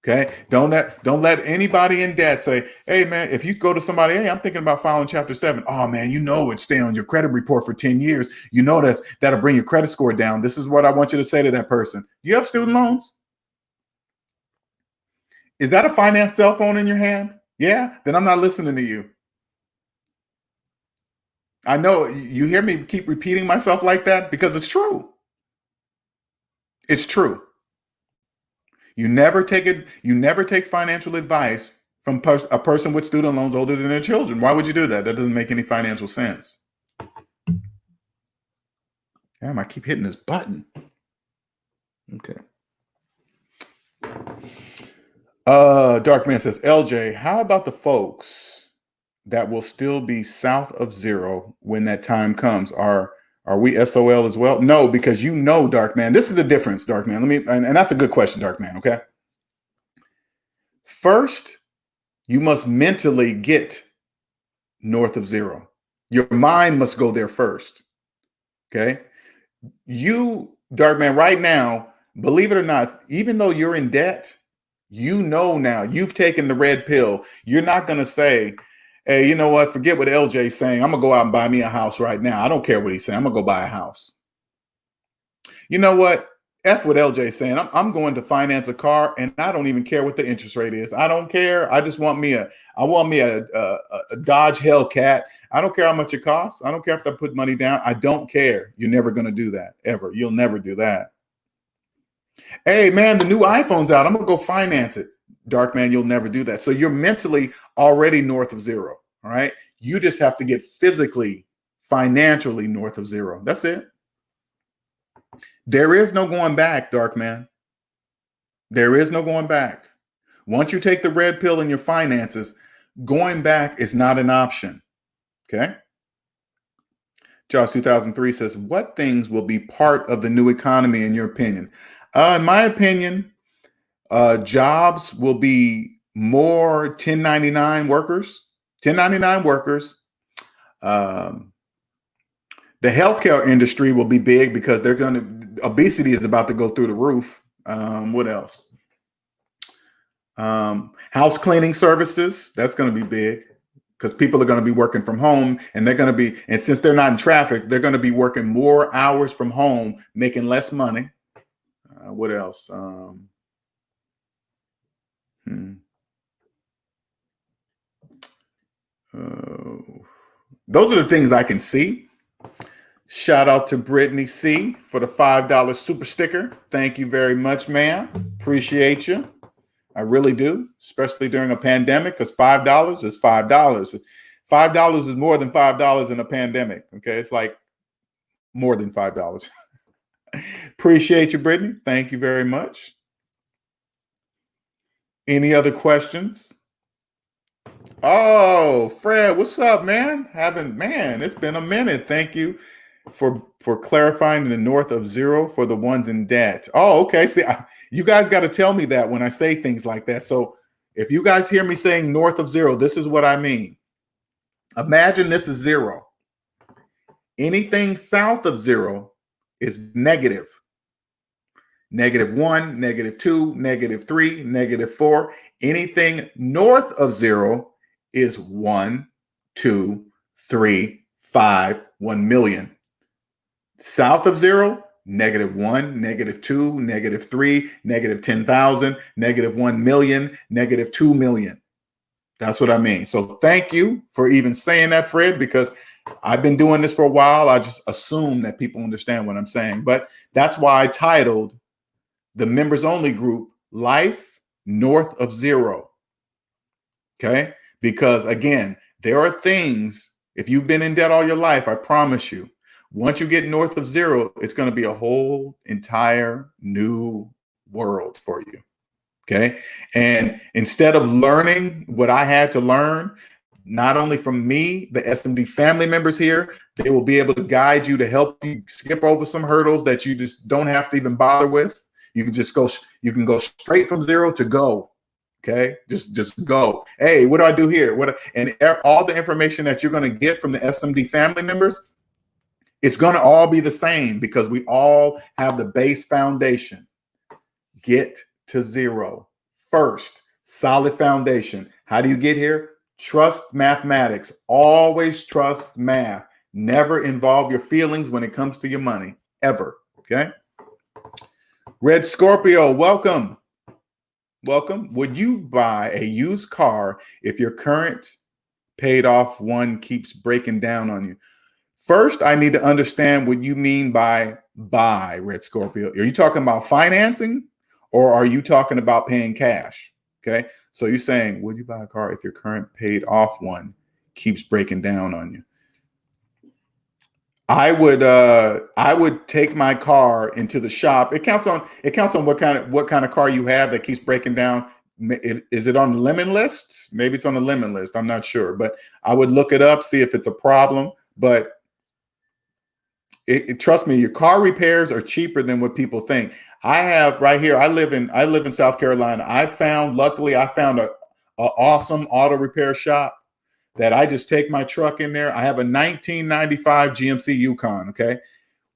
Okay, don't let anybody in debt say, hey man, if you go to somebody, hey, I'm thinking about filing Chapter 7. Oh man, you know it's staying on your credit report for 10 years. You know that'll bring your credit score down. This is what I want you to say to that person. You have student loans? Is that a finance cell phone in your hand? Yeah, then I'm not listening to you. I know you hear me keep repeating myself like that because it's true. It's true. You never take financial advice from a person with student loans older than their children. Why would you do that? That doesn't make any financial sense. Damn, I keep hitting this button. Okay. Dark Man says, LJ, how about the folks that will still be south of zero when that time comes? Are we SOL as well? No, because Dark Man, this is the difference, Dark Man. And that's a good question, Dark Man, okay? First, you must mentally get north of zero. Your mind must go there first, okay? You, Dark Man, right now, believe it or not, even though you're in debt, now you've taken the red pill. You're not going to say, hey, you know what? Forget what LJ's saying. I'm going to go out and buy me a house right now. I don't care what he's saying. I'm going to go buy a house. You know what? F what LJ's saying. I'm going to finance a car and I don't even care what the interest rate is. I don't care. I just want me a Dodge Hellcat. I don't care how much it costs. I don't care if I put money down. I don't care. You're never going to do that ever. You'll never do that. Hey man, the new iPhone's out. I'm going to go finance it. Dark Man, you'll never do that. So you're mentally already north of zero. All right. You just have to get physically, financially north of zero. That's it. There is no going back, Dark Man. There is no going back. Once you take the red pill in your finances, going back is not an option. Okay. Josh 2003 says, what things will be part of the new economy in your opinion? In my opinion, jobs will be more 1099 workers. 1099 workers. The healthcare industry will be big because obesity is about to go through the roof. What else? House cleaning services, that's going to be big because people are going to be working from home and since they're not in traffic, they're going to be working more hours from home, making less money. What else? Those are the things I can see. Shout out to Brittany C for the $5 super sticker. Thank you very much, ma'am. Appreciate you. I really do, especially during a pandemic, because $5 is $5. $5 is more than $5 in a pandemic. Okay, it's like more than $5. Appreciate you, Brittany. Thank you very much. Any other questions? Oh, Fred, what's up, man? It's been a minute. Thank you for clarifying the north of zero for the ones in debt. Oh, okay. See, you guys got to tell me that when I say things like that. So if you guys hear me saying north of zero, this is what I mean. Imagine this is zero. Anything south of zero is negative. -1, -2, -3, -4. Anything north of zero is 1, 2, 3, 5, 1 million. South of zero, -1, -2, -3, -10,000, -1 million, -2 million. That's what I mean. So thank you for even saying that, Fred, because I've been doing this for a while. I just assume that people understand what I'm saying. But that's why I titled the members only group Life North of Zero. Okay? Because again, there are things, if you've been in debt all your life, I promise you, once you get north of zero, it's going to be a whole entire new world for you. Okay. And instead of learning what I had to learn, not only from me, the SMD family members here, they will be able to guide you to help you skip over some hurdles that you just don't have to even bother with. You can just go, you can go straight from zero to go. Okay. Just go. Hey, what do I do here? And all the information that you're going to get from the SMD family members, it's going to all be the same because we all have the base foundation. Get to zero first. Solid foundation. How do you get here? Trust mathematics. Always trust math. Never involve your feelings when it comes to your money, ever. Okay. Red Scorpio, welcome. Welcome. Would you buy a used car if your current paid off one keeps breaking down on you? First, I need to understand what you mean by buy, Red Scorpio. Are you talking about financing or are you talking about paying cash? Okay. So you're saying, would you buy a car if your current paid off one keeps breaking down on you? I would take my car into the shop. It counts on what kind of car you have that keeps breaking down. Is it on the lemon list? Maybe it's on the lemon list. I'm not sure, but I would look it up, see if it's a problem. But trust me, your car repairs are cheaper than what people think. I have right here. I live in South Carolina. Luckily, I found a awesome auto repair shop that I just take my truck in there. I have a 1995 GMC Yukon. Okay.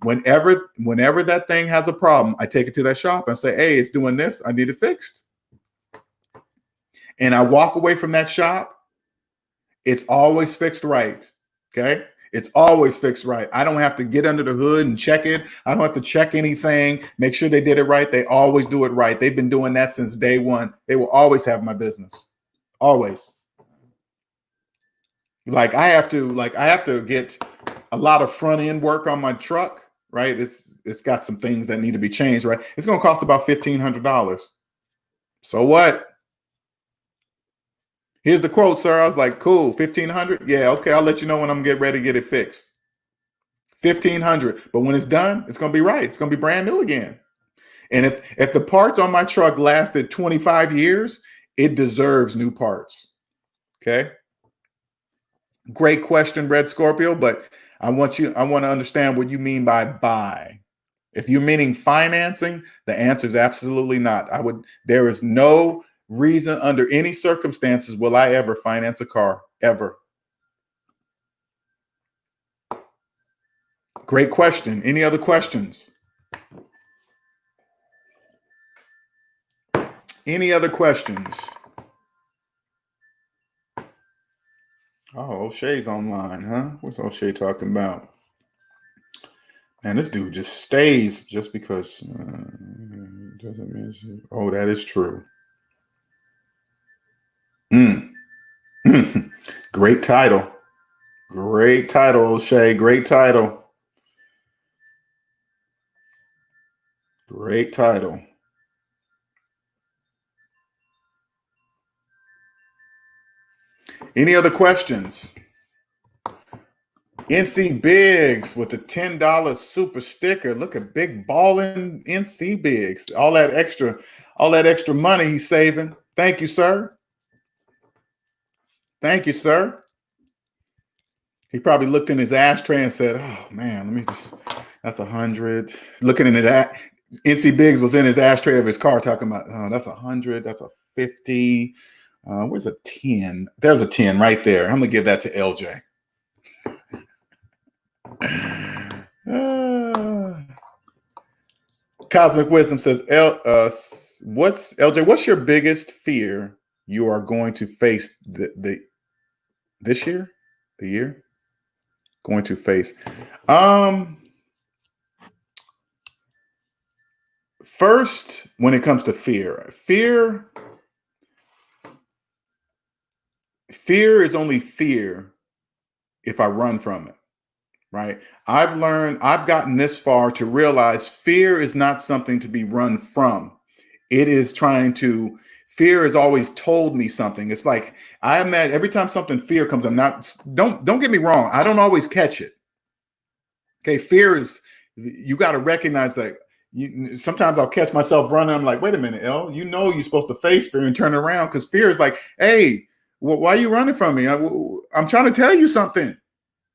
Whenever that thing has a problem, I take it to that shop and say, hey, it's doing this. I need it fixed. And I walk away from that shop. It's always fixed right. Okay. It's always fixed right. I don't have to get under the hood and check it. I don't have to check anything, make sure they did it right. They always do it right. They've been doing that since day one. They will always have my business. Always. Like I have to get a lot of front end work on my truck, right? It's got some things that need to be changed, right? It's going to cost about $1,500. So what? Here's the quote, sir. I was like, cool, $1,500. Yeah, okay. I'll let you know when I'm getting ready to get it fixed. $1,500. But when it's done, it's going to be right. It's going to be brand new again. And if the parts on my truck lasted 25 years, it deserves new parts. Okay. Great question, Red Scorpio, but I want to understand what you mean by buy. If you're meaning financing, the answer is absolutely not. There is no reason under any circumstances will I ever finance a car, ever. Great question. Any other questions? Any other questions? Oh, O'Shea's online, huh? What's O'Shea talking about? Man, this dude just stays just because doesn't mean. Oh, that is true. Great title. Great title, O'Shea. Great title. Great title. Any other questions? NC Biggs with the $10 super sticker. Look at big balling NC Biggs. All that extra money he's saving. Thank you, sir. Thank you, sir. He probably looked in his ashtray and said, oh man, that's 100. Looking into that. NC Biggs was in his ashtray of his car talking about, oh, that's 100, that's a 50. Where's a 10? There's a 10 right there. I'm gonna give that to LJ. Cosmic Wisdom says, what's your biggest fear you are going to face this year? The year? Going to face. First, when it comes to fear is only fear if I run from it, right? I've gotten this far to realize fear is not something to be run from. Fear has always told me something. It's like, I imagine every time fear comes, don't get me wrong. I don't always catch it. Okay. Fear is, you got to recognize that sometimes I'll catch myself running. I'm like, wait a minute, L, you know, you're supposed to face fear and turn around, because fear is like, hey, why are you running from me? I'm trying to tell you something.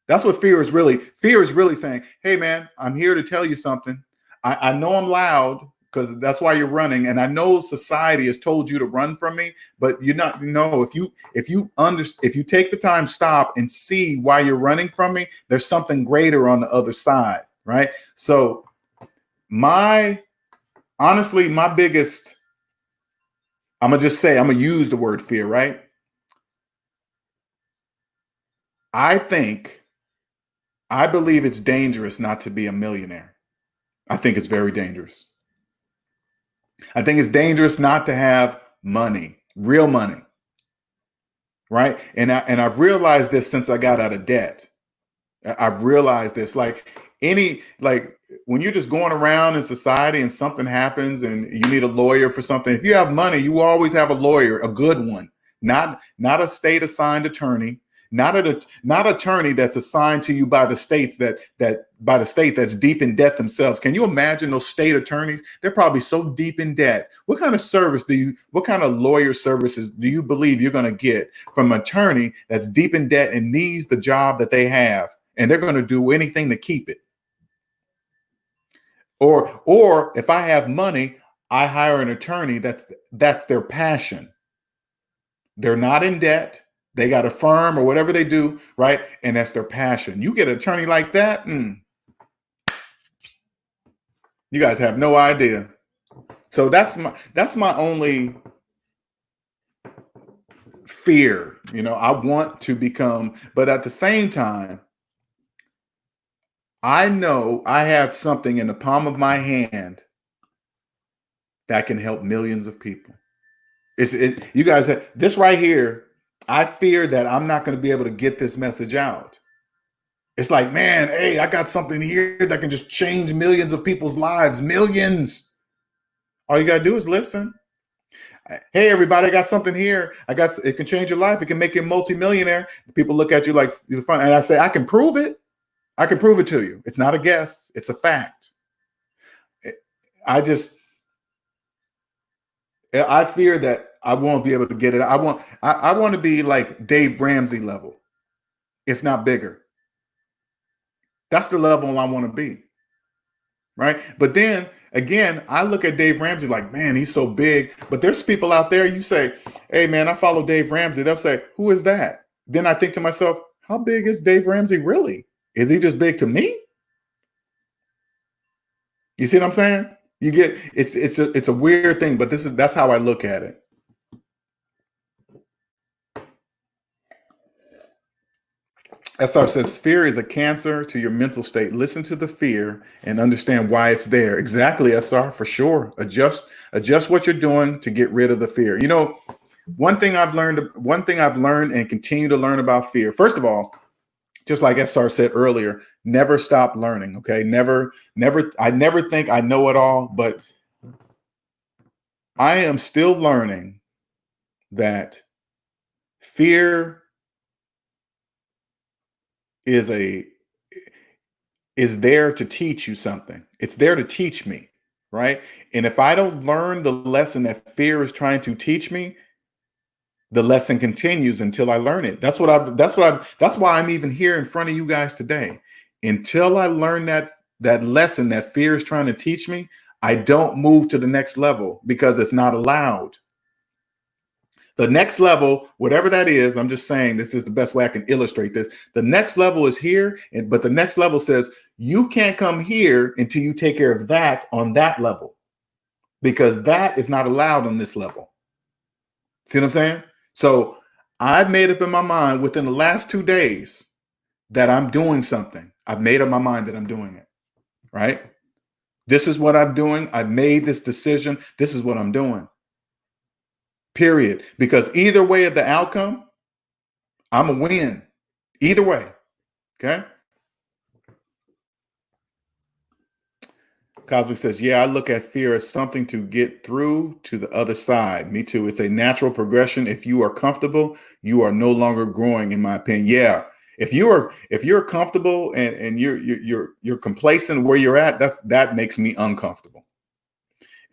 That's what fear is really. Fear is really saying, hey, man, I'm here to tell you something. I know I'm loud because that's why you're running. And I know society has told you to run from me, but you're not, if you take the time, stop and see why you're running from me, there's something greater on the other side. Right. So honestly, my biggest, I'm going to use the word fear, right? I believe it's dangerous not to be a millionaire. I think it's very dangerous. I think it's dangerous not to have money, real money. Right. And I've realized this since I got out of debt. I've realized this, like when you're just going around in society and something happens and you need a lawyer for something, if you have money, you always have a lawyer, a good one, not a state assigned attorney, not attorney that's assigned to you by the states by the state that's deep in debt themselves. Can you imagine those state attorneys? They're probably so deep in debt. What kind of lawyer services do you believe you're going to get from an attorney that's deep in debt and needs the job that they have? And they're going to do anything to keep it. Or if I have money, I hire an attorney that's their passion. They're not in debt. They got a firm or whatever they do, right? And that's their passion. You get an attorney like that, you guys have no idea. So that's my only fear. I want to become, but at the same time, I know I have something in the palm of my hand that can help millions of people. You guys, this right here, I fear that I'm not going to be able to get this message out. It's like, man, hey, I got something here that can just change millions of people's lives. Millions. All you got to do is listen. Hey, everybody, I got something here. It can change your life. It can make you a multimillionaire. People look at you like you're fun. And I say, I can prove it. I can prove it to you. It's not a guess. It's a fact. I fear that I won't be able to get it. I want to be like Dave Ramsey level, if not bigger. That's the level I want to be. Right. But then again, I look at Dave Ramsey like, man, he's so big. But there's people out there, you say, hey, man, I follow Dave Ramsey. They'll say, who is that? Then I think to myself, how big is Dave Ramsey really? Is he just big to me? You see what I'm saying? You get it's a weird thing, but that's how I look at it. SR says fear is a cancer to your mental state. Listen to the fear and understand why it's there. Exactly, SR, for sure. Adjust what you're doing to get rid of the fear. One thing I've learned and continue to learn about fear. First of all, just like SR said earlier, never stop learning. Okay. I never think I know it all, but I am still learning that fear is there to teach you something. It's there to teach me. Right. And if I don't learn the lesson that fear is trying to teach me, the lesson continues until I learn it. That's why I'm even here in front of you guys today. Until I learn that lesson that fear is trying to teach me, I don't move to the next level because it's not allowed. The next level, whatever that is, I'm just saying this is the best way I can illustrate this. The next level is here, but the next level says you can't come here until you take care of that on that level, because that is not allowed on this level. See what I'm saying? So I've made up in my mind within the last 2 days that I'm doing something. I've made up my mind that I'm doing it, right? This is what I'm doing. I've made this decision. This is what I'm doing, period. Because either way of the outcome, I'm a win. Either way, okay? Cosby says, yeah, I look at fear as something to get through to the other side. Me too. It's a natural progression. If you are comfortable, you are no longer growing, in my opinion. Yeah. If you're comfortable and you're complacent where you're at, that makes me uncomfortable.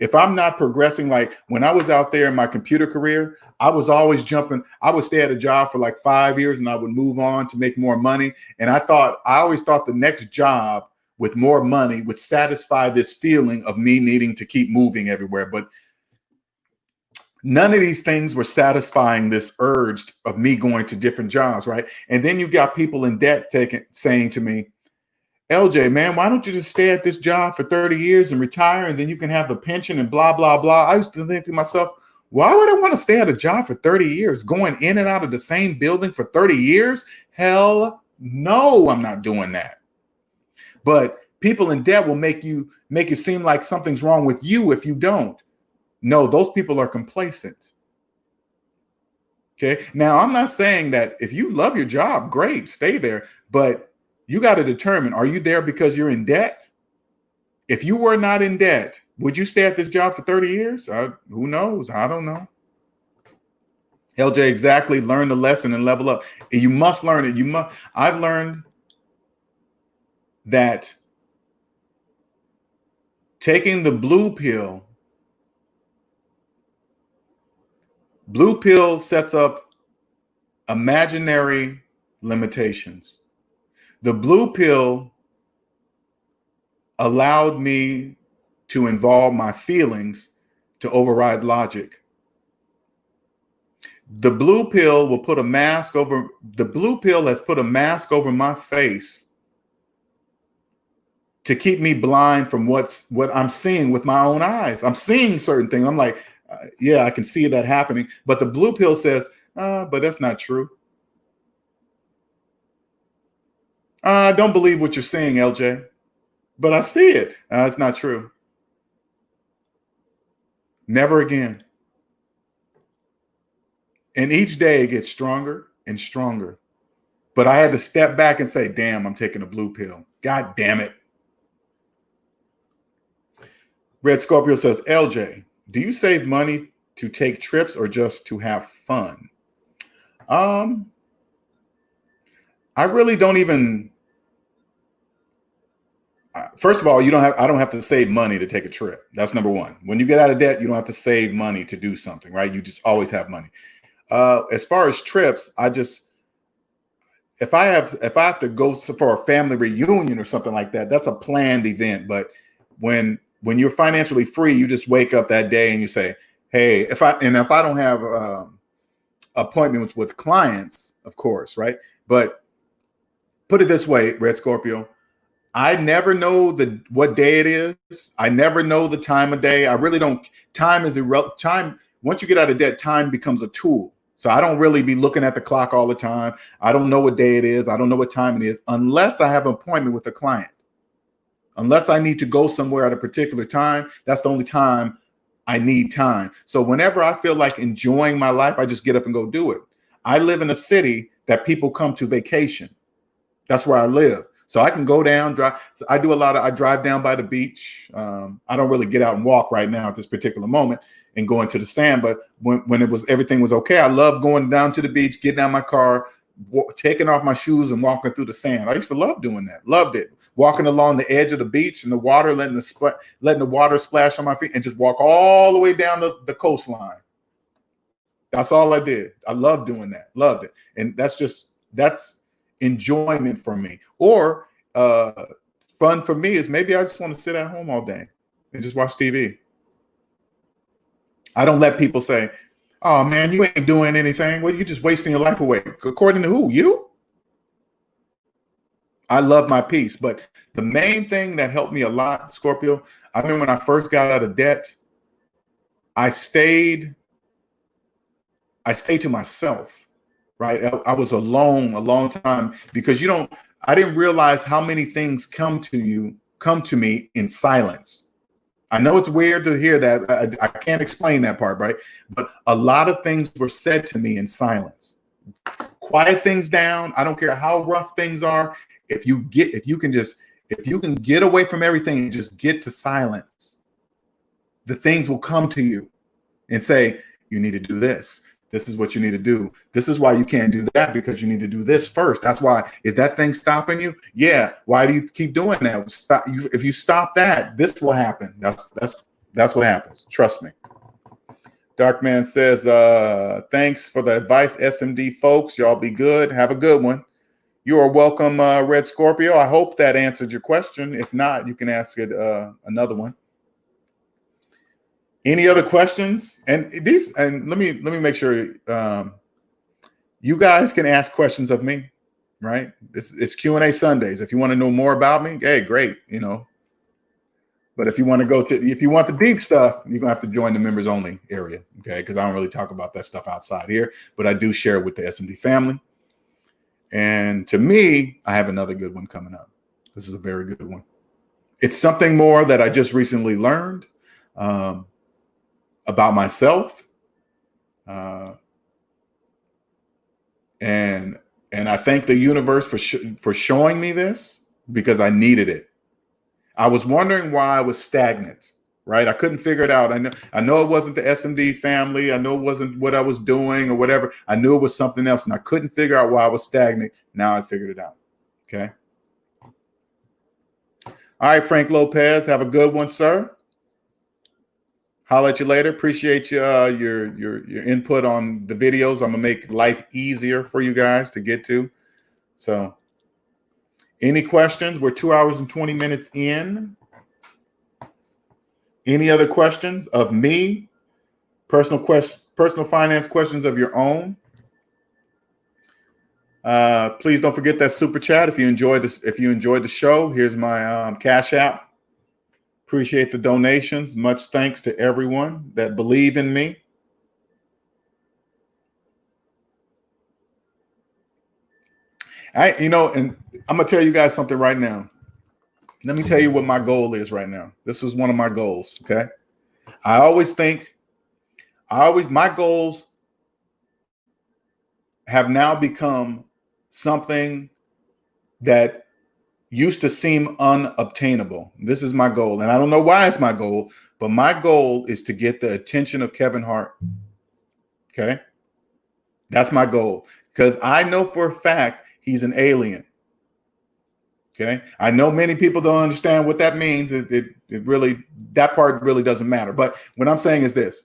If I'm not progressing, like when I was out there in my computer career, I was always jumping. I would stay at a job for like 5 years and I would move on to make more money. And I always thought the next job with more money would satisfy this feeling of me needing to keep moving everywhere. But none of these things were satisfying this urge of me going to different jobs, right? And then you got people in debt saying to me, LJ, man, why don't you just stay at this job for 30 years and retire, and then you can have the pension and blah, blah, blah. I used to think to myself, why would I want to stay at a job for 30 years, going in and out of the same building for 30 years? Hell no, I'm not doing that. But people in debt will make you seem like something's wrong with you if you don't. No, those people are complacent. Okay. Now, I'm not saying that if you love your job, great, stay there. But you got to determine, are you there because you're in debt? If you were not in debt, would you stay at this job for 30 years? Who knows? I don't know. LJ, exactly. Learn the lesson and level up. You must learn it. I've learned that taking the blue pill sets up imaginary limitations. The blue pill allowed me to involve my feelings to override logic. The blue pill has put a mask over my face to keep me blind from what I'm seeing with my own eyes. I'm seeing certain things. I'm like, yeah, I can see that happening. But the blue pill says, but that's not true. I don't believe what you're saying, LJ, but I see it. It's not true. Never again. And each day it gets stronger and stronger. But I had to step back and say, damn, I'm taking a blue pill. God damn it. Red Scorpio says, LJ, do you save money to take trips or just to have fun? I really don't even. First of all, I don't have to save money to take a trip. That's number one. When you get out of debt, you don't have to save money to do something, right? You just always have money. As far as trips, if I have to go for a family reunion or something like that, that's a planned event. But when you're financially free, you just wake up that day and you say, hey, if I don't have appointments with clients, of course, right? But put it this way, Red Scorpio, I never know what day it is. I never know the time of day. I really don't. Time is irrelevant. Once you get out of debt, time becomes a tool. So I don't really be looking at the clock all the time. I don't know what day it is. I don't know what time it is unless I have an appointment with a client. Unless I need to go somewhere at a particular time, that's the only time I need time. So whenever I feel like enjoying my life, I just get up and go do it. I live in a city that people come to vacation. That's where I live. So I can go down, drive. So I drive down by the beach. I don't really get out and walk right now at this particular moment and go into the sand. But when everything was okay, I love going down to the beach, getting out of my car, taking off my shoes and walking through the sand. I used to love doing that. Loved it. Walking along the edge of the beach and the water, letting the water splash on my feet and just walk all the way down the coastline. That's all I did. I loved doing that. Loved it. And that's enjoyment for me. Or fun for me is maybe I just want to sit at home all day and just watch TV. I don't let people say, oh man, you ain't doing anything. Well, you're just wasting your life away. According to who? You? I love my peace. But the main thing that helped me a lot, Scorpio, I remember when I first got out of debt, I stayed to myself. Right. I was alone a long time because I didn't realize how many things come to me in silence. I know it's weird to hear that. I can't explain that part, right? But a lot of things were said to me in silence. Quiet things down. I don't care how rough things are. If you can get away from everything and just get to silence, the things will come to you and say, you need to do this. This is what you need to do. This is why you can't do that, because you need to do this first. That's why. Is that thing stopping you? Yeah. Why do you keep doing that? If you stop that, this will happen. That's That's what happens. Trust me. Darkman says, thanks for the advice, SMD folks. Y'all be good. Have a good one. You are welcome, Red Scorpio. I hope that answered your question. If not, you can ask it another one. Any other questions? And let me make sure you guys can ask questions of me, right? It's Q&A Sundays. If you want to know more about me, hey, great, But if you want to if you want the deep stuff, you're gonna have to join the members only area, okay? Because I don't really talk about that stuff outside here, but I do share it with the SMD family. And to me, I have another good one coming up. This is a very good one. It's something more that I just recently learned about myself, and I thank the universe for showing me this, because I needed it. I was wondering why I was stagnant, right? I couldn't figure it out. I know it wasn't the SMD family. I know it wasn't what I was doing or whatever. I knew it was something else, and I couldn't figure out why I was stagnant. Now I figured it out. Okay. All right, Frank Lopez, have a good one, sir. Holler at you later. Appreciate your input on the videos. I'm gonna make life easier for you guys to get to. So, any questions? We're 2 hours and 20 minutes in. Any other questions of me? Personal finance questions of your own? Please don't forget that super chat if you enjoyed this. If you enjoyed the show, here's my Cash App. Appreciate the donations. Much thanks to everyone that believe in me. And I'm gonna tell you guys something right now. Let me tell you what my goal is right now. This is one of my goals. Okay. My goals have now become something that used to seem unobtainable. This is my goal. And I don't know why it's my goal, but my goal is to get the attention of Kevin Hart. Okay. That's my goal, because I know for a fact he's an alien. Okay. I know many people don't understand what that means. That part really doesn't matter. But what I'm saying is this: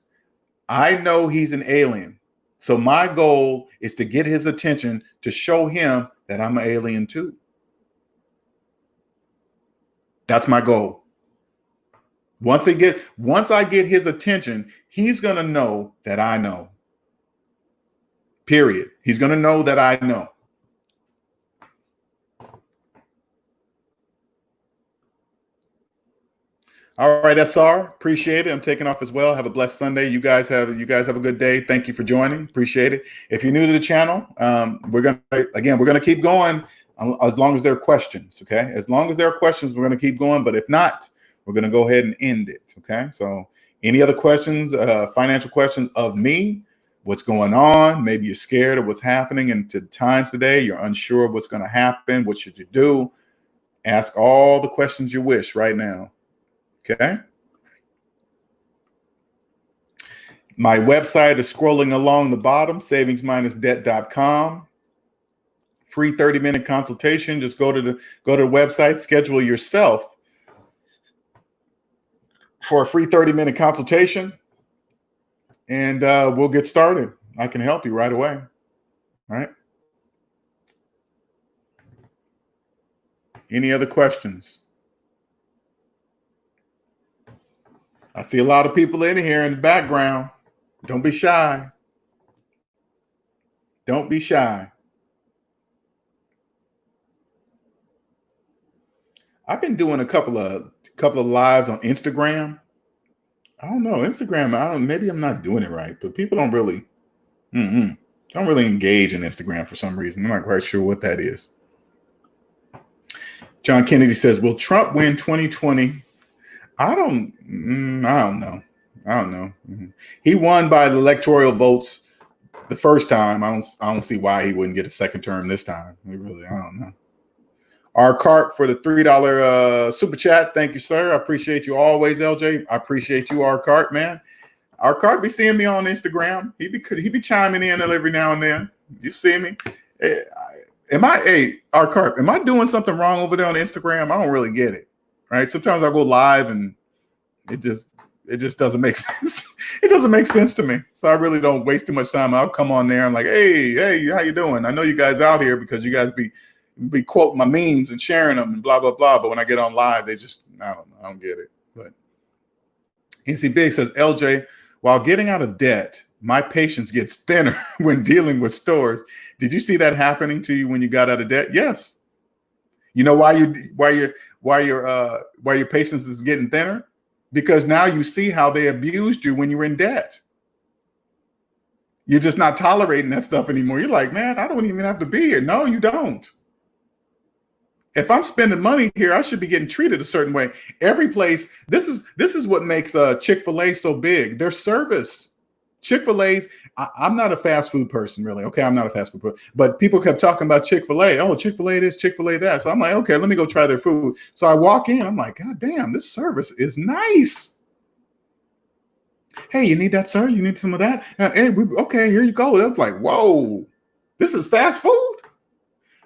I know he's an alien. So my goal is to get his attention, to show him that I'm an alien too. That's my goal. Once I get his attention, he's going to know that I know. Period. He's going to know that I know. All right, SR, appreciate it. I'm taking off as well. Have a blessed Sunday. You guys have a good day. Thank you for joining. Appreciate it. If you're new to the channel, we're gonna keep going as long as there are questions. Okay, as long as there are questions, we're gonna keep going. But if not, we're gonna go ahead and end it. Okay. So, any other questions? Financial questions of me? What's going on? Maybe you're scared of what's happening in times today. You're unsure of what's going to happen. What should you do? Ask all the questions you wish right now. Okay. My website is scrolling along the bottom, SavingsMinusDebt.com. Free 30-minute consultation. Just go to the website, schedule yourself for a free 30-minute consultation, and we'll get started. I can help you right away. All right. Any other questions? I see a lot of people in here in the background. Don't be shy. Don't be shy. I've been doing a couple of lives on Instagram. I don't know, Instagram. Maybe I'm not doing it right, but people don't really engage in Instagram for some reason. I'm not quite sure what that is. John Kennedy says, "Will Trump win 2020?" I don't know. He won by the electoral votes the first time. I don't see why he wouldn't get a second term this time. I don't know. R. Cart for the $3 super chat. Thank you, sir. I appreciate you always, LJ. I appreciate you, R. Cart, man. R. Cart be seeing me on Instagram. He be chiming in every now and then. You see me? R. Cart, am I doing something wrong over there on Instagram? I don't really get it. Right? Sometimes I go live and it just it just doesn't make sense. It doesn't make sense to me. So I really don't waste too much time. I'll come on there and like, hey, how you doing? I know you guys out here because you guys be quoting my memes and sharing them and blah, blah, blah. But when I get on live, they just, I don't know. I don't get it. But NC Big says, LJ, while getting out of debt, my patience gets thinner when dealing with stores. Did you see that happening to you when you got out of debt? Yes. You know why your patience is getting thinner? Because now you see how they abused you when you were in debt. You're just not tolerating that stuff anymore. You're like, man, I don't even have to be here. No, you don't. If I'm spending money here, I should be getting treated a certain way. Every place, this is what makes Chick-fil-A so big. Their service. Chick-fil-A's, I'm not a fast food person, really. Okay, I'm not a fast food person. But people kept talking about Chick-fil-A. Oh, Chick-fil-A this, Chick-fil-A that. So I'm like, okay, let me go try their food. So I walk in. I'm like, God damn, this service is nice. Hey, you need that, sir? You need some of that? Hey, okay, here you go. That's like, whoa, this is fast food?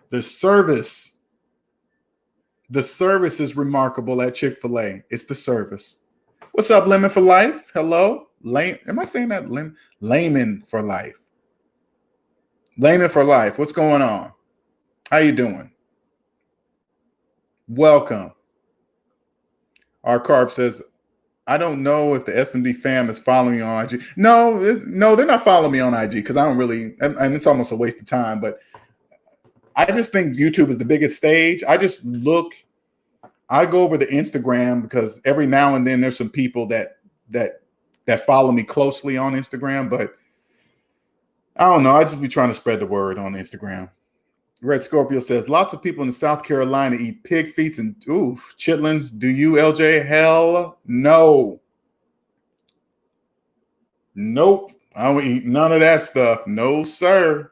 The service is remarkable at Chick-fil-A. It's the service. What's up, Lemon for Life? Hello? Am I saying that? Layman for Life. Layman for Life. What's going on? How you doing? Welcome. Our Carp says, I don't know if the SMD fam is following me on IG. No, they're not following me on IG because I don't really, and it's almost a waste of time, but I just think YouTube is the biggest stage. I go over to Instagram because every now and then there's some people that follow me closely on Instagram, but I don't know. I just be trying to spread the word on Instagram. Red Scorpio says, lots of people in South Carolina eat pig feet and chitlins. Do you, LJ? Hell no. Nope. I don't eat none of that stuff. No, sir.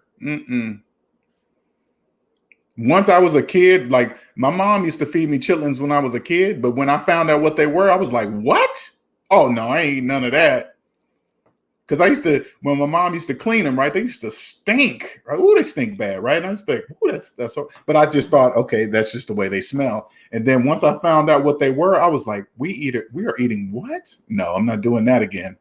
Once I was a kid, like my mom used to feed me chitlins when I was a kid, but when I found out what they were, I was like, what? Oh no, I ain't eat none of that. Because when my mom used to clean them, right? They used to stink. Right? Ooh, they stink bad, right? And I was like, ooh, that's so. But I just thought, okay, that's just the way they smell. And then once I found out what they were, I was like, we are eating what? No, I'm not doing that again.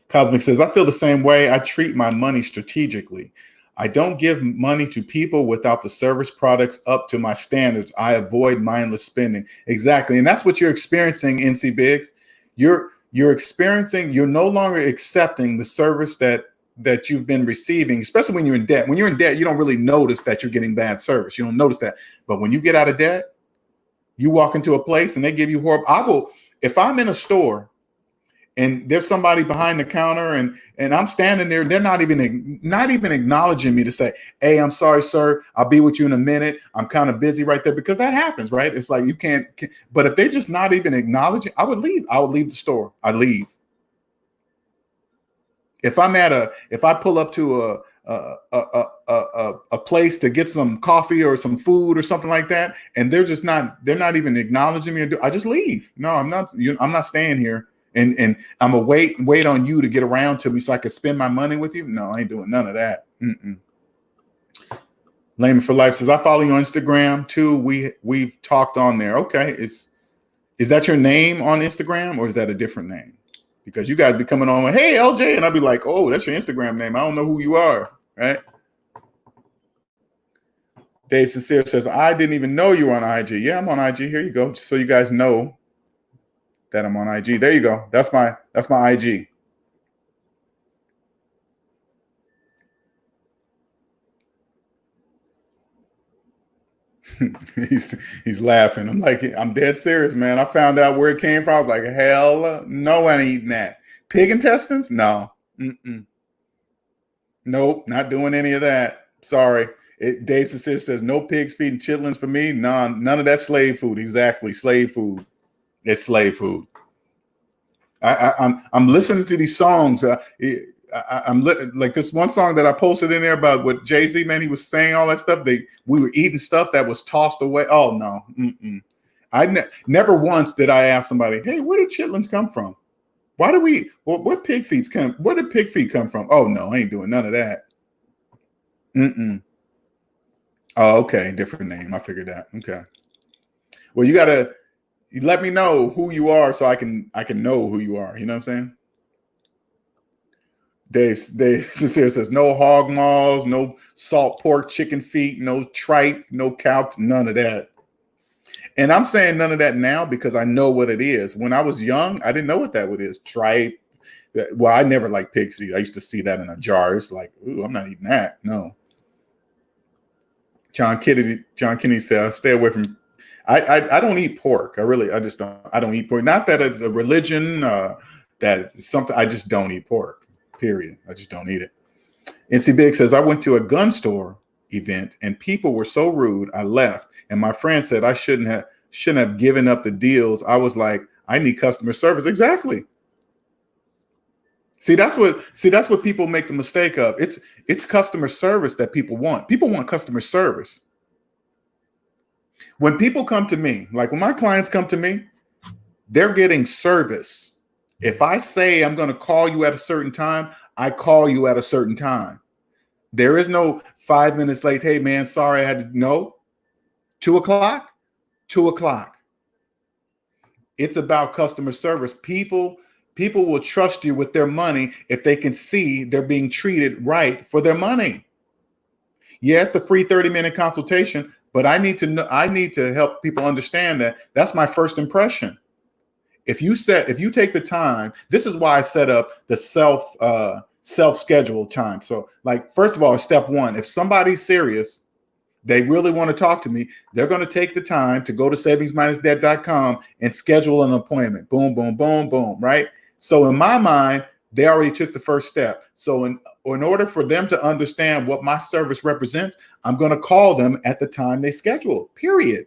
Cosmic says, I feel the same way. I treat my money strategically. I don't give money to people without the service products up to my standards. I avoid mindless spending. Exactly. And that's what you're experiencing, NC Biggs. You're no longer accepting the service that you've been receiving, especially when you're in debt. When you're in debt, you don't really notice that you're getting bad service. You don't notice that. But when you get out of debt, you walk into a place and they give you horrible. If I'm in a store and there's somebody behind the counter and I'm standing there, they're not even acknowledging me to say, hey, I'm sorry, sir. I'll be with you in a minute. I'm kind of busy right there, because that happens, right? It's like you can't, but if they're just not even acknowledging, I would leave. I would leave the store. I'd leave. If I pull up to a place to get some coffee or some food or something like that, and they're not even acknowledging me, I just leave. No, I'm not staying here. And I'm gonna wait on you to get around to me so I can spend my money with you. No, I ain't doing none of that. Layman for Life says, I follow you on Instagram too. We've talked on there. Okay, is that your name on Instagram or is that a different name? Because you guys be coming on with, hey LJ, and I'll be like, oh, that's your Instagram name. I don't know who you are, right? Dave Sincere says, I didn't even know you were on IG. Yeah, I'm on IG. Here you go, just so you guys know that I'm on IG. There you go. That's my IG. he's laughing. I'm like, I'm dead serious, man. I found out where it came from. I was like, hell no, I ain't eating that. Pig intestines? No. Nope, not doing any of that. Sorry. Dave Sincere says, no pigs feeding chitlins for me. None of that slave food. Exactly. Slave food. It's slave food. I'm listening to these songs. I'm like this one song that I posted in there about what Jay-Z, man, he was saying all that stuff. We were eating stuff that was tossed away. Oh no. Never once did I ask somebody, hey, where did chitlins come from? Where did pig feet come from? Oh no, I ain't doing none of that. Oh, okay. Different name. I figured that. Okay. Well, you gotta You let me know who you are so I can know who you are. You know what I'm saying? Dave Sincere says no hog maws, no salt pork chicken feet, no tripe, no cow, none of that. And I'm saying none of that now because I know what it is. When I was young, I didn't know what that is. Tripe. Well, I never liked pig's feet. I used to see that in a jar. It's like, ooh, I'm not eating that. No. John Kennedy says, stay away from. I don't eat pork. I just don't. I don't eat pork. Not that it's a religion. That it's something. I just don't eat pork. Period. I just don't eat it. NC Big says, I went to a gun store event and people were so rude. I left, and my friend said I shouldn't have given up the deals. I was like, I need customer service. Exactly. See, that's what people make the mistake of. It's customer service that people want. People want customer service. When people come to me, like when my clients come to me, they're getting service. If I say I'm going to call you at a certain time, I call you at a certain time. There is no 5 minutes late. Hey, man, sorry, I had to. No. 2 o'clock, 2 o'clock. It's about customer service. People will trust you with their money if they can see they're being treated right for their money. Yeah, it's a free 30-minute consultation, but I need to help people understand that that's my first impression. If you take the time, this is why I set up the self-schedule time. So like, first of all, step one, if somebody's serious, they really want to talk to me, they're going to take the time to go to SavingsMinusDebt.com and schedule an appointment. Boom, boom, boom, boom, right? So in my mind, they already took the first step. So in order for them to understand what my service represents, I'm going to call them at the time they schedule, period.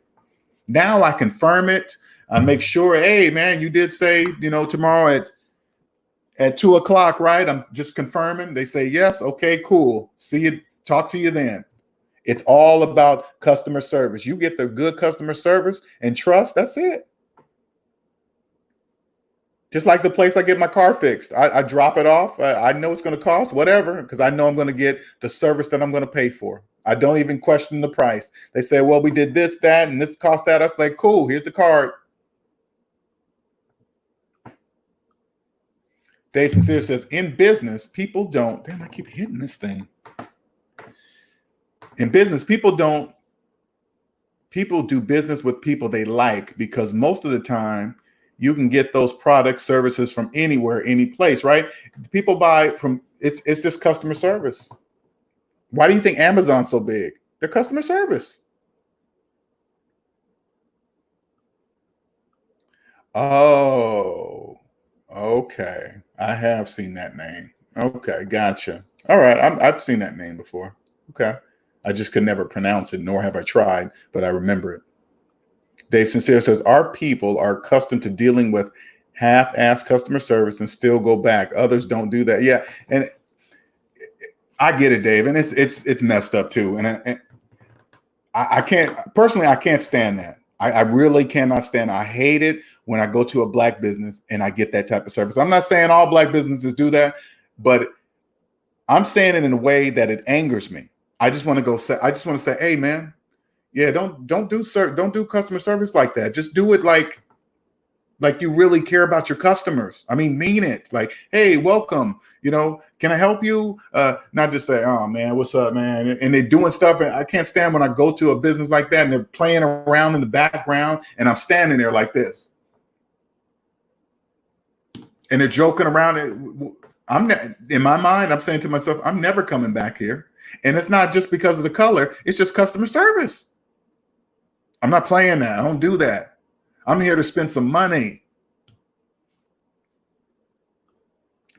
Now I confirm it. I make sure, hey, man, you did say, tomorrow at 2 o'clock, right? I'm just confirming. They say, yes. Okay, cool. See you. Talk to you then. It's all about customer service. You get the good customer service and trust. That's it. Just like the place I get my car fixed. I drop it off. I know it's going to cost whatever because I know I'm going to get the service that I'm going to pay for. I don't even question the price. They say, well, we did this, that, and this cost that. I was like, cool, here's the card. Dave Sincere says, in business, people don't. Damn, I keep hitting this thing. In business, people do business with people they like because most of the time you can get those products, services from anywhere, any place, right? People buy from, it's just customer service. Why do you think Amazon's so big? They're customer service. Oh, okay. I have seen that name. Okay, gotcha. All right, I've seen that name before. Okay. I just could never pronounce it, nor have I tried, but I remember it. Dave Sincere says, our people are accustomed to dealing with half-assed customer service and still go back. Others don't do that. Yeah, and I get it, Dave, and it's messed up too. And I can't personally, I can't stand that. I really cannot stand it. I hate it when I go to a black business and I get that type of service. I'm not saying all black businesses do that, but I'm saying it in a way that it angers me. I just want to say, hey, man, yeah, don't do customer service like that. Just do it like you really care about your customers. I mean it. Like, hey, welcome. Can I help you? Not just say, oh man, what's up, man? And they're doing stuff. And I can't stand when I go to a business like that and they're playing around in the background and I'm standing there like this. And they're joking around. In my mind, I'm saying to myself, I'm never coming back here. And it's not just because of the color. It's just customer service. I'm not playing that. I don't do that. I'm here to spend some money.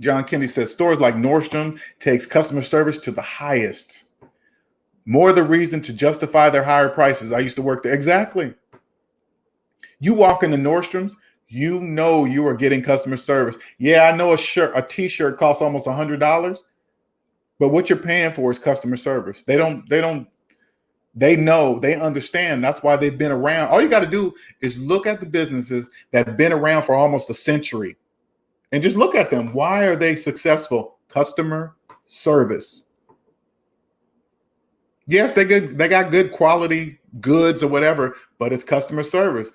John Kennedy says, stores like Nordstrom takes customer service to the highest. More the reason to justify their higher prices. I used to work there. Exactly. You walk into Nordstrom's, you know you are getting customer service. Yeah, I know a t-shirt costs almost $100, but what you're paying for is customer service. They know, they understand. That's why they've been around. All you got to do is look at the businesses that have been around for almost a century and just look at them. Why are they successful? Customer service. Yes, they got good quality goods or whatever, but it's customer service.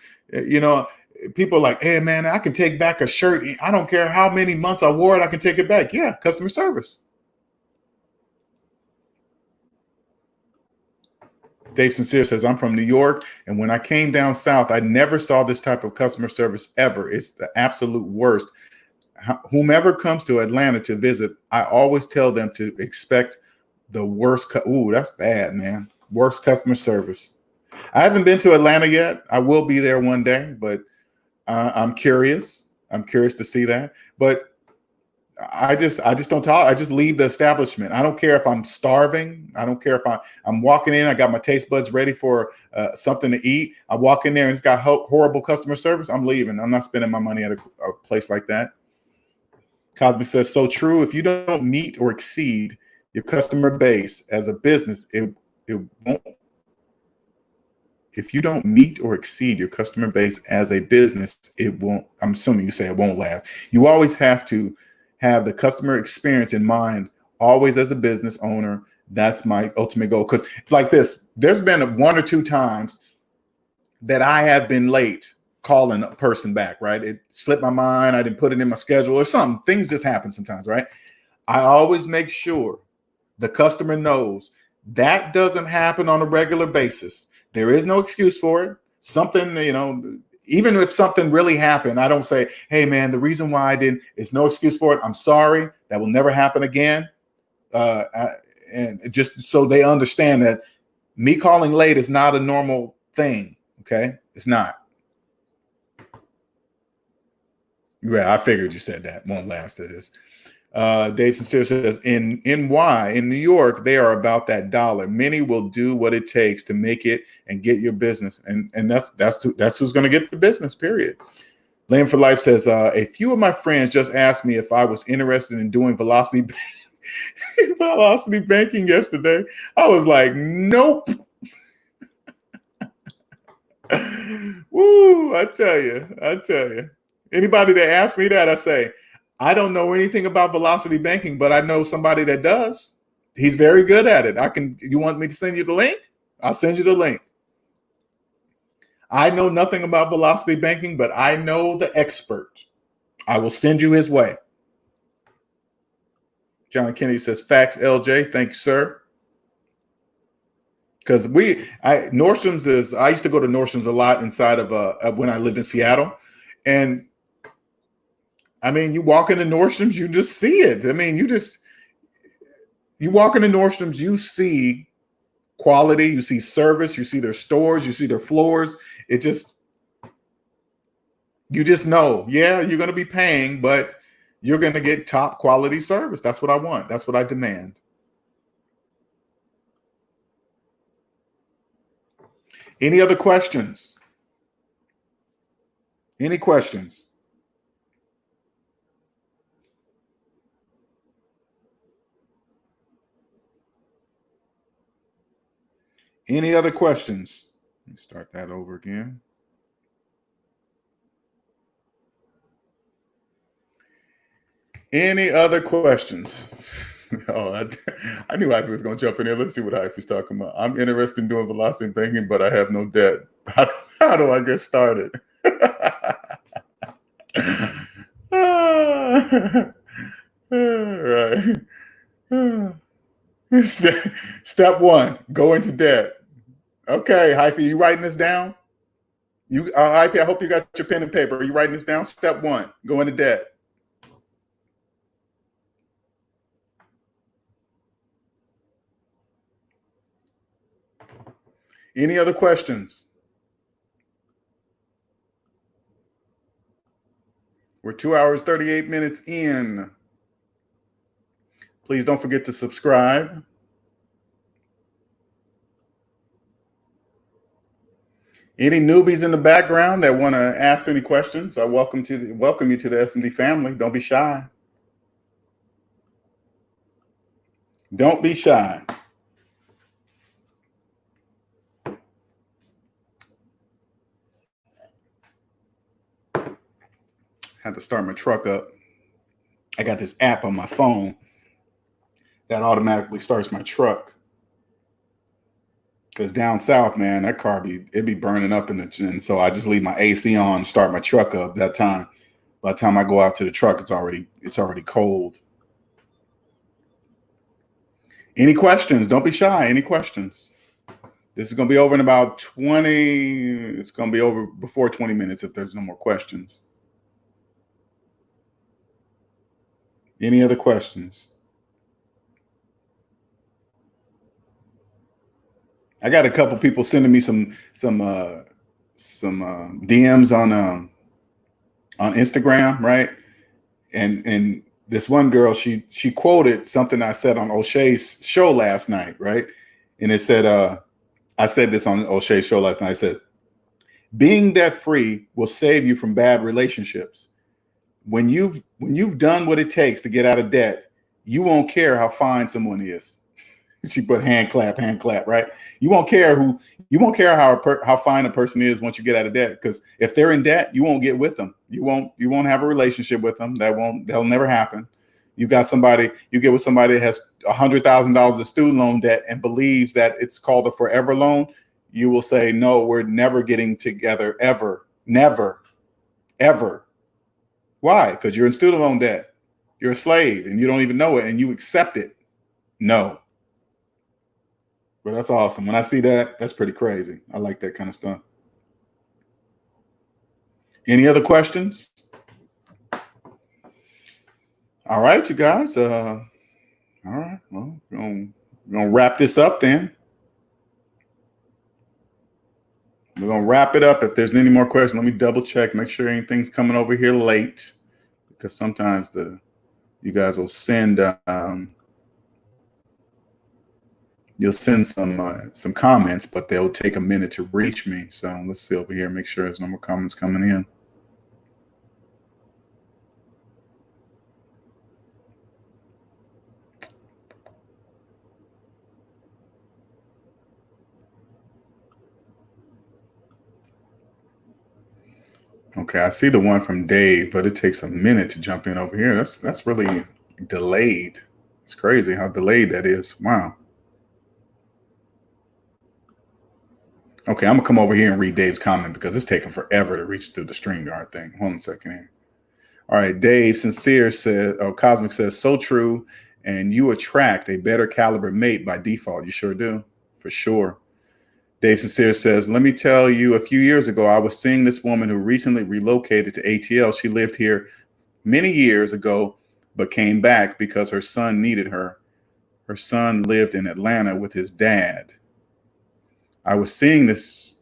people are like, hey man, I can take back a shirt. I don't care how many months I wore it, I can take it back. Yeah, customer service. Dave Sincere says, I'm from New York, and when I came down south, I never saw this type of customer service ever. It's the absolute worst. Whomever comes to Atlanta to visit, I always tell them to expect the worst. Ooh, that's bad, man. Worst customer service. I haven't been to Atlanta yet. I will be there one day, but I'm curious. I'm curious to see that. But I just don't talk. I just leave the establishment. I don't care if I'm starving. I don't care if I'm walking in. I got my taste buds ready for something to eat. I walk in there and it's got horrible customer service. I'm leaving. I'm not spending my money at a place like that. Cosby says, so true. If you don't meet or exceed your customer base as a business, it won't. If you don't meet or exceed your customer base as a business, it won't. I'm assuming you say it won't last. You always have to have the customer experience in mind, always as a business owner. That's my ultimate goal. Because like this, there's been 1 or 2 times that I have been late calling a person back, right? It slipped my mind. I didn't put it in my schedule or something. Things just happen sometimes, right? I always make sure the customer knows that doesn't happen on a regular basis. There is no excuse for it. Something, even if something really happened, I don't say, hey, man, the reason why I didn't, it's no excuse for it. I'm sorry. That will never happen again. And just so they understand that me calling late is not a normal thing. Okay. It's not. Yeah, I figured you said that. Won't last to this. Dave Sincere says, in New York, they are about that dollar. Many will do what it takes to make it and get your business. And that's who's going to get the business, period. Land for Life says, a few of my friends just asked me if I was interested in doing velocity banking yesterday. I was like, nope. Woo, I tell you. Anybody that asks me that, I say, I don't know anything about velocity banking, but I know somebody that does. He's very good at it. You want me to send you the link? I'll send you the link. I know nothing about velocity banking, but I know the expert. I will send you his way. John Kennedy says, facts, LJ. Thanks, sir. Because Nordstrom's I used to go to Nordstrom's a lot inside of when I lived in Seattle. And I mean, you walk into Nordstrom's, you just see it. I mean, you walk into Nordstrom's, you see quality, you see service, you see their stores, you see their floors. You just know, yeah, you're going to be paying, but you're going to get top quality service. That's what I want. That's what I demand. Any other questions? Any questions? Any other questions? Let me start that over again. Any other questions? Oh, I knew Ivy was going to jump in here. Let's see what Ivy's talking about. I'm interested in doing velocity banking, but I have no debt. How do I get started? Right. Step 1, go into debt. Okay, Hyphy, you writing this down? Hyphy, I hope you got your pen and paper. Are you writing this down? Step 1, go into debt. Any other questions? We're 2 hours, 38 minutes in. Please don't forget to subscribe. Any newbies in the background that want to ask any questions, I welcome you to the SMD family. Don't be shy. Don't be shy. Had to start my truck up. I got this app on my phone that automatically starts my truck. Because down south, man, that car it'd be burning up and so I just leave my AC on, start my truck up that time. By the time I go out to the truck, it's already cold. Any questions? Don't be shy. Any questions? This is going to be over in about 20. It's going to be over before 20 minutes if there's no more questions. Any other questions? I got a couple people sending me some DMs on Instagram, right? And this one girl, she quoted something I said on O'Shea's show last night, right? And it said, I said this on O'Shea's show last night. I said, being debt free will save you from bad relationships. When you've done what it takes to get out of debt, you won't care how fine someone is. She put hand clap, right? You won't care how fine a person is once you get out of debt. Because if they're in debt, you won't get with them. You won't have a that'll never happen. You get with somebody that has $100,000 of student loan debt and believes that it's called a forever loan. You will say, no, we're never getting together ever. Never, ever. Why? Because you're in student loan debt. You're a slave and you don't even know it and you accept it. No. But that's awesome. When I see that, that's pretty crazy. I like that kind of stuff. Any other questions? All right, you guys. All right. Well, we're gonna wrap this up then. We're gonna wrap it up. If there's any more questions, let me double check, make sure anything's coming over here late, because sometimes you guys will send you'll send some comments, but they'll take a minute to reach me. So let's see over here, make sure there's no more comments coming in. Okay, I see the one from Dave, but it takes a minute to jump in over here. That's really delayed. It's crazy how delayed that is. Wow. Okay, I'm gonna come over here and read Dave's comment because it's taking forever to reach through the StreamYard thing. Hold on a second here. All right, Dave Sincere says, Cosmic says, so true. And you attract a better caliber mate by default. You sure do, for sure. Dave Sincere says, let me tell you, a few years ago, I was seeing this woman who recently relocated to ATL. She lived here many years ago, but came back because her son needed her. Her son lived in Atlanta with his dad. I was seeing this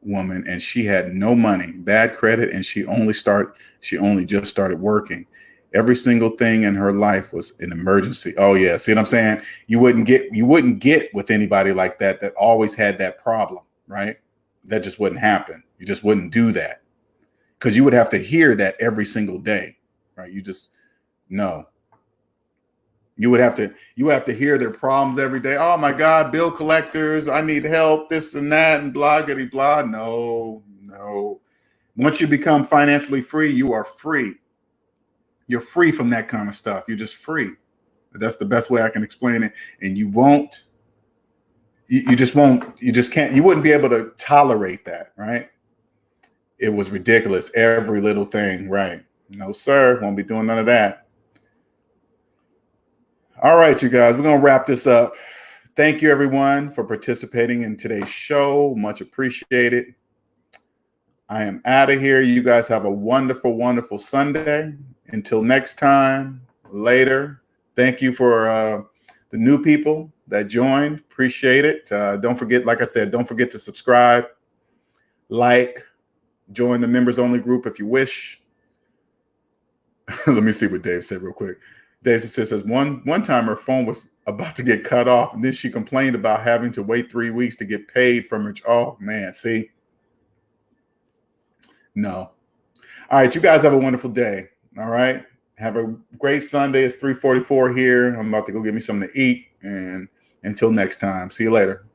woman and she had no money, bad credit, and she only just started working. Every single thing in her life was an emergency. Oh yeah, see what I'm saying? You wouldn't get with anybody like that always had that problem, right? That just wouldn't happen. You just wouldn't do that because you would have to hear that every single day, right? No. You have to hear their problems every day. Oh my God, bill collectors, I need help, this and that, and blah, goody, blah. No. Once you become financially free, you are free. You're free from that kind of stuff. You're just free. That's the best way I can explain it. And you wouldn't be able to tolerate that, right? It was ridiculous. Every little thing, right? No, sir, won't be doing none of that. All right, you guys, we're going to wrap this up. Thank you, everyone, for participating in today's show. Much appreciated. I am out of here. You guys have a wonderful, wonderful Sunday. Until next time, later. Thank you for the new people that joined. Appreciate it. Don't forget, like I said, don't forget to subscribe, like, join the members only group if you wish. Let me see what Dave said real quick. Dave says one time her phone was about to get cut off, and then she complained about having to wait 3 weeks to get paid from her. Oh man, see? No. All right, you guys have a wonderful day. All right. Have a great Sunday. It's 3:44 here. I'm about to go get me something to eat. And until next time, see you later.